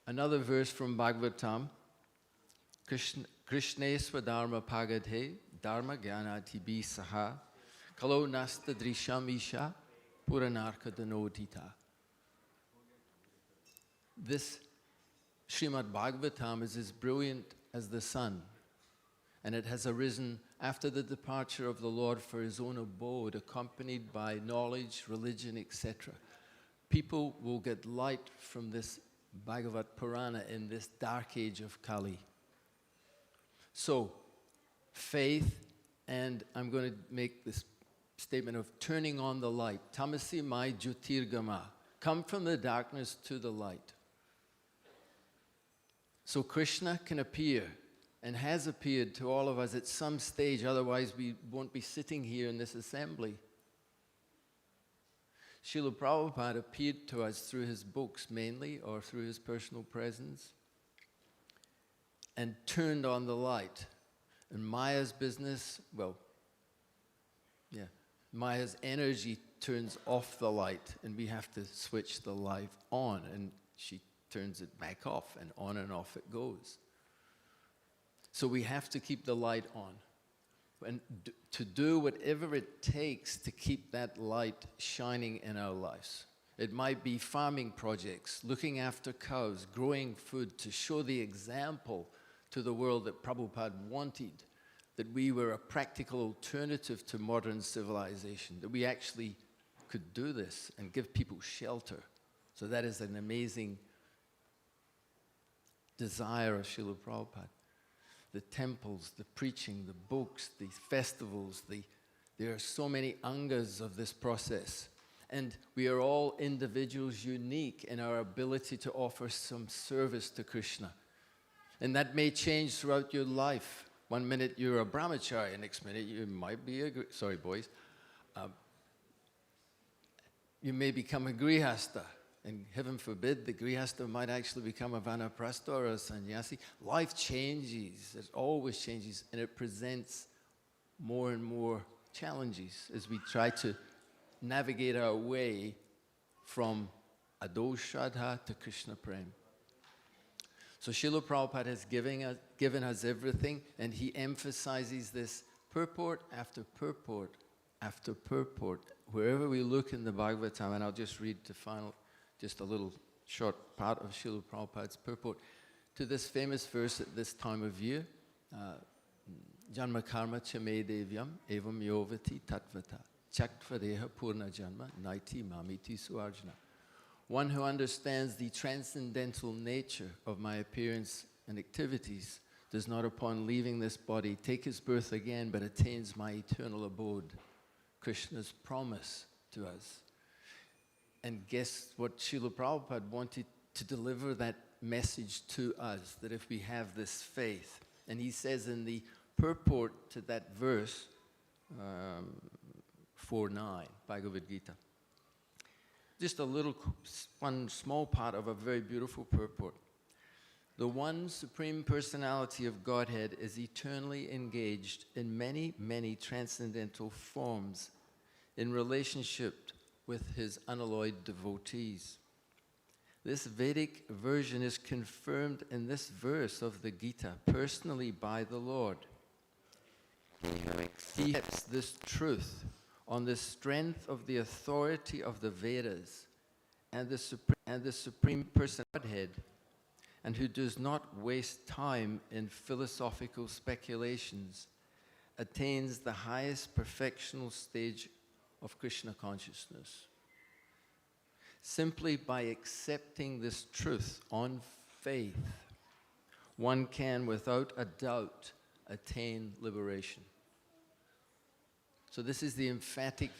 another verse from Bhagavatam, Krishna Swadharma Pagadhe Dharma Gyanatibi Saha Kalo Nasta Drisham Isha Puranarka Danodita. This Srimad Bhagavatam is as brilliant as the sun, and it has arisen after the departure of the Lord for his own abode, accompanied by knowledge, religion, etc. People will get light from this Bhagavat Purana in this dark age of Kali. So, faith, and I'm going to make this statement of turning on the light. Tamasi mai jyotirgama. Come from the darkness to the light. So Krishna can appear and has appeared to all of us at some stage, otherwise we won't be sitting here in this assembly. Srila Prabhupada appeared to us through his books mainly, or through his personal presence, and turned on the light. And Maya's business, Maya's energy turns off the light, and we have to switch the light on, and she turns it back off, and off it goes. So we have to keep the light on, and to do whatever it takes to keep that light shining in our lives. It might be farming projects, looking after cows, growing food, to show the example to the world that Prabhupada wanted, that we were a practical alternative to modern civilization, that we actually could do this and give people shelter. So that is an amazing desire of Srila Prabhupada. The temples, the preaching, the books, the festivals, there are so many angas of this process. And we are all individuals unique in our ability to offer some service to Krishna. And that may change throughout your life. One minute you're a brahmachari, next minute you might be you may become a grihasta. And heaven forbid, the grihasta might actually become a vanaprastha or a sannyasi. Life changes, it always changes, and it presents more and more challenges as we try to navigate our way from Ado Shraddha to Krishna Prem. So Srila Prabhupada has given us everything, and he emphasizes this purport after purport after purport. Wherever we look in the Bhagavatam, and I'll just read just a little short part of Srila Prabhupada's purport to this famous verse at this time of year. Janma karma chame devyam evam yovati tatvata chaktvadeha purna janma naiti mamiti suarjana. One who understands the transcendental nature of my appearance and activities does not, upon leaving this body, take his birth again, but attains my eternal abode. Krishna's promise to us. And guess what? Srila Prabhupada wanted to deliver that message to us, that if we have this faith, and he says in the purport to that verse, 4.9, Bhagavad Gita, just one small part of a very beautiful purport. The one Supreme Personality of Godhead is eternally engaged in many, many transcendental forms in relationship with his unalloyed devotees. This Vedic version is confirmed in this verse of the Gita personally by the Lord. He accepts this truth on the strength of the authority of the Vedas and the Supreme Personality, and who does not waste time in philosophical speculations, attains the highest perfectional stage of Krishna consciousness. Simply by accepting this truth on faith, one can, without a doubt, attain liberation. So this is the emphatic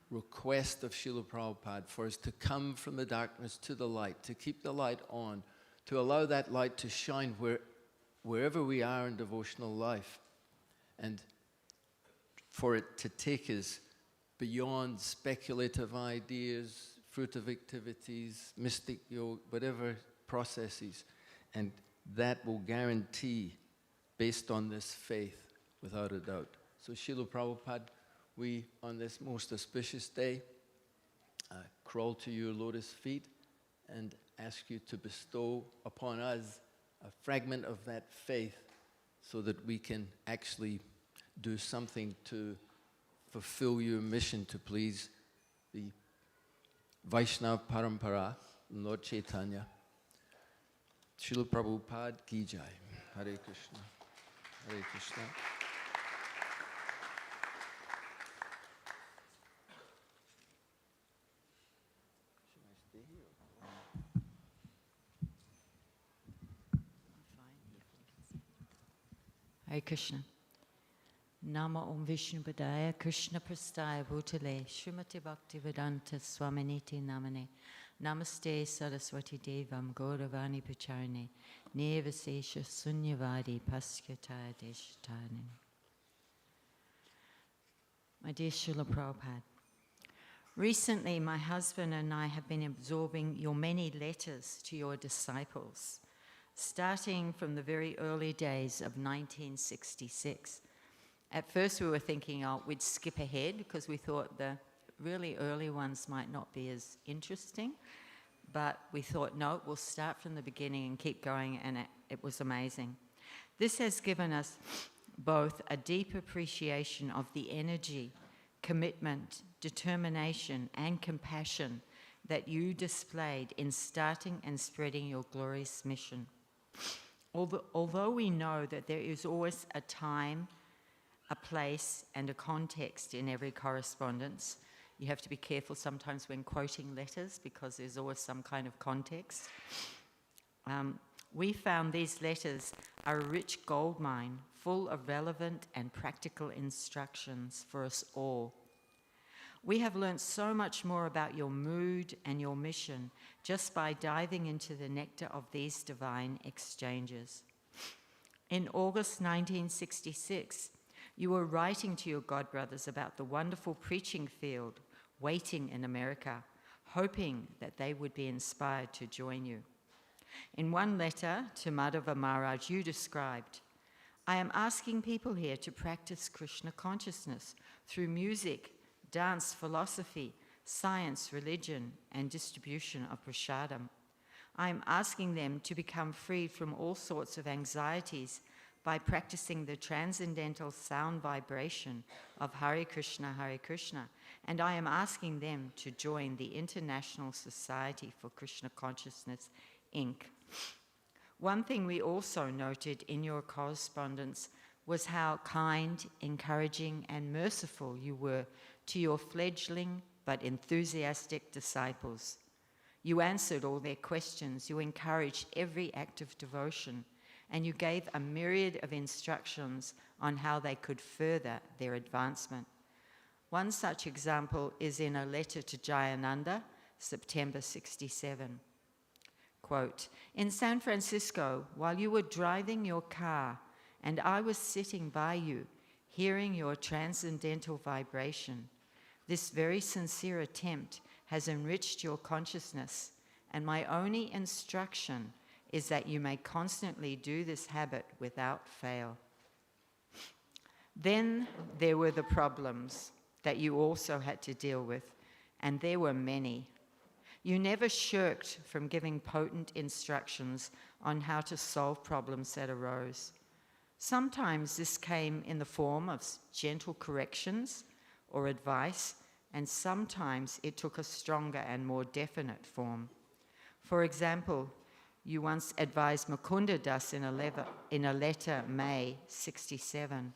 request of Srila Prabhupada for us to come from the darkness to the light, to keep the light on, to allow that light to shine wherever we are in devotional life, and for it to take us beyond speculative ideas, fruitive activities, mystic yoga, whatever processes. And that will guarantee, based on this faith, without a doubt. So Srila Prabhupada, we, on this most auspicious day, crawl to your lotus feet and ask you to bestow upon us a fragment of that faith so that we can actually do something to fulfill your mission to please the Vaishnava Parampara, Lord Chaitanya. Srila Prabhupada ki jai. Hare Krishna. Hare Krishna. Hare Krishna. Nama Om Vishnu Padaya Krishna Prastaya Bhutale Srimati Bhaktivedanta Swaminiti Namane Namaste Saraswati Devam Gauravani Pacharane Nevasesha Sunyavadi Paskataya Deshatane. My dear Srila Prabhupada, recently my husband and I have been absorbing your many letters to your disciples, starting from the very early days of 1966. At first we were thinking, we'd skip ahead because we thought the really early ones might not be as interesting. But we thought, no, we'll start from the beginning and keep going, and it was amazing. This has given us both a deep appreciation of the energy, commitment, determination, and compassion that you displayed in starting and spreading your glorious mission. Although we know that there is always a time, a place, and a context in every correspondence. You have to be careful sometimes when quoting letters because there's always some kind of context. We found these letters are a rich goldmine full of relevant and practical instructions for us all. We have learned so much more about your mood and your mission just by diving into the nectar of these divine exchanges. In August 1966, you were writing to your godbrothers about the wonderful preaching field waiting in America, hoping that they would be inspired to join you. In one letter to Madhava Maharaj, you described, I am asking people here to practice Krishna consciousness through music, dance, philosophy, science, religion, and distribution of prasadam. I am asking them to become free from all sorts of anxieties by practicing the transcendental sound vibration of Hare Krishna, and I am asking them to join the International Society for Krishna Consciousness, Inc. One thing we also noted in your correspondence was how kind, encouraging, and merciful you were to your fledgling but enthusiastic disciples. You answered all their questions, you encouraged every act of devotion, and you gave a myriad of instructions on how they could further their advancement. One such example is in a letter to Jayananda, September 67. Quote, in San Francisco, while you were driving your car and I was sitting by you, hearing your transcendental vibration, this very sincere attempt has enriched your consciousness, and my only instruction is that you may constantly do this habit without fail. Then there were the problems that you also had to deal with, and there were many. You never shirked from giving potent instructions on how to solve problems that arose. Sometimes this came in the form of gentle corrections or advice, and sometimes it took a stronger and more definite form. For example, you once advised Mukunda Das in a letter, May 67.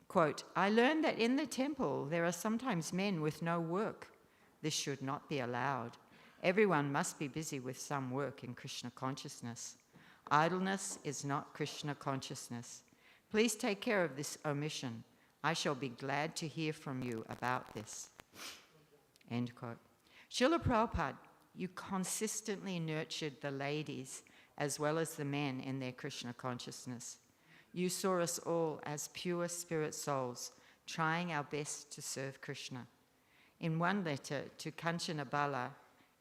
Quote, I learned that in the temple there are sometimes men with no work. This should not be allowed. Everyone must be busy with some work in Krishna consciousness. Idleness is not Krishna consciousness. Please take care of this omission. I shall be glad to hear from you about this. End quote. Srila Prabhupada, you consistently nurtured the ladies as well as the men in their Krishna consciousness. You saw us all as pure spirit souls, trying our best to serve Krishna. In one letter to Kanchanabala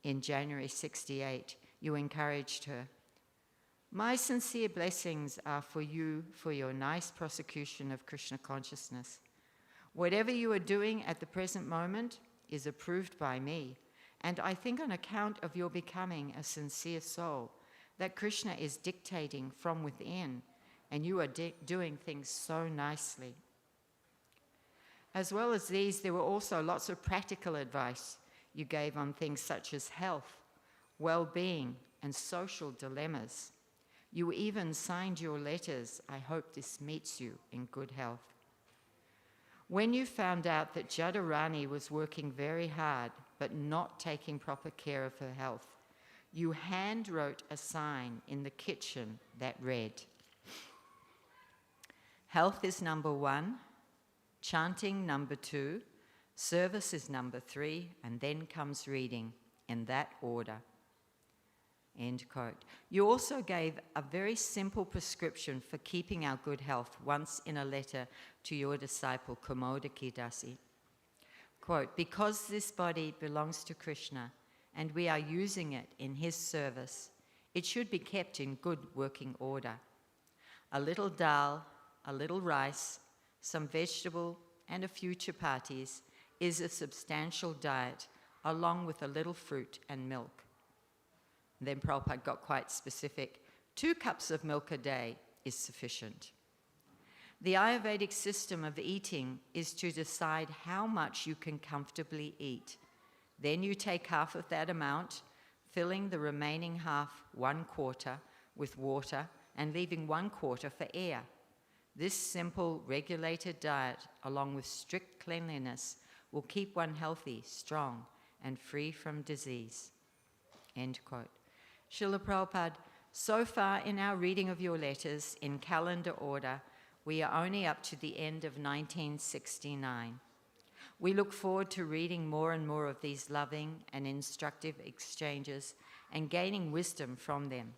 in January 68, you encouraged her. My sincere blessings are for you for your nice prosecution of Krishna consciousness. Whatever you are doing at the present moment is approved by me, and I think on account of your becoming a sincere soul, that Krishna is dictating from within, and you are doing things so nicely. As well as these, there were also lots of practical advice you gave on things such as health, well-being, and social dilemmas. You even signed your letters, "I hope this meets you in good health." When you found out that Jadharani was working very hard but not taking proper care of her health, you hand-wrote a sign in the kitchen that read, "Health is number 1, chanting number 2, service is number 3, and then comes reading, in that order." End quote. You also gave a very simple prescription for keeping our good health once in a letter to your disciple Kumodaki Dasi. Quote, "Because this body belongs to Krishna and we are using it in his service, it should be kept in good working order. A little dal, a little rice, some vegetable, and a few chapatis is a substantial diet, along with a little fruit and milk." Then Prabhupada got quite specific. 2 cups of milk a day is sufficient. The Ayurvedic system of eating is to decide how much you can comfortably eat. Then you take half of that amount, filling the remaining half 1/4 with water and leaving 1/4 for air. This simple, regulated diet, along with strict cleanliness, will keep one healthy, strong, and free from disease. End quote. Srila Prabhupada, so far in our reading of your letters in calendar order, we are only up to the end of 1969. We look forward to reading more and more of these loving and instructive exchanges and gaining wisdom from them.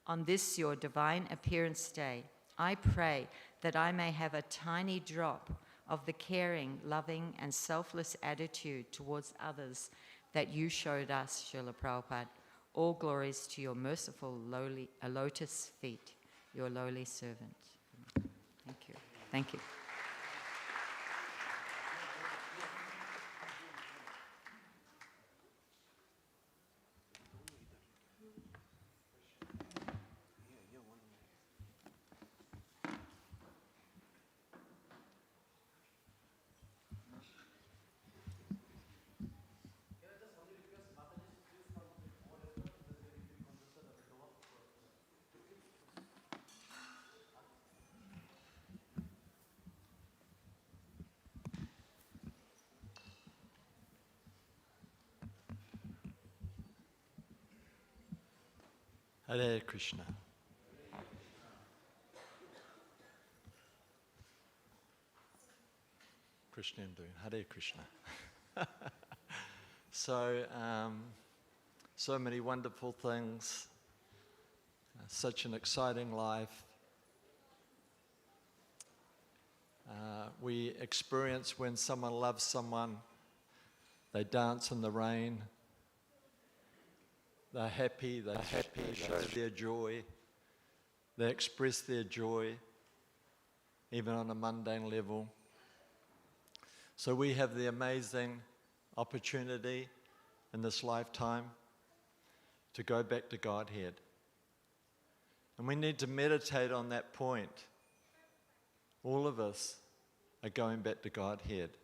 On this, your divine appearance day, I pray that I may have a tiny drop of the caring, loving, and selfless attitude towards others that you showed us, Srila Prabhupada. All glories to your merciful lotus feet, your lowly servant. Thank you. Thank you. Hare Krishna. Krishna and doing Hare Krishna. So many wonderful things, such an exciting life. We experience when someone loves someone, they dance in the rain. They're happy, they show their joy, they express their joy, even on a mundane level. So we have the amazing opportunity in this lifetime to go back to Godhead. And we need to meditate on that point. All of us are going back to Godhead.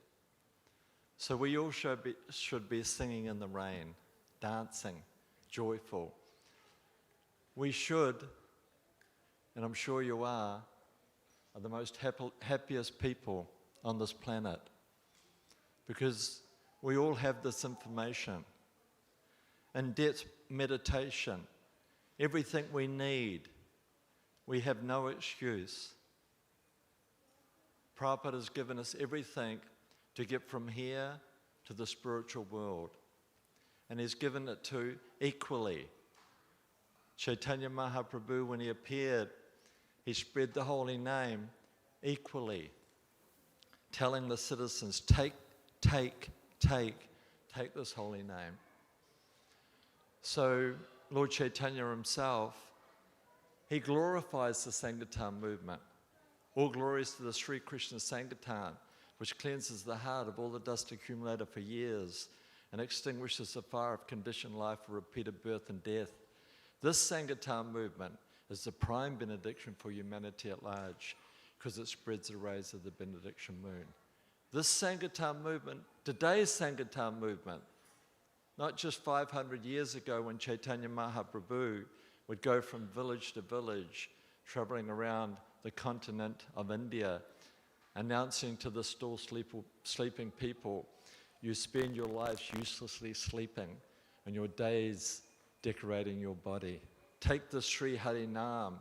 So we all should be singing in the rain, dancing, joyful. We should, and I'm sure you are the most happiest people on this planet, because we all have this information. In depth meditation, everything we need, we have no excuse. Prabhupada has given us everything to get from here to the spiritual world. And he's given it to equally. Chaitanya Mahaprabhu, when he appeared, he spread the holy name equally, telling the citizens, take this holy name. So Lord Chaitanya himself, he glorifies the Sankirtan movement. All glories to the Sri Krishna Sankirtan, which cleanses the heart of all the dust accumulated for years and extinguishes the fire of conditioned life for repeated birth and death. This Sankirtan movement is the prime benediction for humanity at large because it spreads the rays of the benediction moon. This Sankirtan movement, today's Sankirtan movement, not just 500 years ago when Chaitanya Mahaprabhu would go from village to village, traveling around the continent of India, announcing to the still sleeping people, you spend your lives uselessly sleeping and your days decorating your body. Take the Sri Harinam,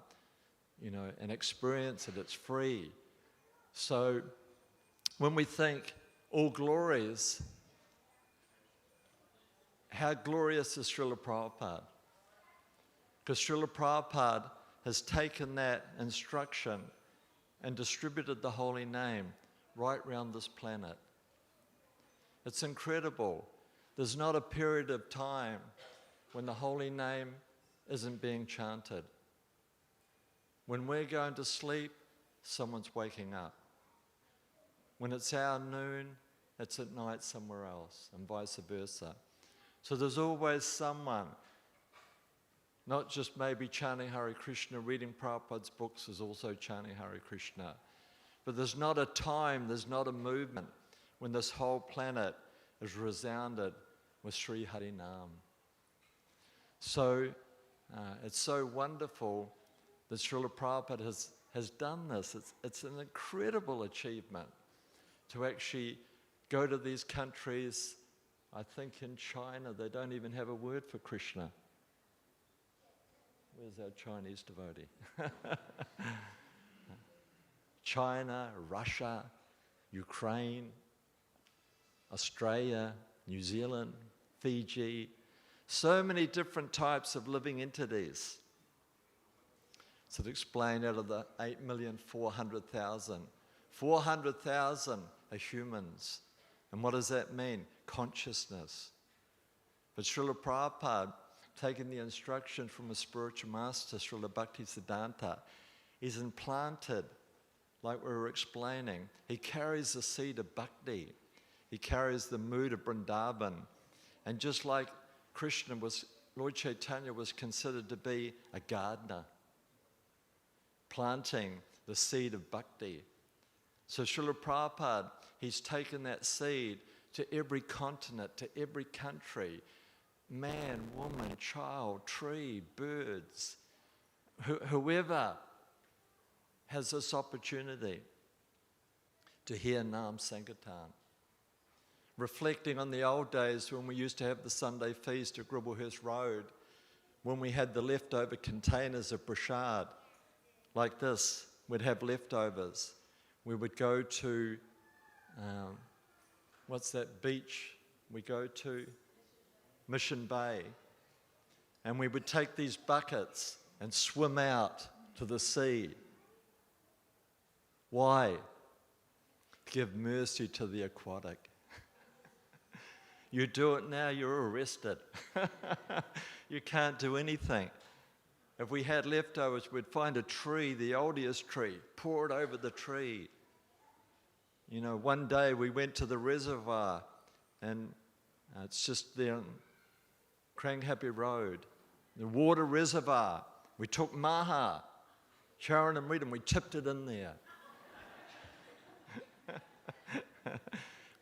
and experience it. It's free. So when we think all glories, how glorious is Srila Prabhupada? Because Srila Prabhupada has taken that instruction and distributed the holy name right round this planet. It's incredible. There's not a period of time when the holy name isn't being chanted. When we're going to sleep, someone's waking up. When it's our noon, it's at night somewhere else, and vice versa. So there's always someone, not just maybe chanting Hare Krishna, reading Prabhupada's books is also chanting Hare Krishna. But there's not a time, there's not a movement when this whole planet is resounded with Sri Harinam. So it's so wonderful that Srila Prabhupada has done this. It's an incredible achievement to actually go to these countries. I think in China they don't even have a word for Krishna. Where's our Chinese devotee? China, Russia, Ukraine, Australia, New Zealand, Fiji, so many different types of living entities. So to explain, out of the 8,400,000, 400,000 are humans. And what does that mean? Consciousness. But Srila Prabhupada, taking the instruction from a spiritual master, Srila Bhaktisiddhanta, he's implanted, like we were explaining, he carries the seed of bhakti. He carries the mood of Brindavan. And just like Krishna Lord Chaitanya was considered to be a gardener, planting the seed of bhakti. So Srila Prabhupada, he's taken that seed to every continent, to every country, man, woman, child, tree, birds, whoever has this opportunity to hear Nam Sankirtan. Reflecting on the old days when we used to have the Sunday feast at Gribblehurst Road, when we had the leftover containers of prasad, like this, we'd have leftovers. We would go to, what's that beach we go to? Mission Bay. And we would take these buckets and swim out to the sea. Why? Give mercy to the aquatic. You do it now, you're arrested. You can't do anything. If we had leftovers, we'd find a tree, the oldest tree, pour it over the tree. One day we went to the reservoir, and it's just there on Kranghappy Road, the water reservoir. We took maha, Sharon and Rita, and we tipped it in there.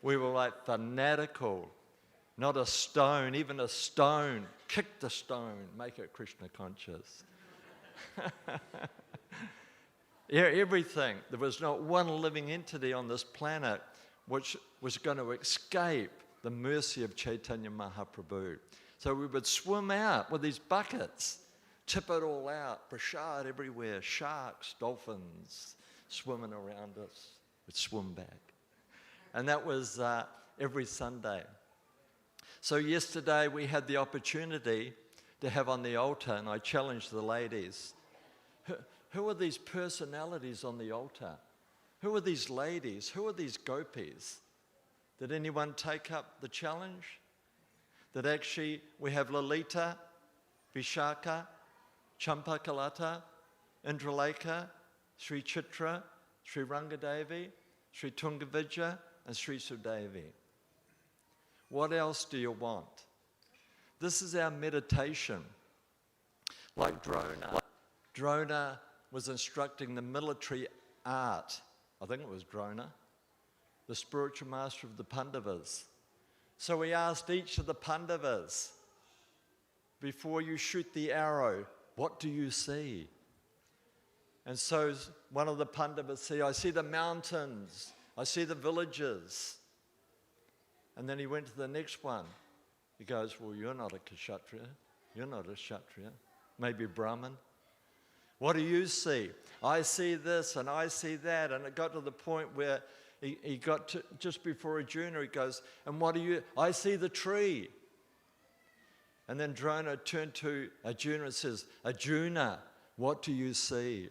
We were like fanatical. Not a stone, even a stone. Kick the stone, make it Krishna conscious. Everything. There was not one living entity on this planet which was going to escape the mercy of Chaitanya Mahaprabhu. So we would swim out with these buckets, tip it all out, prasad everywhere, sharks, dolphins swimming around us. We'd swim back. And that was every Sunday. So yesterday we had the opportunity to have on the altar, and I challenged the ladies, who are these personalities on the altar? Who are these ladies? Who are these gopis? Did anyone take up the challenge? That actually we have Lalita Vishaka, Champakalata, Indraleka, Sri Chitra, Sri Rangadevi, Sri Tungavijaya, and Sri Sudevi. What else do you want? This is our meditation. Like Drona. Drona was instructing the military art. I think it was Drona, the spiritual master of the Pandavas. So he asked each of the Pandavas, before you shoot the arrow, what do you see? And so one of the Pandavas said, I see the mountains, I see the villages. And then he went to the next one. He goes, well, you're not a Kshatriya. You're not a Kshatriya. Maybe Brahmin. What do you see? I see this and I see that. And it got to the point where he got to, just before Arjuna, he goes, and what do you, I see the tree. And then Drona turned to Arjuna and says, Arjuna, what do you see?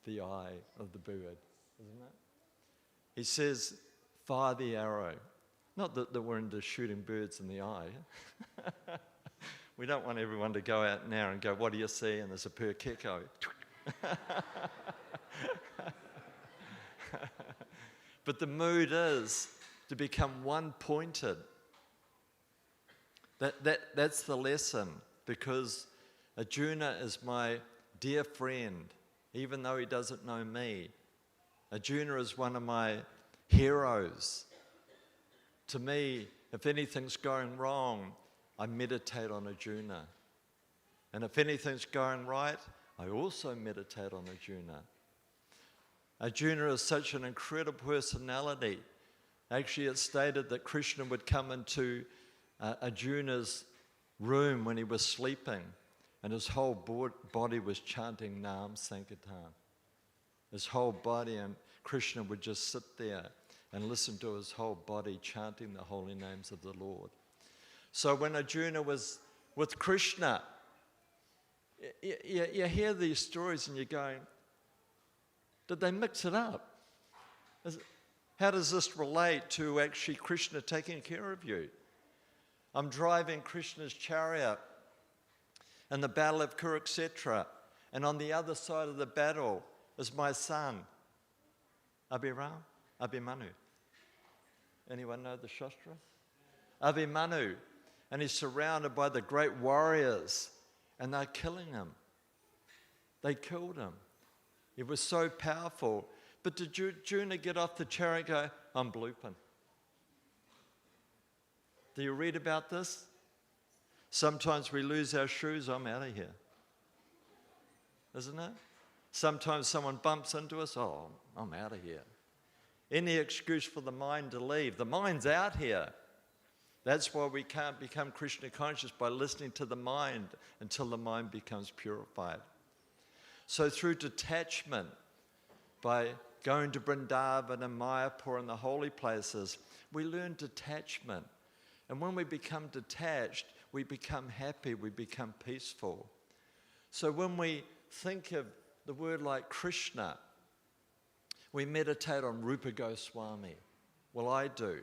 The eye of the bird, isn't it? He says, fire the arrow. Not that we're into shooting birds in the eye. We don't want everyone to go out now and go, what do you see? And there's a perkeko. But the mood is to become one-pointed. That's the lesson, because Arjuna is my dear friend, even though he doesn't know me. Arjuna is one of my heroes. To me, if anything's going wrong, I meditate on Arjuna. And if anything's going right, I also meditate on Arjuna. Arjuna is such an incredible personality. Actually, it's stated that Krishna would come into Arjuna's room when he was sleeping, and his whole body was chanting Nam Sankirtan. His whole body, and Krishna would just sit there and listen to his whole body chanting the holy names of the Lord. So when Arjuna was with Krishna, you hear these stories and you're going, did they mix it up? How does this relate to actually Krishna taking care of you? I'm driving Krishna's chariot in the Battle of Kurukshetra, and on the other side of the battle is my son, Abhimanyu. Anyone know the Shastra? Abhimanyu. And he's surrounded by the great warriors, and they're killing him. They killed him. He was so powerful. But did Arjuna get off the chariot and go, I'm blooping? Do you read about this? Sometimes we lose our shoes, I'm out of here. Isn't it? Sometimes someone bumps into us, oh, I'm out of here. Any excuse for the mind to leave. The mind's out here. That's why we can't become Krishna conscious, by listening to the mind until the mind becomes purified. So through detachment, by going to Brindavan and Mayapur and the holy places, we learn detachment. And when we become detached, we become happy, we become peaceful. So when we think of the word like Krishna, we meditate on Rupa Goswami. Well, I do.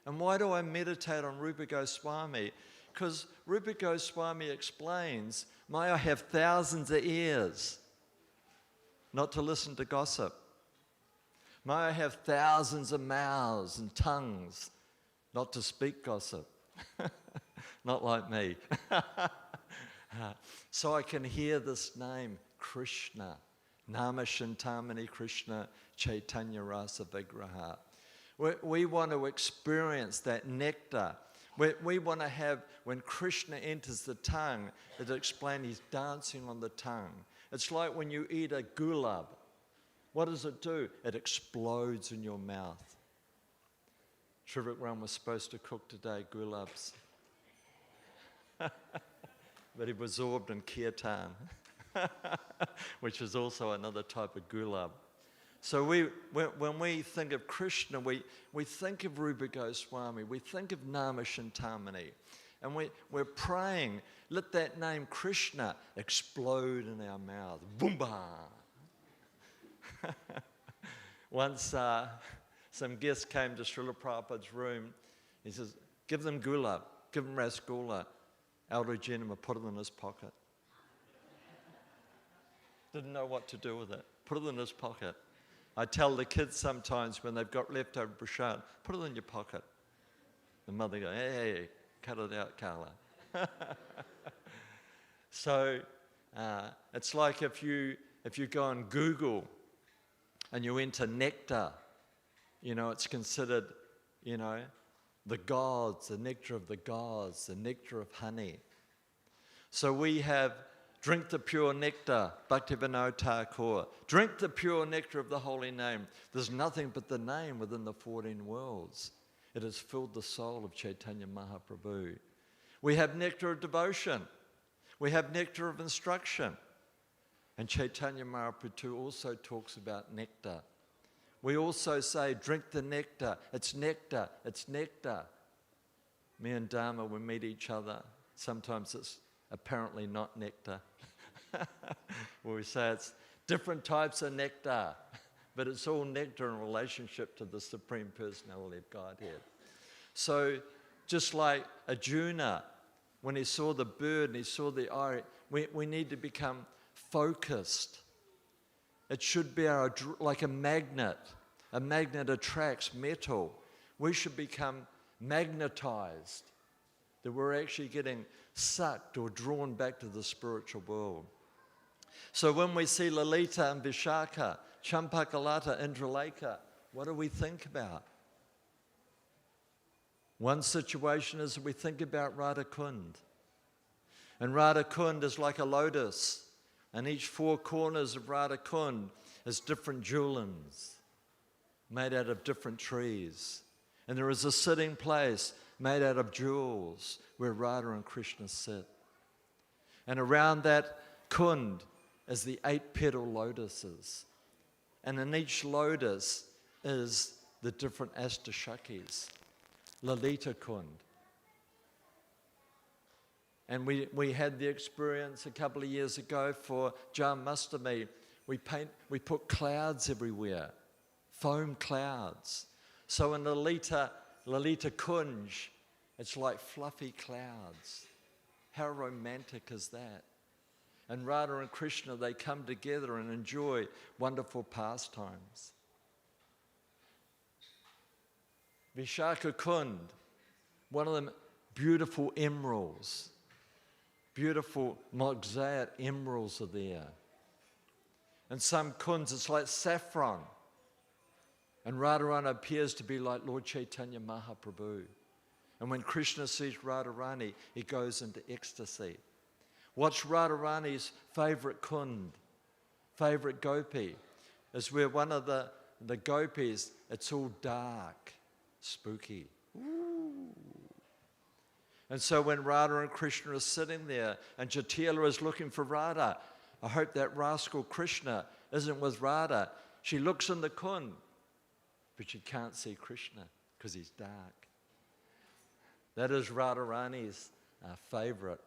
And why do I meditate on Rupa Goswami? Because Rupa Goswami explains, may I have thousands of ears not to listen to gossip. May I have thousands of mouths and tongues not to speak gossip. Not like me. So I can hear this name, Krishna. Nama Shintamani Krishna Chaitanya Rasa Vigraha. We want to experience that nectar. We want to have, when Krishna enters the tongue, it explains he's dancing on the tongue. It's like when you eat a gulab. What does it do? It explodes in your mouth. Trivikram was supposed to cook today gulabs. But he was absorbed in kirtan, which is also another type of gulab. So when we think of Krishna, we think of Rupa Goswami, we think of Nama Shintamani, and we're praying, let that name Krishna explode in our mouth. Boomba! Once some guests came to Srila Prabhupada's room. He says, give them gulab, give them rasgulla. Elder gentleman put it in his pocket. Didn't know what to do with it. Put it in his pocket. I tell the kids sometimes when they've got leftover prashad, put it in your pocket. The mother goes, hey, cut it out, Carla. So it's like if you go on Google and you enter nectar, it's considered, the gods, the nectar of the gods, the nectar of honey. So we have drink the pure nectar, Bhaktivinoda Thakur. Drink the pure nectar of the holy name. There's nothing but the name within the 14 worlds. It has filled the soul of Chaitanya Mahaprabhu. We have nectar of devotion. We have nectar of instruction. And Chaitanya Mahaprabhu also talks about nectar. We also say, drink the nectar. It's nectar. It's nectar. Me and Dharma, we meet each other. Sometimes it's apparently not nectar. Where we say it's different types of nectar, but it's all nectar in relationship to the Supreme Personality of Godhead. So just like Arjuna, when he saw the bird and he saw the eye, we need to become focused. It should be like a magnet. A magnet attracts metal. We should become magnetized, that we're actually getting sucked or drawn back to the spiritual world. So when we see Lalita and Vishaka, Champakalata, Indraleka, what do we think about? One situation is we think about Radha Kund. And Radha Kund is like a lotus. And each four corners of Radha Kund is different jewelins made out of different trees. And there is a sitting place made out of jewels where Radha and Krishna sit. And around that Kund is the 8 petal lotuses. And in each lotus is the different Ashtashakis. Lalita Kund. And we had the experience a couple of years ago for Janmashtami. We put clouds everywhere, foam clouds. So in Lalita Kunj, it's like fluffy clouds. How romantic is that? And Radha and Krishna, they come together and enjoy wonderful pastimes. Vishaka Kund, one of them, beautiful emeralds. Beautiful mosaic emeralds are there. And some kunds, it's like saffron. And Radharani appears to be like Lord Chaitanya Mahaprabhu. And when Krishna sees Radharani, he goes into ecstasy. What's Radharani's favorite kund, favorite gopi? Is where one of the gopis, it's all dark, spooky. Ooh. And so when Radha and Krishna are sitting there and Jatila is looking for Radha, I hope that rascal Krishna isn't with Radha. She looks in the kund, but she can't see Krishna because he's dark. That is Radharani's favorite.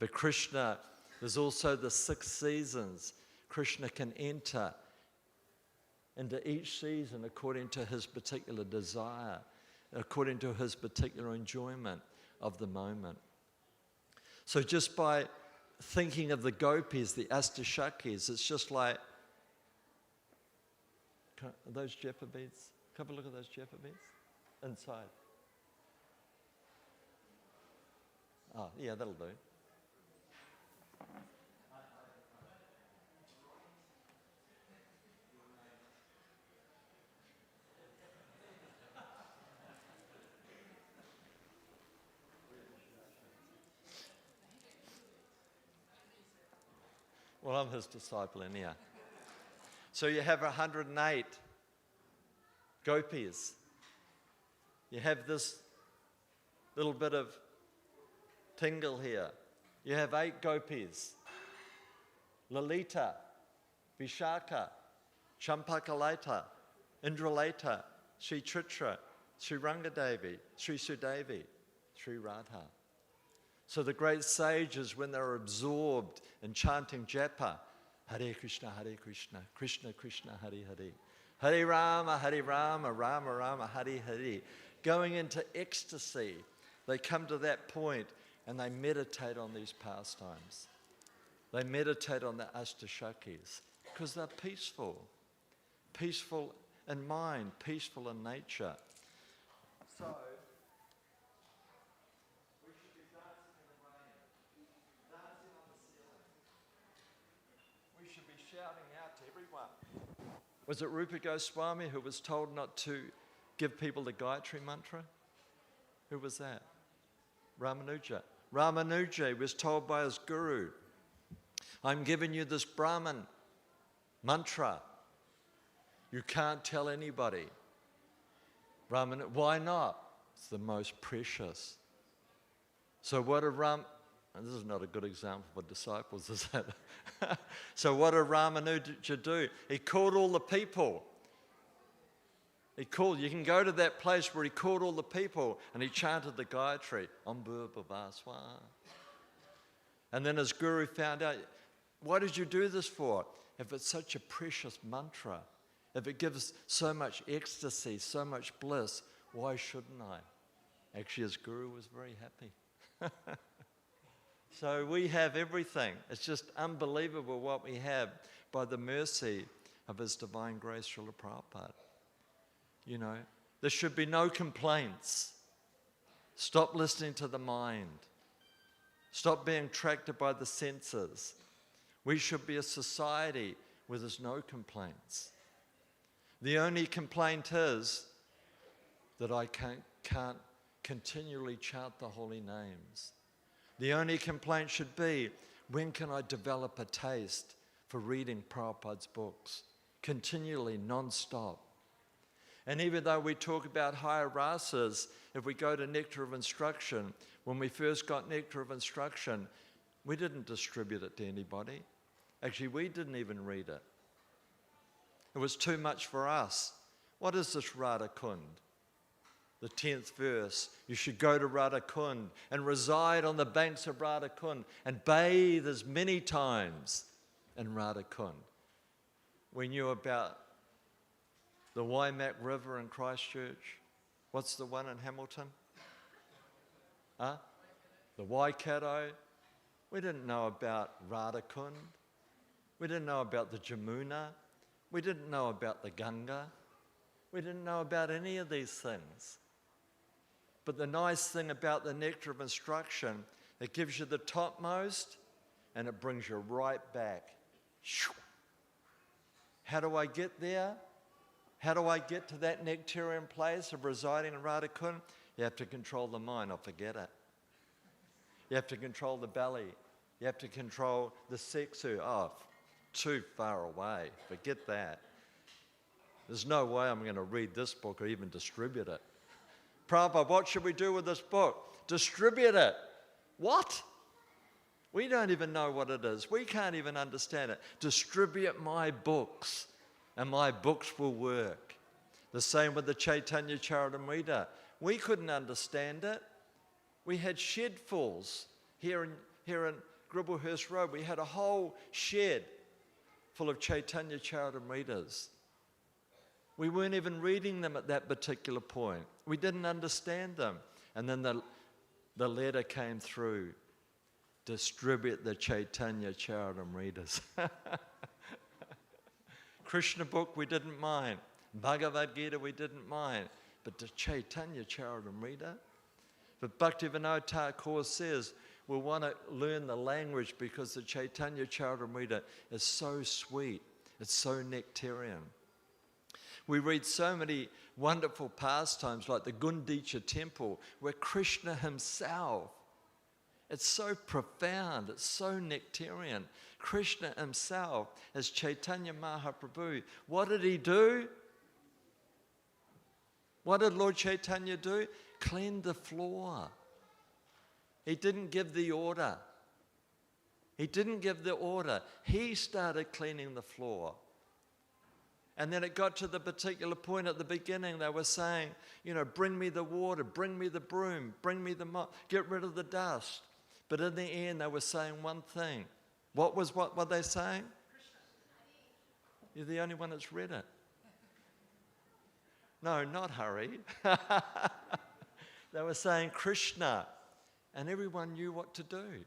But Krishna, there's also the 6 seasons. Krishna can enter into each season according to his particular desire, according to his particular enjoyment of the moment. So just by thinking of the gopis, the Ashtashakis, it's just like, are those japa beads? Come have a look at those japa beads inside. Oh, yeah, that'll do. Well, I'm his disciple in here. So you have 108 gopis. You have this little bit of tingle here. You have 8 gopis. Lalita, Vishaka, Champakalata, Indraleta, Sri Chitra, Sri Rangadevi, Sri Sudevi, Sri Radha. So the great sages, when they're absorbed in chanting japa, Hare Krishna, Krishna Krishna, Hare Hare, Hare Rama, Rama Rama, Hare Hare, going into ecstasy, they come to that point and they meditate on these pastimes. They meditate on the Ashtashakis because they're peaceful. Peaceful in mind, peaceful in nature. So, we should be dancing in the rain, dancing on the ceiling. We should be shouting out to everyone. Was it Rupa Goswami who was told not to give people the Gayatri mantra? Who was that? Ramanuja. Ramanuja was told by his guru, I'm giving you this Brahman mantra. You can't tell anybody. Why not? It's the most precious. So what did and this is not a good example for disciples, is it? So what did Ramanuja do? He called all the people. You can go to that place where he called all the people and he chanted the Gayatri. And then his guru found out, why did you do this for? If it's such a precious mantra, if it gives so much ecstasy, so much bliss, why shouldn't I? Actually, his guru was very happy. So we have everything. It's just unbelievable what we have by the mercy of His Divine Grace, Srila Prabhupada. You know, there should be no complaints. Stop listening to the mind. Stop being attracted by the senses. We should be a society where there's no complaints. The only complaint is that I can't continually chant the holy names. The only complaint should be, when can I develop a taste for reading Prabhupada's books? Continually, non-stop. And even though we talk about higher rasas, if we go to Nectar of Instruction, when we first got Nectar of Instruction, we didn't distribute it to anybody. Actually, we didn't even read it. It was too much for us. What is this Radha Kund? The 10th verse, you should go to Radha Kund and reside on the banks of Radha Kund and bathe as many times in Radha Kund. We knew about the Waimak River in Christchurch. What's the one in Hamilton? The Waikato. We didn't know about Radha Kund. We didn't know about the Jamuna. We didn't know about the Ganga. We didn't know about any of these things. But the nice thing about the Nectar of Instruction, it gives you the topmost and it brings you right back. How do I get there? How do I get to that nectarian place of residing in Radha Kund? You have to control the mind, or forget it. You have to control the belly. You have to control the seksu. Oh, too far away. Forget that. There's no way I'm going to read this book or even distribute it. Prabhupada, what should we do with this book? Distribute it. What? We don't even know what it is. We can't even understand it. Distribute my books, and my books will work. The same with the Chaitanya Charitamrita. We couldn't understand it. We had shedfuls here in Gribblehurst Road. We had a whole shed full of Chaitanya Charitamritas. We weren't even reading them at that particular point. We didn't understand them. And then the letter came through. Distribute the Chaitanya Charitamritas. Krishna book, we didn't mind. Bhagavad Gita, we didn't mind. But the Chaitanya Charitamrita? But Bhaktivinoda Thakur says, we want to learn the language because the Chaitanya Charitamrita is so sweet. It's so nectarian. We read so many wonderful pastimes like the Gundicha temple where Krishna himself, it's so profound, it's so nectarian. Krishna himself as Chaitanya Mahaprabhu, what did he do? What did Lord Chaitanya do? Clean the floor. He didn't give the order. He didn't give the order. He started cleaning the floor. And then it got to the particular point at the beginning, they were saying, you know, bring me the water, bring me the broom, bring me the mop, get rid of the dust. But in the end, they were saying one thing. What were they saying? You're the only one that's read it. No, not Hari. They were saying, Krishna, and everyone knew what to do.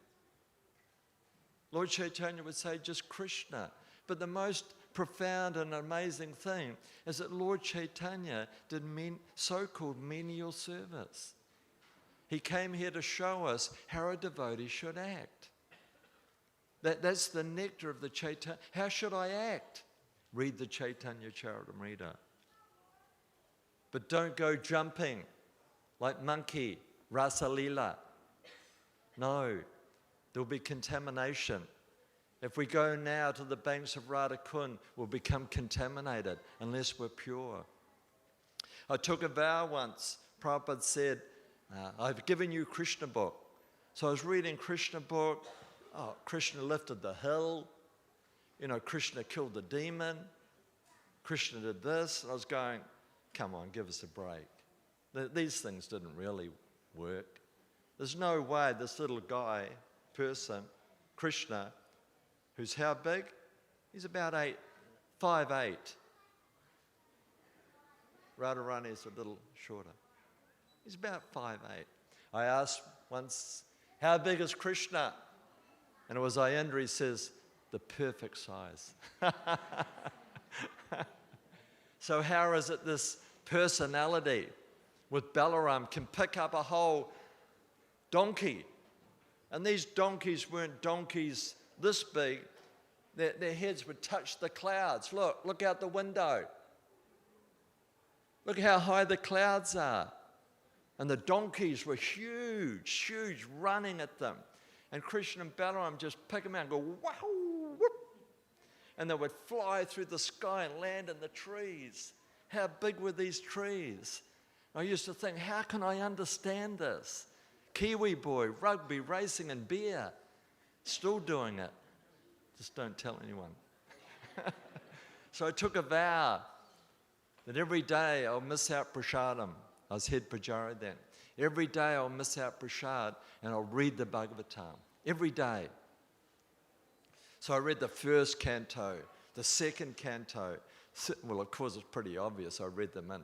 Lord Chaitanya would say just Krishna. But the most profound and amazing thing is that Lord Chaitanya did so-called menial service. He came here to show us how a devotee should act. That's the nectar of the Chaitanya. How should I act? Read the Chaitanya Charitamrita. But don't go jumping like monkey, Rasa Leela. No, there'll be contamination. If we go now to the banks of Radhakund, we'll become contaminated unless we're pure. I took a vow once. Prabhupada said, I've given you Krishna book. So I was reading Krishna book. Oh, Krishna lifted the hill. You know, Krishna killed the demon. Krishna did this. And I was going, come on, give us a break. These things didn't really work. There's no way this little guy, person, Krishna, who's how big? He's about 5'8". Radharani is a little shorter. He's about 5'8". I asked once, how big is Krishna? And it was Ayendra says, the perfect size. So how is it this personality with Balaram can pick up a whole donkey? And these donkeys weren't donkeys this big. Their heads would touch the clouds. Look out the window. Look how high the clouds are. And the donkeys were huge, running at them. And Krishna and Balaram just pick them out and go, wow, whoop. And they would fly through the sky and land in the trees. How big were these trees? I used to think, how can I understand this? Kiwi boy, rugby, racing and beer. Still doing it. Just don't tell anyone. So I took a vow that every day I'll miss out prasadam. I was head pujari then. Every day I'll miss out prasad and I'll read the Bhagavatam. Every day. So I read the first canto, the second canto. Well, of course, it's pretty obvious. I read them in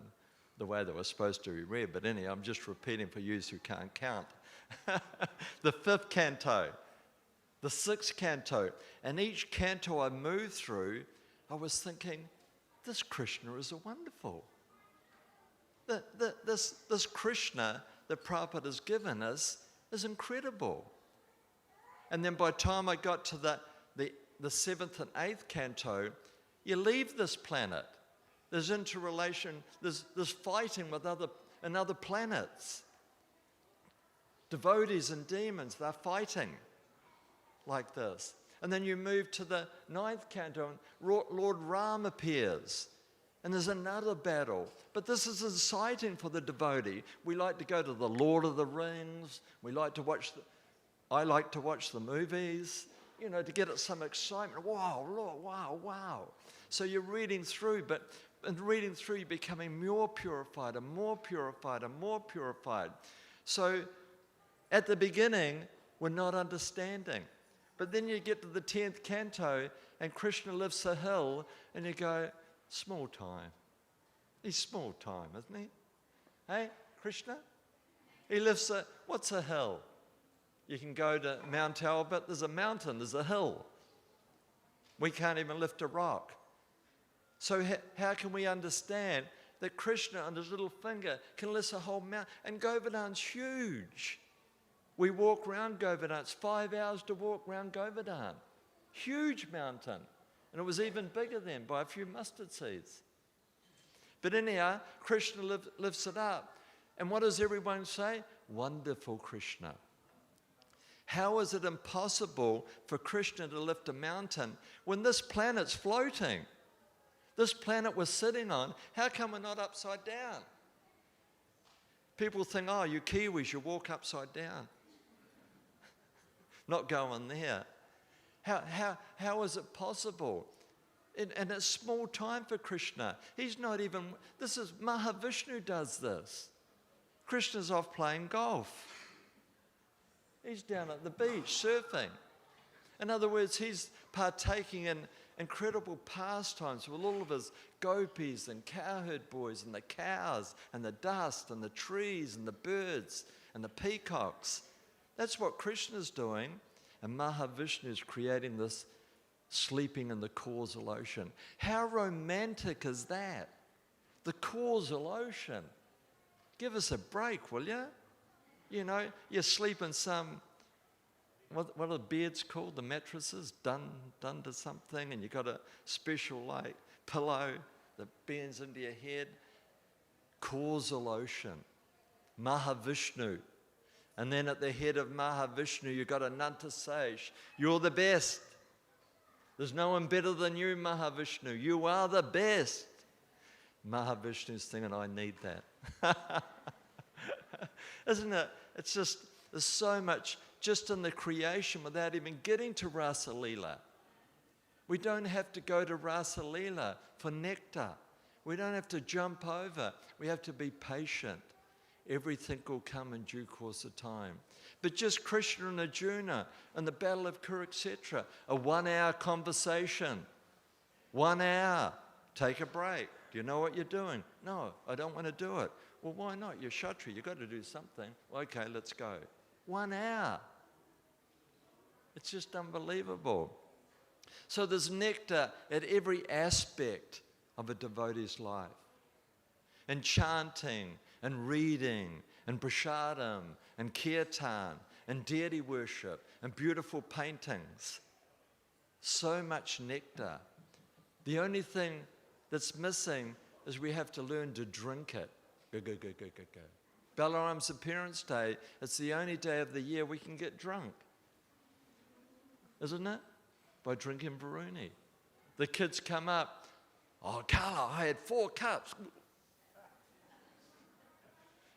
the way they were supposed to be read. But anyway, I'm just repeating for you who can't count. The fifth canto, the sixth canto. And each canto I moved through, I was thinking, this Krishna is wonderful. This Krishna that Prabhupada has given us is incredible. And then by the time I got to the seventh and eighth canto, you leave this planet. There's interrelation, there's fighting with other planets. Devotees and demons, they're fighting like this. And then you move to the ninth canto, and Lord Ram appears. And there's another battle. But this is exciting for the devotee. We like to go to the Lord of the Rings. I like to watch the movies, you know, to get at some excitement. Wow, Lord, wow. So you're reading through, but in reading through, you're becoming more purified and more purified and more purified. So at the beginning, we're not understanding. But then you get to the 10th canto, and Krishna lifts a hill, and you go, small time. He's small time, isn't he? Hey, Krishna? He lifts what's a hill? You can go to Mount Albert, there's a mountain, there's a hill. We can't even lift a rock. So how can we understand that Krishna on his little finger can lift a whole mountain? And Govardhan's huge. We walk around Govardhan. It's 5 hours to walk around Govardhan. Huge mountain. And it was even bigger then by a few mustard seeds. But anyhow, Krishna lifts it up. And what does everyone say? Wonderful Krishna. How is it impossible for Krishna to lift a mountain when this planet's floating? This planet we're sitting on, how come we're not upside down? People think, oh, you Kiwis, you walk upside down. Not going there. How is it possible? And it's small time for Krishna. He's not even, this is, Mahavishnu does this. Krishna's off playing golf. He's down at the beach surfing. In other words, he's partaking in incredible pastimes with all of his gopis and cowherd boys and the cows and the dust and the trees and the birds and the peacocks. That's what Krishna's doing, and Mahavishnu is creating this sleeping in the causal ocean. How romantic is that? The causal ocean. Give us a break, will you? You know, you sleep in some, what are the beds called? The mattresses done to something, and you got a special like pillow that bends into your head. Causal ocean. Mahavishnu. And then at the head of Mahavishnu, you've got Ananta Sage. You're the best. There's no one better than you, Mahavishnu. You are the best. Mahavishnu's thinking, I need that. Isn't it? It's just, there's so much just in the creation without even getting to Rasa Leela. We don't have to go to Rasa Leela for nectar. We don't have to jump over. We have to be patient. Everything will come in due course of time. But just Krishna and Arjuna and the Battle of Kurukshetra, a 1 hour conversation. 1 hour. Take a break. Do you know what you're doing? No, I don't want to do it. Well, why not? You're Kshatriya. You've got to do something. Okay, let's go. 1 hour. It's just unbelievable. So there's nectar at every aspect of a devotee's life. And chanting, and reading, and prasadam, and kirtan, and deity worship, and beautiful paintings. So much nectar. The only thing that's missing is we have to learn to drink it. Go, go, go, go, go, go. Balaram's appearance day, it's the only day of the year we can get drunk. Isn't it? By drinking Varuni. The kids come up, oh, Carla, I had 4 cups.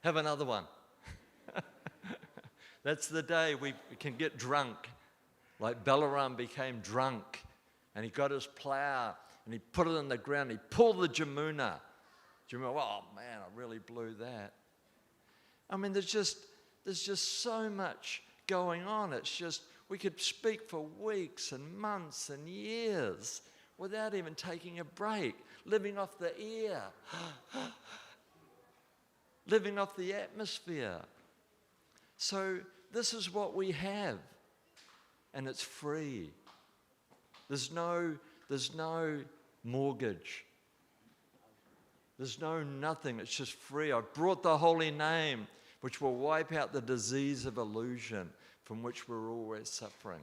Have another one. That's the day we can get drunk. Like Balaram became drunk, and he got his plough, and he put it in the ground, he pulled the Jamuna. Oh man, I really blew that. I mean, there's just so much going on. It's just, we could speak for weeks and months and years without even taking a break, living off the air, living off the atmosphere. So this is what we have, and it's free. There's no mortgage. There's no nothing. It's just free. I brought the holy name, which will wipe out the disease of illusion from which we're always suffering.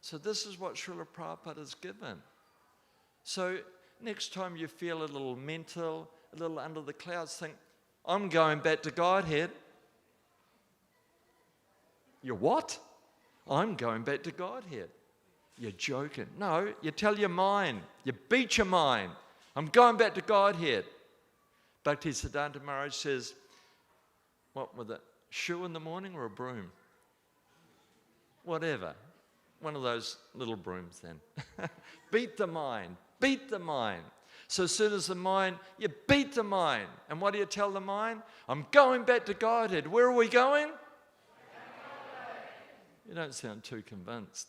So this is what Srila Prabhupada has given. So next time you feel a little mental, a little under the clouds, think, I'm going back to Godhead. You're what? I'm going back to Godhead. You're joking. No, you tell your mind. You beat your mind. I'm going back to Godhead. Bhaktisiddhanta Maharaj says, what was it? Shoe in the morning or a broom? Whatever. One of those little brooms then. Beat the mind. Beat the mind. So as soon as the mind, you beat the mind. And what do you tell the mind? I'm going back to Godhead. Where are we going? You don't sound too convinced.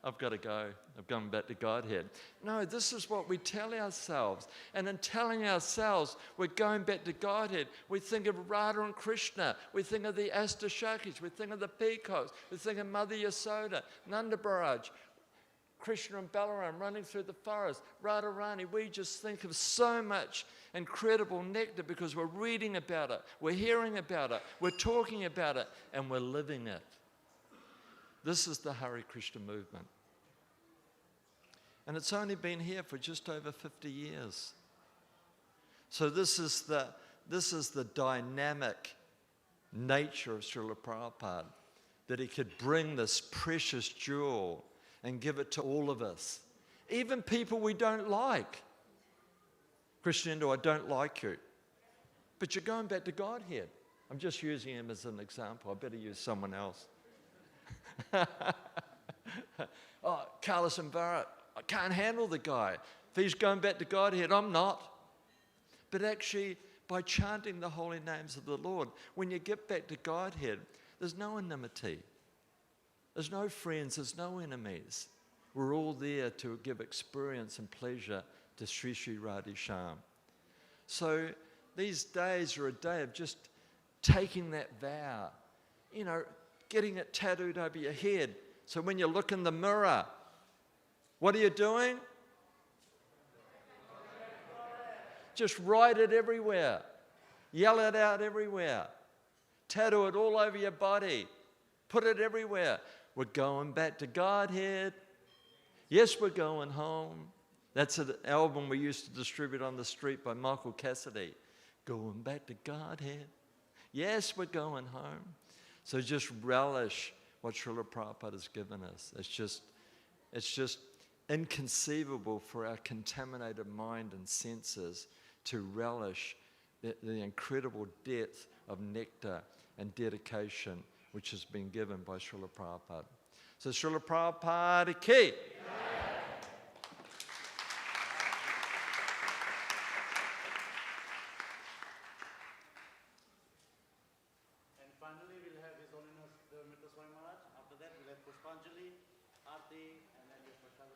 I've got to go. I'm going back to Godhead. No, this is what we tell ourselves. And in telling ourselves we're going back to Godhead, we think of Radha and Krishna. We think of the Astashakis. We think of the peacocks. We think of Mother Yasoda, Nanda Baraj, Krishna and Balaram running through the forest, Radharani. We just think of so much incredible nectar because we're reading about it, we're hearing about it, we're talking about it, and we're living it. This is the Hare Krishna movement. And it's only been here for just over 50 years. So this is the dynamic nature of Srila Prabhupada, that he could bring this precious jewel and give it to all of us, even people we don't like. Krishnendu, I don't like you, but you're going back to Godhead. I'm just using him as an example. I better use someone else. Oh, Carlos and Barrett, I can't handle the guy. If he's going back to Godhead, I'm not. But actually, by chanting the holy names of the Lord, when you get back to Godhead, there's no enmity. There's no friends, there's no enemies. We're all there to give experience and pleasure to Sri Sri Radhisham. So these days are a day of just taking that vow. getting it tattooed over your head. So when you look in the mirror, what are you doing? Just write it everywhere. Yell it out everywhere. Tattoo it all over your body. Put it everywhere. We're going back to Godhead. Yes, we're going home. That's an album we used to distribute on the street by Michael Cassidy. Going back to Godhead. Yes, we're going home. So just relish what Srila Prabhupada has given us. It's just inconceivable for our contaminated mind and senses to relish the incredible depth of nectar and dedication which has been given by Srila Prabhupada. So Srila Prabhupada ki. And finally, we'll have His Holiness the Mitra Swami Maharaj. After that, we'll have Pushpanjali, Aarti, and then your Prasad.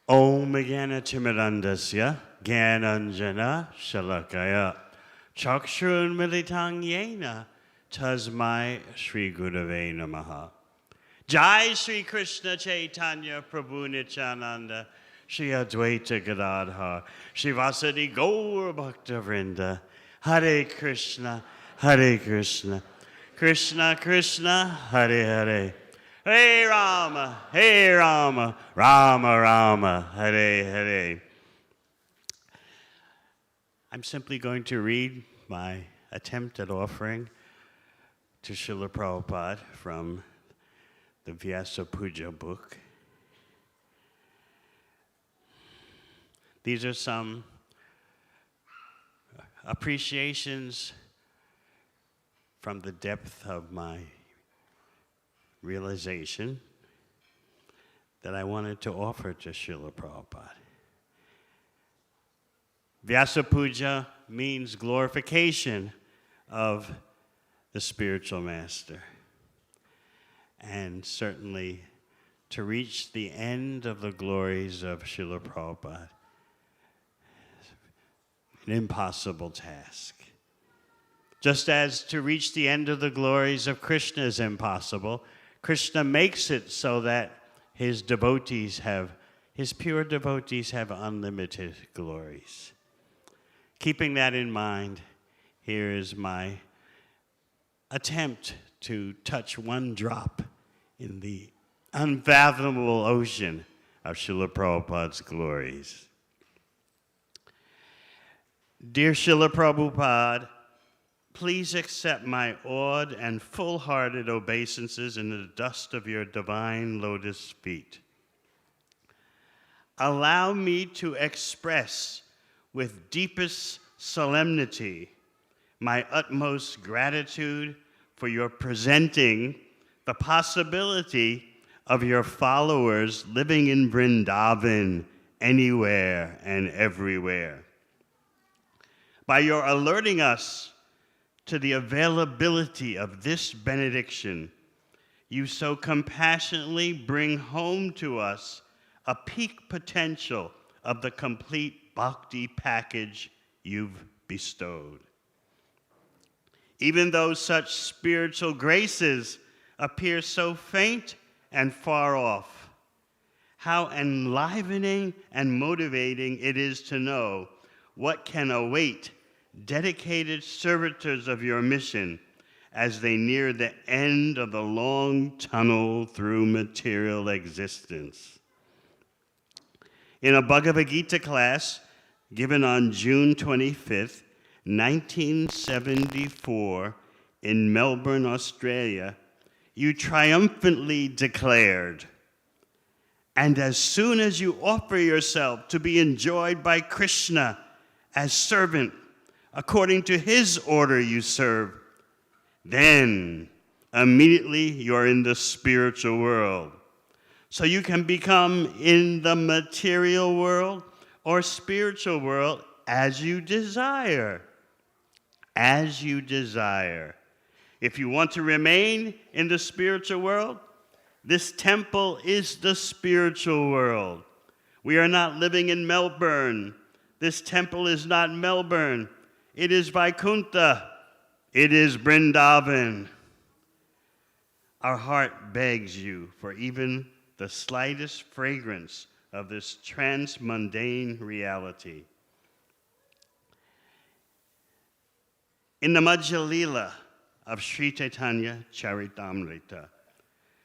Om Gyanatimirandasya Gyananjana Shalakaya Chakshurun Militang Yena Tasmai Sri Gurave Namaha. Jai Sri Krishna Chaitanya Prabhu Nityananda Sri Advaita Gadadhar Sri Vasadi Gaur Bhakta Vrinda Hare Krishna Krishna Krishna Hare Hare Hare Rama, Rama Rama, Hare Hare. I'm simply going to read my attempt at offering to Srila Prabhupada from the Vyasapuja book. These are some appreciations from the depth of my realization that I wanted to offer to Srila Prabhupada. Vyasapuja means glorification of the spiritual master. And certainly to reach the end of the glories of Srila Prabhupada, an impossible task. Just as to reach the end of the glories of Krishna is impossible, Krishna makes it so that his pure devotees have unlimited glories. Keeping that in mind, here is my attempt to touch one drop in the unfathomable ocean of Srila Prabhupada's glories. Dear Srila Prabhupada, please accept my awed and full-hearted obeisances in the dust of your divine lotus feet. Allow me to express with deepest solemnity my utmost gratitude for your presenting the possibility of your followers living in Brindavan anywhere and everywhere. By your alerting us to the availability of this benediction, you so compassionately bring home to us a peak potential of the complete bhakti package you've bestowed. Even though such spiritual graces appear so faint and far off, how enlivening and motivating it is to know what can await dedicated servitors of your mission as they near the end of the long tunnel through material existence. In a Bhagavad Gita class given on June 25th, 1974, in Melbourne, Australia, you triumphantly declared, "And as soon as you offer yourself to be enjoyed by Krishna as servant, according to his order you serve, then immediately you're in the spiritual world." So you can become in the material world or spiritual world as you desire. As you desire. If you want to remain in the spiritual world, this temple is the spiritual world. We are not living in Melbourne. This temple is not Melbourne. It is Vaikuntha. It is Brindavan. Our heart begs you for even the slightest fragrance of this transmundane reality. In the Madhya Lila of Sri Chaitanya Charitamrita,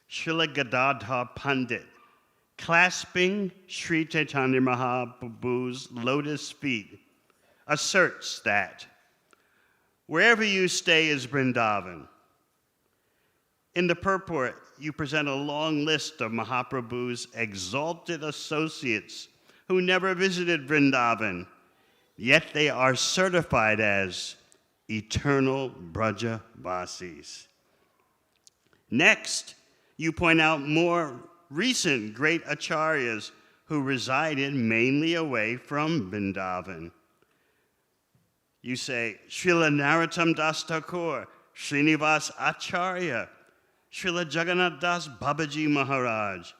Srila Gadadhar Pandit, clasping Sri Chaitanya Mahaprabhu's lotus feet, asserts that wherever you stay is Brindavan. In the purport, you present a long list of Mahaprabhu's exalted associates who never visited Vrindavan, yet they are certified as eternal Braja Vasis. Next, you point out more recent great acharyas who resided mainly away from Vrindavan. You say, Srila Narottam Das Thakur, Srinivas Acharya, Srila Jagannath Das Babaji Maharaj,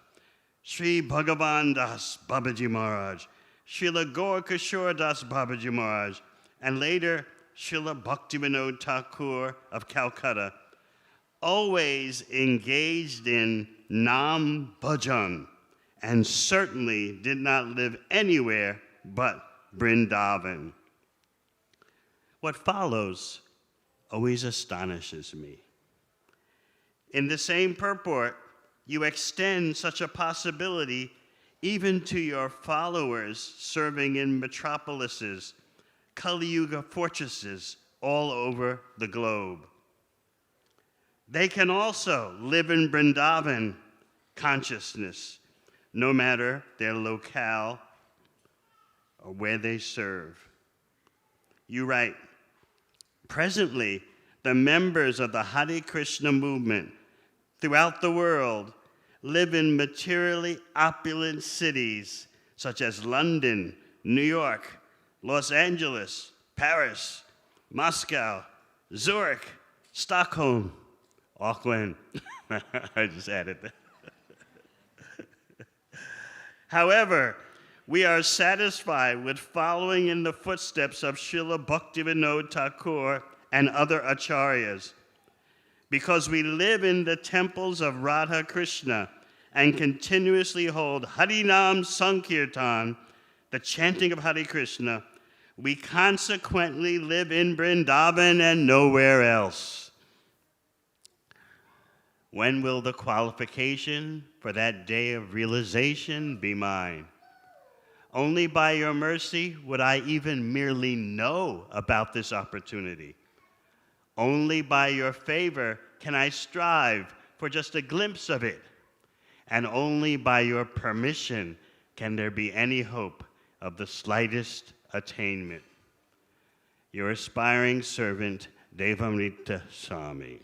Sri Bhagavan Das Babaji Maharaj, Srila Gaur Kishore Das Babaji Maharaj, and later Srila Bhaktivinoda Thakur of Calcutta, always engaged in Nam Bhajan, and certainly did not live anywhere but Brindavan. What follows always astonishes me. In the same purport, you extend such a possibility even to your followers serving in metropolises, Kali Yuga fortresses all over the globe. They can also live in Brindavan consciousness, no matter their locale or where they serve. You write, presently, the members of the Hare Krishna movement throughout the world live in materially opulent cities such as London, New York, Los Angeles, Paris, Moscow, Zurich, Stockholm, Auckland. I just added that. However, we are satisfied with following in the footsteps of Srila Bhaktivinoda Thakur and other acharyas, because we live in the temples of Radha Krishna and continuously hold Harinam Sankirtan, the chanting of Hare Krishna. We consequently live in Brindavan and nowhere else. When will the qualification for that day of realization be mine? Only by your mercy would I even merely know about this opportunity. Only by your favor can I strive for just a glimpse of it. And only by your permission can there be any hope of the slightest attainment. Your aspiring servant, Devamrita Swami.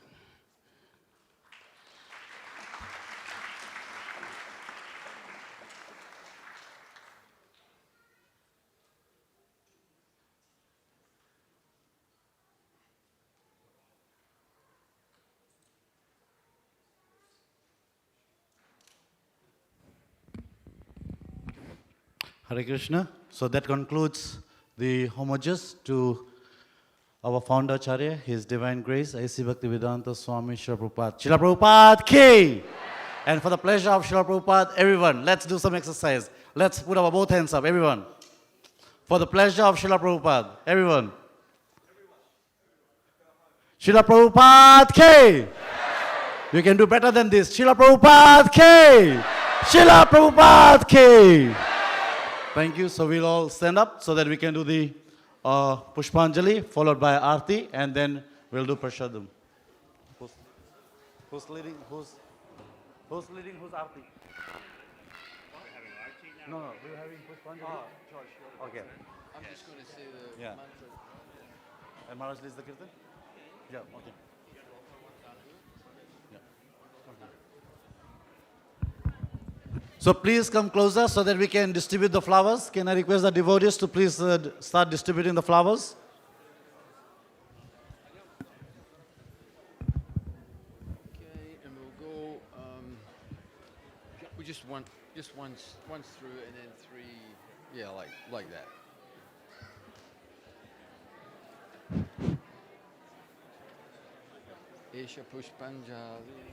Hare Krishna. So that concludes the homages to our founder Acharya, His Divine Grace, A.C. Bhaktivedanta Swami Srila Prabhupada. Srila Prabhupada ki! And for the pleasure of Srila Prabhupada, everyone, let's do some exercise. Let's put our both hands up, everyone. For the pleasure of Srila Prabhupada, everyone. Srila Prabhupada K. You can do better than this. Srila Prabhupada K. Srila Prabhupada K. Thank you. So we'll all stand up so that we can do the Pushpanjali, followed by Aarti, and then we'll do Prashadam. Who's leading? Who's leading? Who's Aarti? No, we're having Pushpanjali. Oh, George. Okay. I'm just going to say the Yeah. mantra. And Maharaj leads the kirtan? Yeah, okay. So please come closer so that we can distribute the flowers. Can I request the devotees to please start distributing the flowers? Okay, and we'll go. We just once through, and then three. Yeah, like that. Esha Pushpanjali.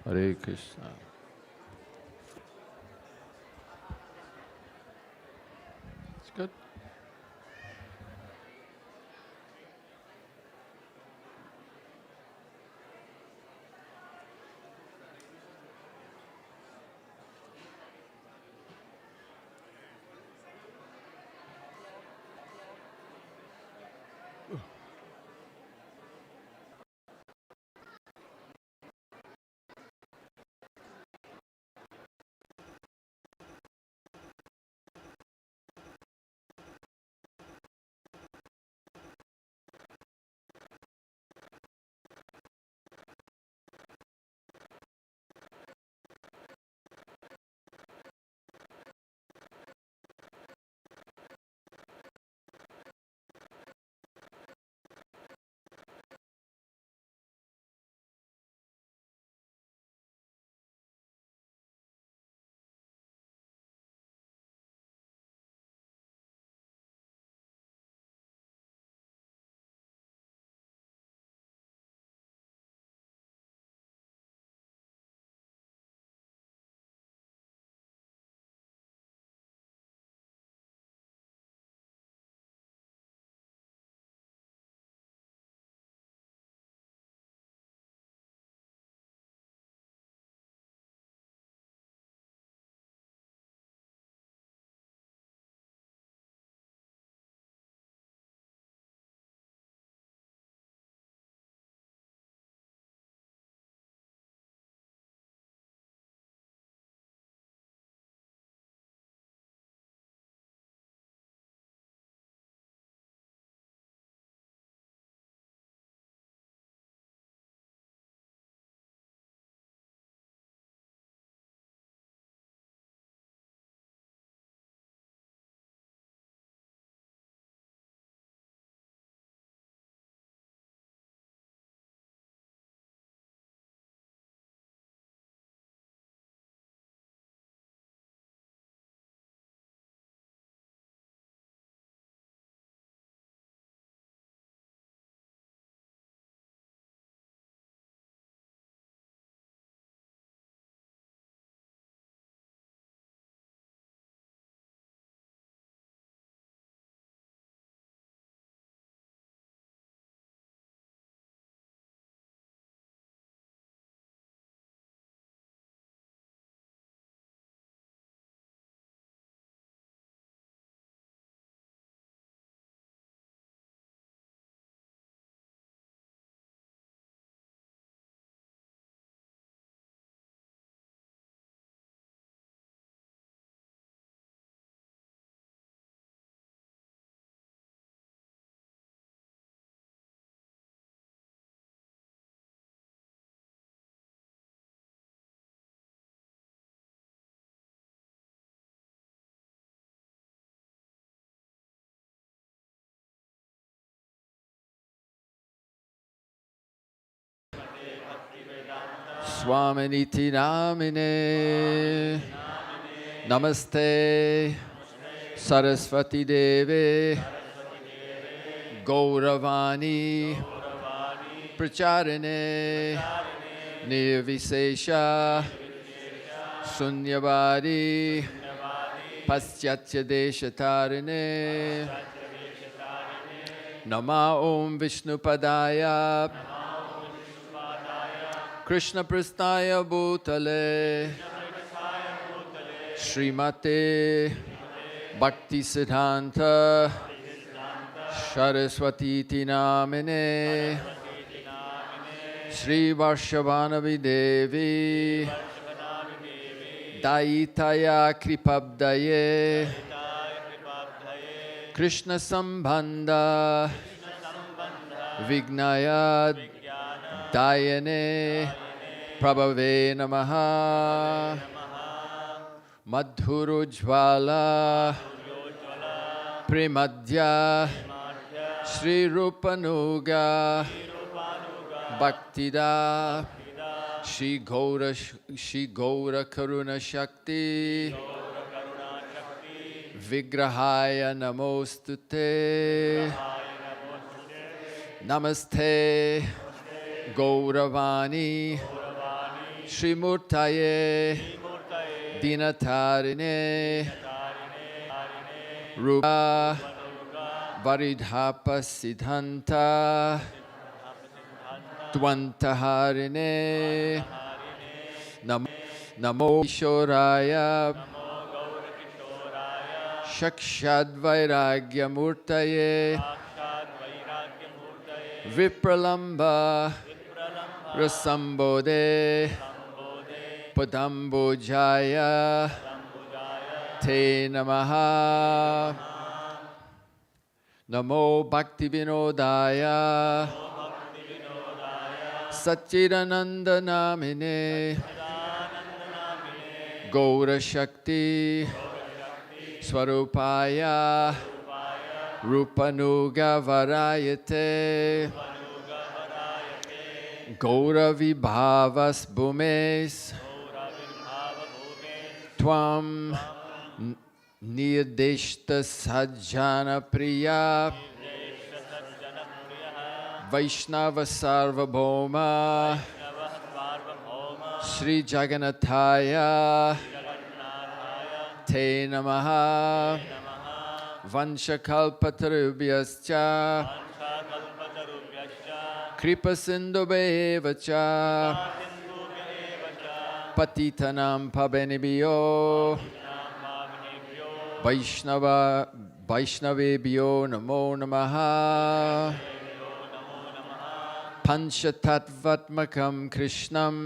Hare Krishna. It's good. Swaminiti namine. Namaste Saraswati Devi Gauravani Pracharine Nirvisesha Sunyavadi Paschatya Deshatarine Nama Om Vishnu Padaya Krishna Prasthaya Bhutale Srimate Bhakti Siddhanta Saraswati Namine Sri Varshavanavi Devi Daitaya Kripabdaye Krishna Sambandha Vignaya Dayane Prabhave Namaha Madhurujvala Premadhya Sri Rupanuga Bhaktida Shri Gaura Karuna Shakti Vigrahaya Namostute Namaste Gauravani Shri Murtaye Dinatarine Rupa Varidhapa Siddhanta Dvantaharine Namo Kishoraya Shakshad Vairagya Murtaye Vipralamba Rasambode Padambojaya Te Namaha Namo Bhakti Vinodaya Satchidananda Namine Gaura Shakti Swarupaya Rupanuga Varayate Gaura Vibhavas Bhumes Tvam Nirdeshta Sajjana Priya Vaishnava Sarvabhauma Sri Jagannathaya Te Namaha Vanshakalpatarubhyascha Kripa Sindhubevacha Patitanam Pabenibhyo Vaishnavebhyo Namo Namaha Panchatattvatmakam Krishnam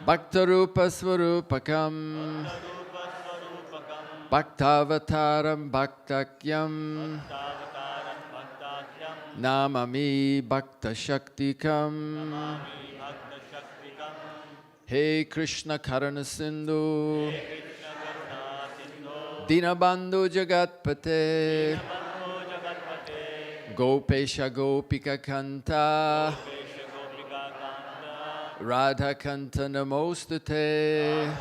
Bhaktarupa Swarupakam Bhaktavataram Bhaktakyam Namami Bhakta Shaktikam Hey Krishna Karana Sindhu Dinabandhu Jagatpate Gopesha Gopika Kanta Radha Kanta Namostate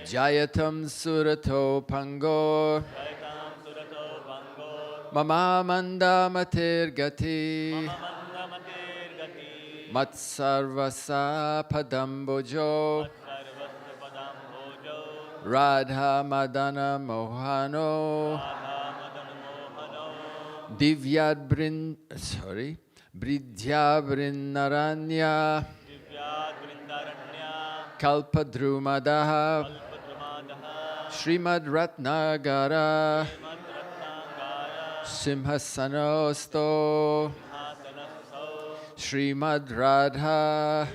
Jayatam Surato Pango Mama Manda Mater Gati Matsarvasa Padambojo Radha Madana Mohano Divyad Bridhya Brindaranya Kalpadrumadaha Srimad Ratnagara Simhasanosto Srimad Radha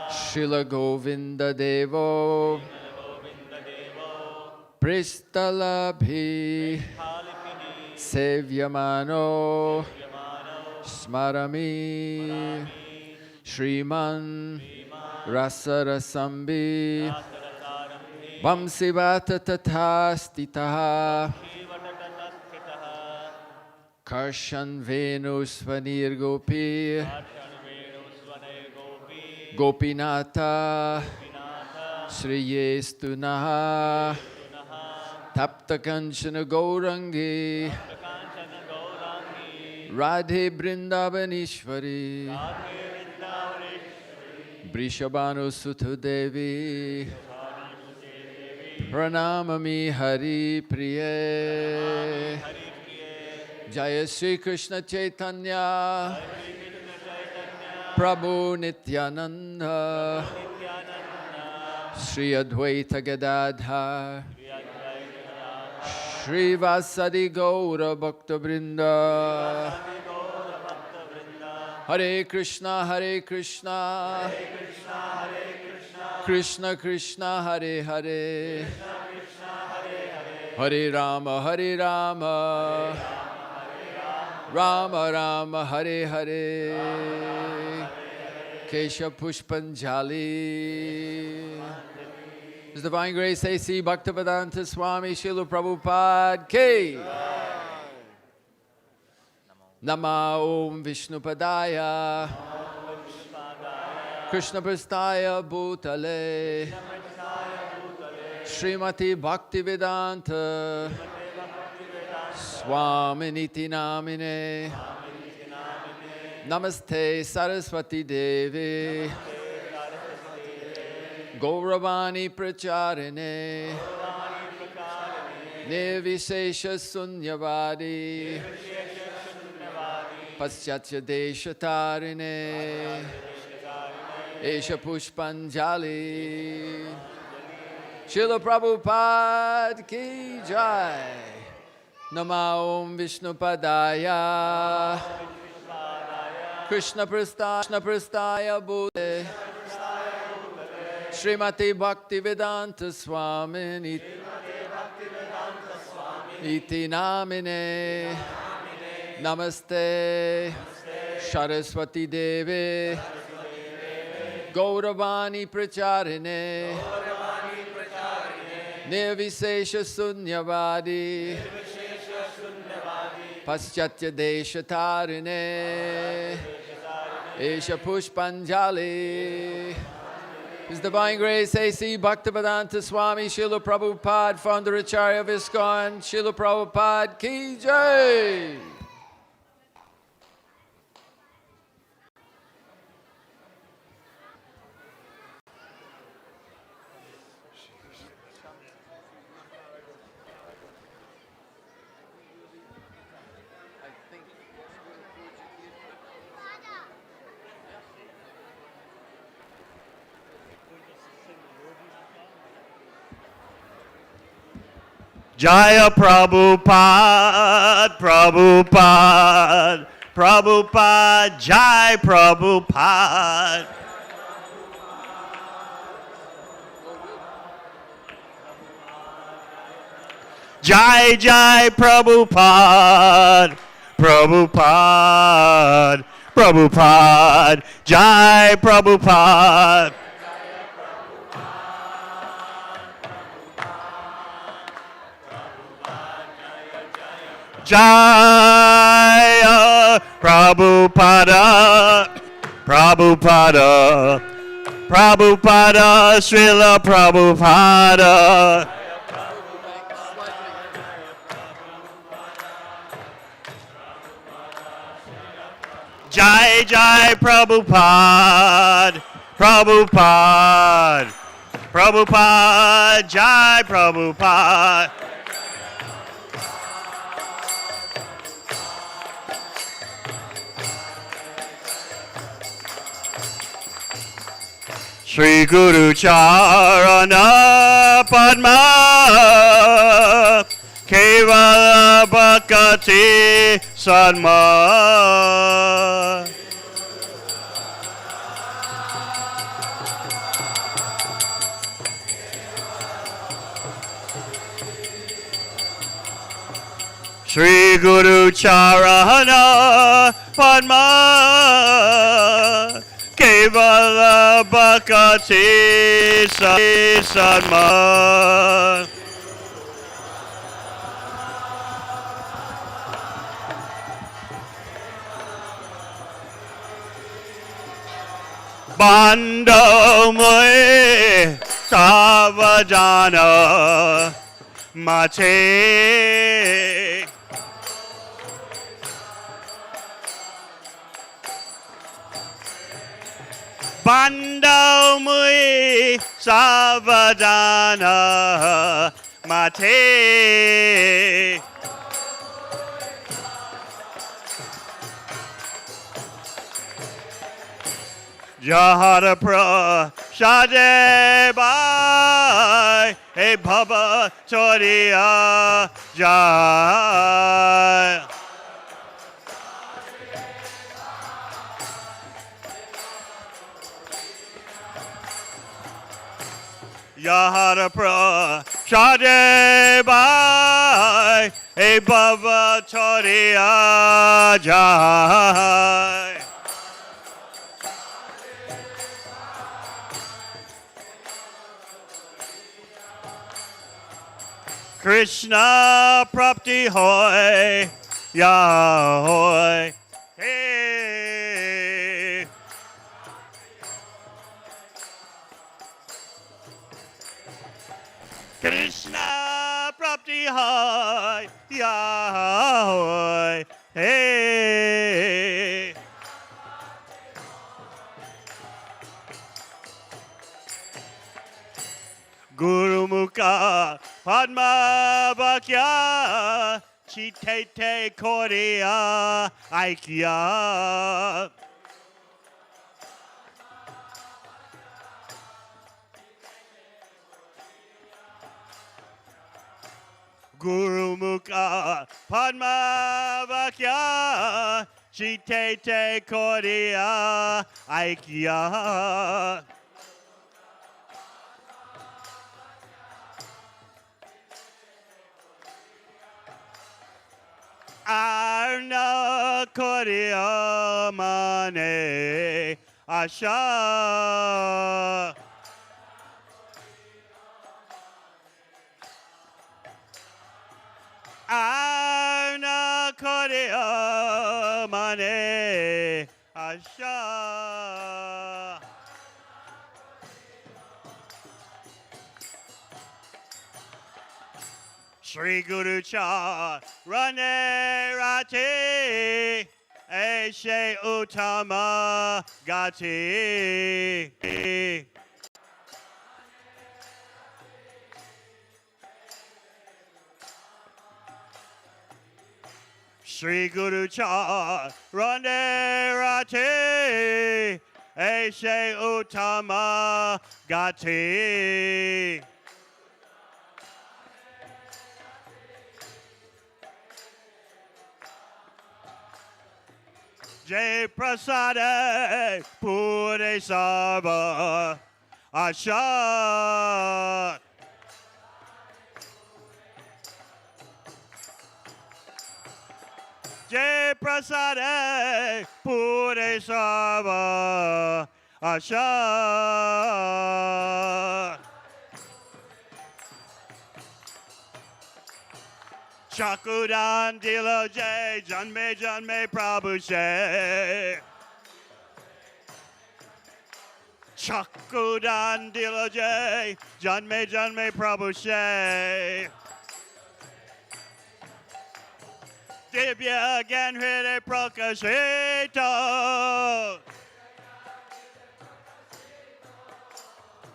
Srila Govinda Devo Pristalabhi Sevyamano Smarami Shriman Rasarasambi Vamsivata Tathastitaha Karshan Venus Vanir Gopi Gopinatha Shriyestuna Tapta Kanchana Gaurangi Radhe Brindavanishwari Vrishabhanu Sutha Devi Pranamami Hari Priye Jaya Sri Krishna Chaitanya Prabhu Nityananda Shri Advaita Gadadhar Shri Vasadi Gaura Bhakta Vrinda Hare Krishna Hare Krishna Krishna Krishna Hare Hare Hare Rama Hare Rama Rama Rama Hare Hare Kesha Pushpanjali. His Divine Grace A.C. Bhaktivedanta Swami Srila Prabhupada Ki. Nama Om Vishnupadaya Krishna Prastaya Bhutale Srimati Bhaktivedanta Swaminiti Namine Namaste Saraswati Devi Gauravani Pracharine Nirvishesha Sunyavadi Paschatya Deshatarine Esha Pushpanjali Srila Prabhupada Ki Jai Nama Om Vishnupadaya Krishna Prastaya Bhute Srimati Bhaktivedanta Swamini Iti Namine Namaste Saraswati Devi Gauravani Pracharine Nirvisesha Sunyavadi Paschatya Deshatarine Esha Pushpanjali. His Divine Grace A.C. Bhaktivedanta Swami Srila Prabhupada, founder Acharya of ISKCON, Srila Prabhupada Ki Jai. Jaya Prabhupada, Prabhupada, Prabhupada, Jai Prabhupada. Jai Jai Prabhupada, Prabhupada, Prabhupada, Jai Prabhupada. Jaya Prabhupada, Prabhupada, Prabhupada, Srila Prabhupada. Jai Jai Prabhupada, Prabhupada, Prabhupada, Jai Prabhupada. Shri Guru Charana Padma Kevala Bhakati Sadma. Shri Guru Charana Padma Kevala Bhakati Sadma. Bando mui savajana mate. Bando mui savajana mate. Jahara pra shade bai hey baba choriya jai. Jahara pra shade bai hey baba choriya jai. Krishna prapti hoy, ya hoy, hey. Krishna prapti hoy, ya hoy, hey. Guru Mukha Padma Vakya Chitete Korea Aikya. Guru Mukha Padma Vakya Chitete Korea Aikya. Arna Korea Mane Asha. Arna Korea Mane Asha. Shri Guru Cha Rane Rati Eshe Utama Gati. Shri Guru Cha Rane Rati Eshe Utama Gati. Jai Prasade Pure Sarva Asha. Jai Prasade Pure Sarva Asha. Chakudan Dilo Jai Janme Janme Prabhu Shay. Chakudan Dilo Jai Janme Janme Prabhu Shay. Divya Gan Hriday Prakashito.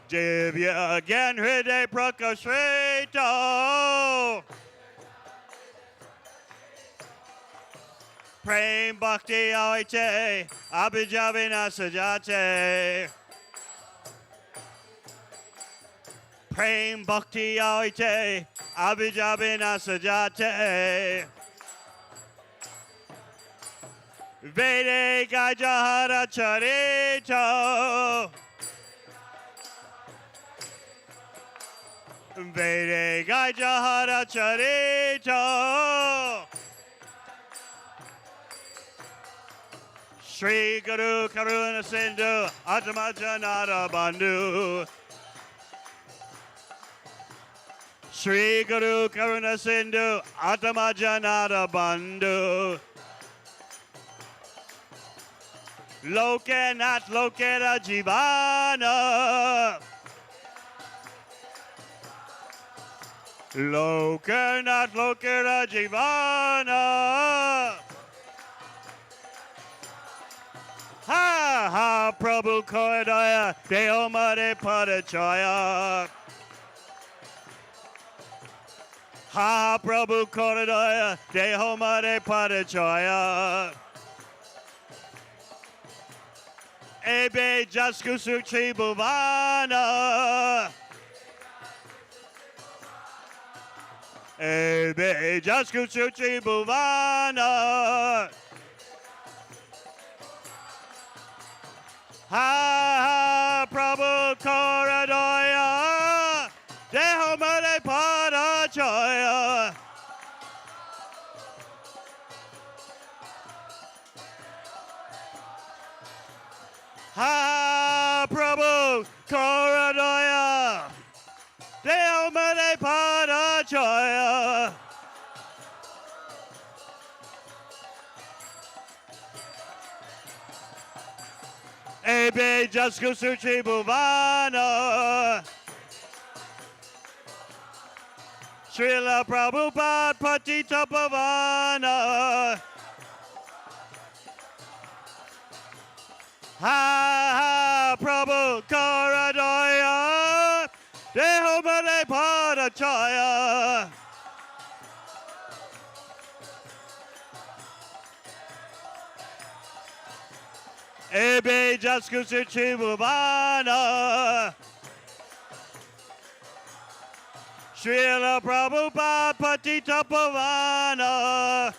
Divya Gan Hriday Prakashito. Prem Bhakti Aite Abhijavina Sajate. Prem Bhakti Aite Abhijavina Sajate. Vede Gajahara Charito. Vede Gajahara Charito. Shri Guru Karuna Sindhu Atmajanara Bandhu. Shri Guru Karuna Sindhu Atmajanara Bandhu. Lokanath Lokera Jivana. Lokanath Lokera Jivana. Ha ha Prabhu Koidaya Deo Mare Padachaya. Ha Prabhu Koidaya Deo Mare Padachaya. Ebe Jasku Sukchi Bhuvana. Ebe Jasku Sukchi Bhuvana. Ha Prabhu Koradoya Deho Mare Padachaya. Ha Prabhu Koradoya Deho Mare Padachaya. Ebe Jasku Suchi Bhuvana. Srila Prabhupada Patita Pavana. Ha Prabhu Karadoya Deho Mare Padachaya. Ebe Jasku Suchi Bhuvana. Srila Prabhupada Patita Pavana.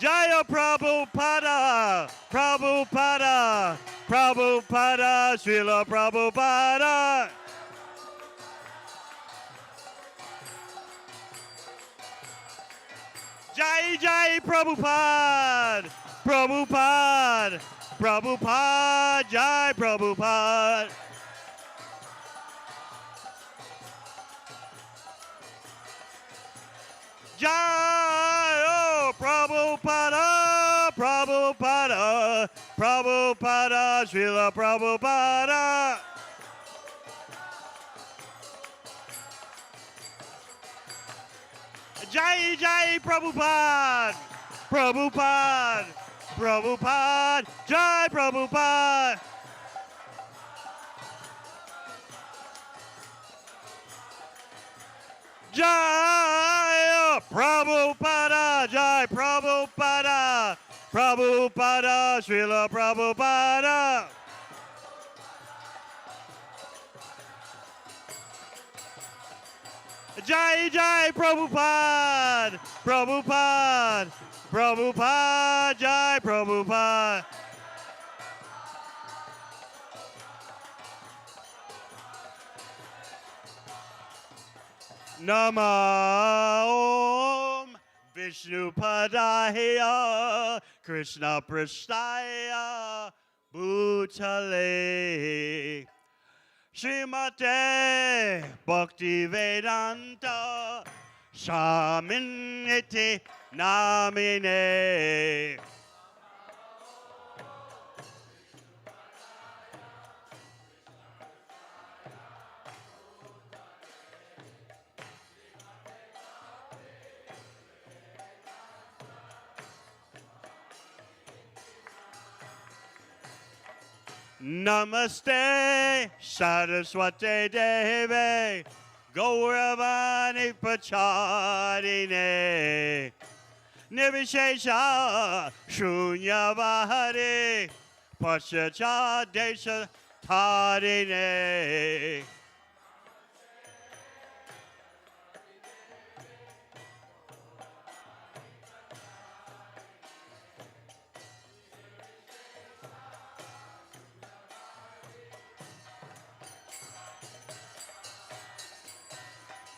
Jaya Prabhupada, Prabhupada, Prabhupada, Srila Prabhupada. Jai Jai Prabhupada, Prabhupada, Prabhupada, Jai Prabhupada. Jai oh, Prabhupada, Prabhupada, Prabhupada, Srila Prabhupada. Jai Jai Prabhupada, Prabhupada, Prabhupada, Jai Prabhupada. Jai Prabhupada, Jai Prabhupada, Prabhupada, Srila Prabhupada. Jai Jai Prabhupada, Prabhupada, Prabhupada, Jai Prabhupada. Nama Om Vishnu Padaya Krishna Prasthaya Bhutale Srimate Bhakti Vedanta Swaminiti Namine. Namaste Saraswati Deve Gauravani Pachadine Nivishesha Shunyavahari Paschacha Desha Tarine.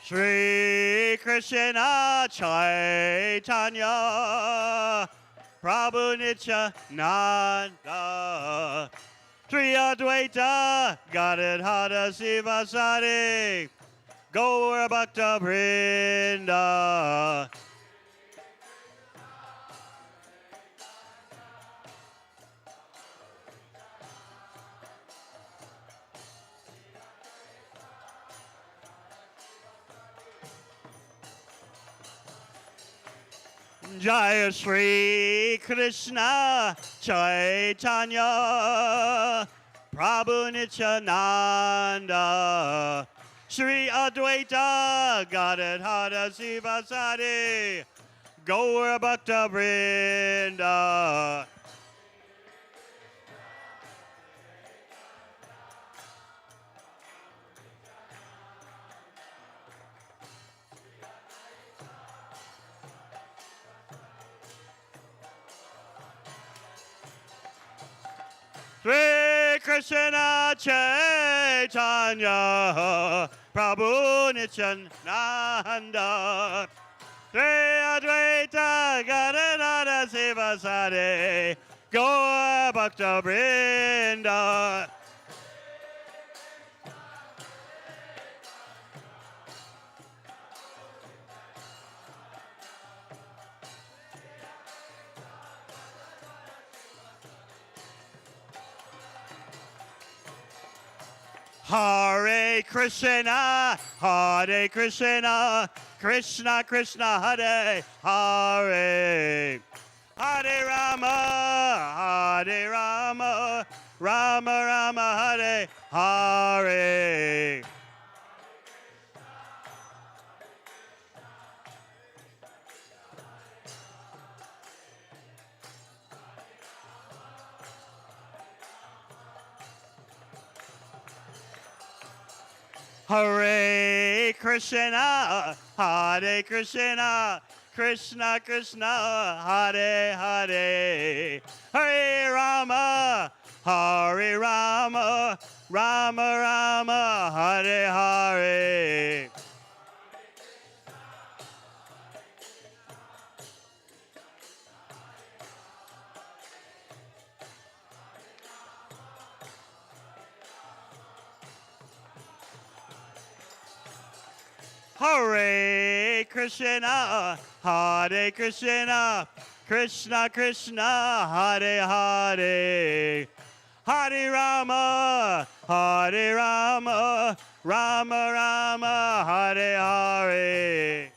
Shri Krishna Chaitanya Prabhu Nityananda Sri Advaita Gadadhara Sivasari Gaura Bhakta Brinda Jaya Shri Krishna Chaitanya Prabhu Nityananda Shri Advaita Gadadhara Sivasadi Gaura Bhakta Vrinda. Shri Krishna Chaitanya Prabhu Nityananda Shri Advaita Gadadhara Sivasadi Gaura Bhakta Vrinda. Hare Krishna, Hare Krishna, Krishna Krishna, Hare Hare. Hare Rama, Hare Rama, Rama Rama, Hare Hare. Hare Krishna, Hare Krishna, Krishna Krishna, Hare Hare. Hare Rama, Hare Rama, Rama Rama, Hare Hare. Hare Krishna, Hare Krishna, Krishna Krishna, Hare Hare. Hare Rama, Hare Rama, Rama Rama, Hare Hare.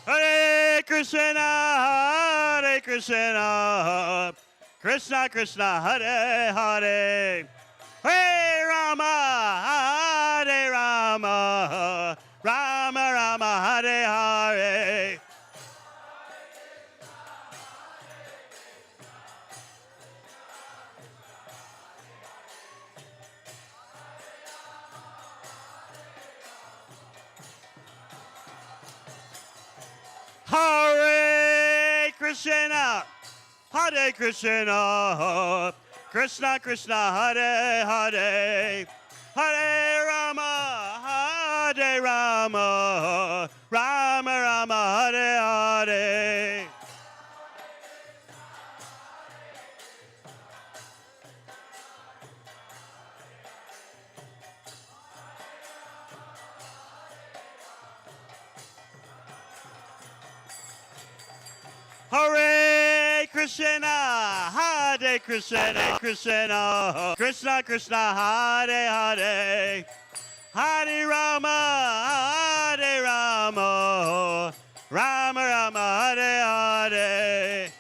Hare Krishna, Hare Krishna, Krishna Krishna, Hare Hare. Hare Rama, Hare Rama, Rama Rama, Hare Hare. Hare Krishna, Hare Krishna, Krishna Krishna, Hare Hare. Hare Rama, Hare Rama, Rama Rama, Hare Hare. Hare Krishna, Hare Krishna, Krishna, Krishna Krishna, Hare Hare. Hare Rama, Hare Rama, Rama Rama, Hare Hare.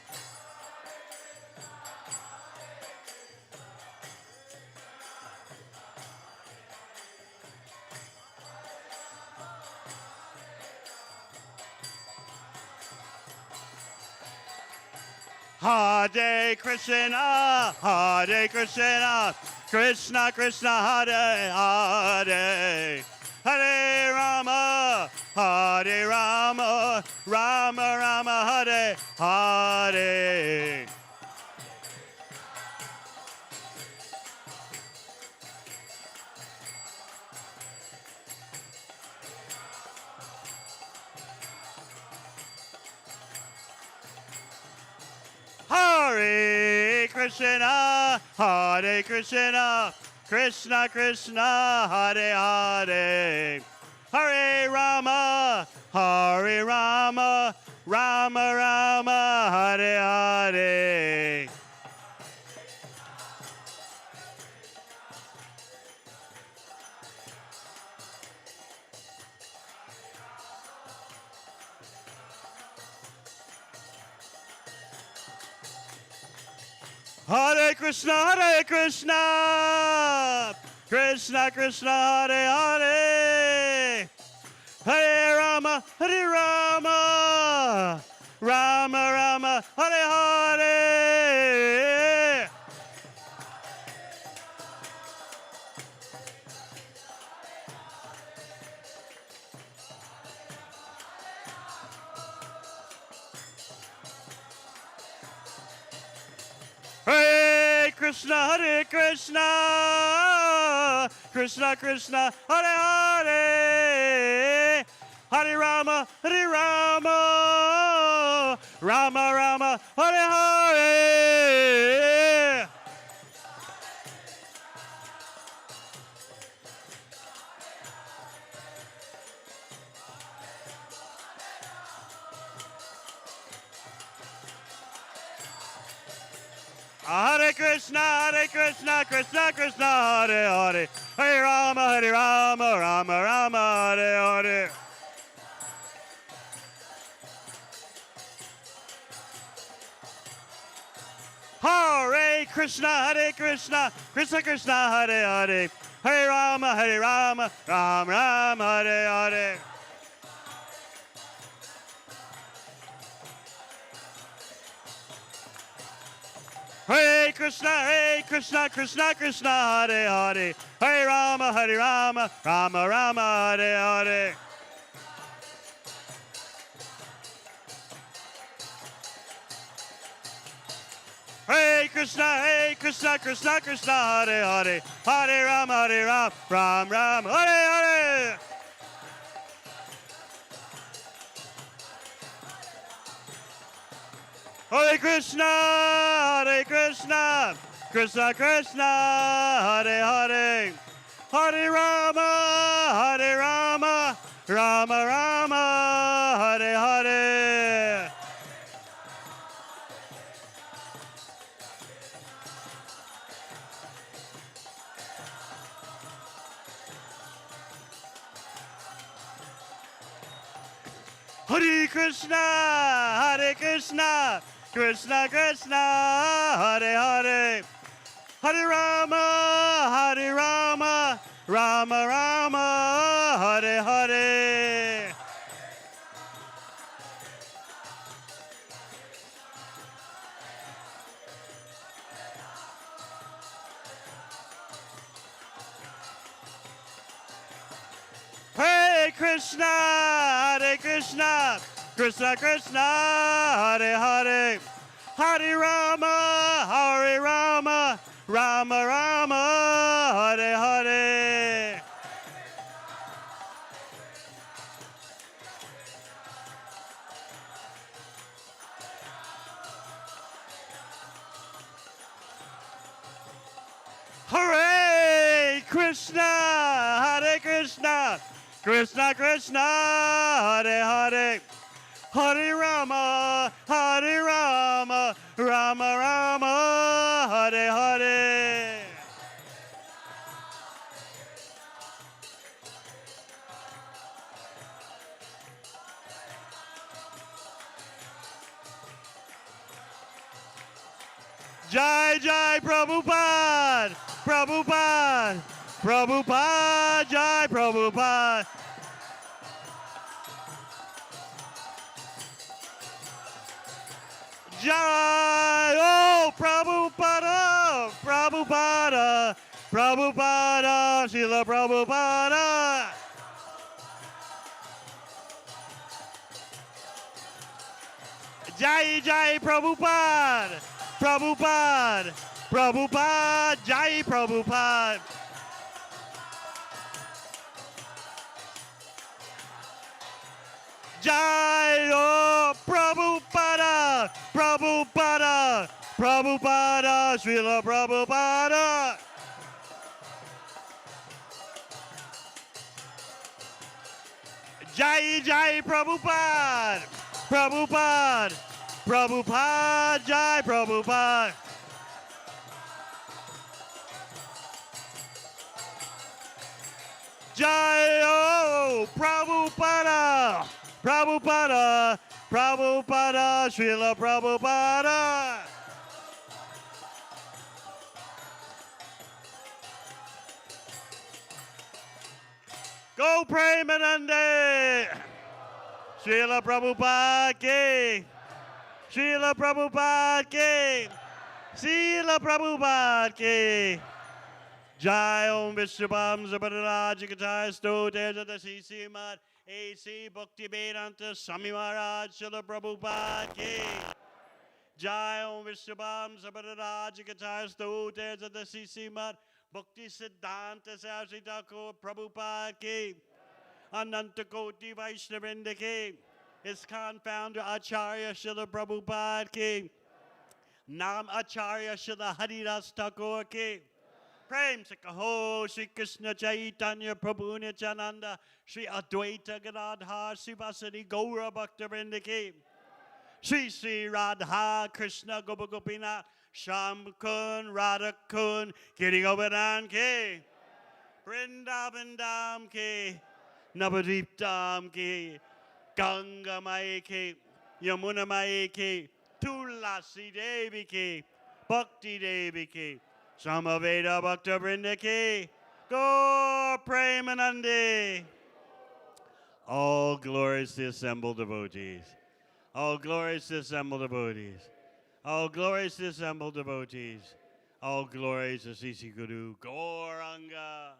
Hare Krishna, Hare Krishna, Krishna Krishna, Hare Hare. Hare Rama, Hare Rama, Rama Rama, Hare Hare. Hare Krishna, Hare Krishna, Krishna Krishna, Hare Hare. Hare Rama, Hare Rama, Rama Rama, Hare Hare. Hare Krishna, Krishna Krishna, Hare Hare, Hare Rama, Rama Rama, Hare Hare. Hare Krishna, Krishna Krishna, Hare Hare, Hare Rama, Rama Rama, Hare Hare. Hare Krishna, Krishna Krishna, Hare Hare, Hare Rama, Rama Rama, Hare Hare. Hare Krishna, Krishna Krishna, Hare Hare, Hare Rama, Rama Rama, Hare Hare. Hare Krishna, Krishna Krishna, Hare Hare, Hare Rama, Rama Rama, Hare Hare. Hare Krishna, Krishna Krishna, Hare Hare, Hare Rama, Rama Rama, Hare Hare. Hare Krishna, Krishna Krishna, Hare Hare, Hare Rama, Rama Rama, Hare Hare. Hare Krishna, Krishna Krishna, Hare Hare, Hare Rama, Rama Rama, Hare Hare. Hare Krishna, Krishna Krishna, Hare Hare, Hare Rama, Rama Rama, Hare Hare. Hare Krishna, Krishna Krishna, Hare Hare, Hare Rama, Rama Rama, Hare Hare. Jai Jai Prabhupada, Prabhupada, Prabhupada, Jai Prabhupada. Jai, oh Prabhupada, Prabhupada, Prabhupada, Srila Prabhupada. Jai Jai Prabhupada, Prabhupada, Prabhupada, Jai Prabhupada. Jai, oh Prabhupada, Prabhupada, Prabhupada, Srila Prabhupada. Jai Jai Prabhupada, Prabhupada, Prabhupada, Jai Prabhupada. Jai O Prabhupada, Prabhupada, Prabhupada, Srila Prabhupada. Go Premanande! Srila Prabhupada ki! Srila Prabhupada ki! Srila Prabhupada ki! Jai Om Vishabham Zabhadaraj Kataya Sto Tejata Sisi Mat A.C. Bhakti Vedanta Swami Maharaj Srila Prabhupada ki! Jai Om Vishabham Zabhadaraj Kataya Sto Tejata Sisi Mat Bhakti Siddhanta Saraswati Thakur Prabhupada ki! Ananta Koti Vaishnavrinda ki! ISKCON founder Acharya Srila Prabhupada ki! Nam Acharya Srila Haridas Thakur ki! Prem se kaho Shri Krishna Chaitanya Prabhu Nityananda Shri Advaita Gadadhar Sivasadi Gaura Bhaktivinoda ki! Shri Shri Radha Krishna Gopa Gopinath Sham Kun Radha Kun Giri Govardhan ki! Brindavan Dham ki! Navadip Dham ki! Ganga Mai ki! Yamuna Mai ki! Tulasi Devi ki! Bhakti Devi ki! Samaveda Bhakta Vrinda ki! Gaur Premanande! All glories to assembled devotees. All glories to assembled devotees. All glories to assembled devotees. All glories to Sisi Guru Gauranga.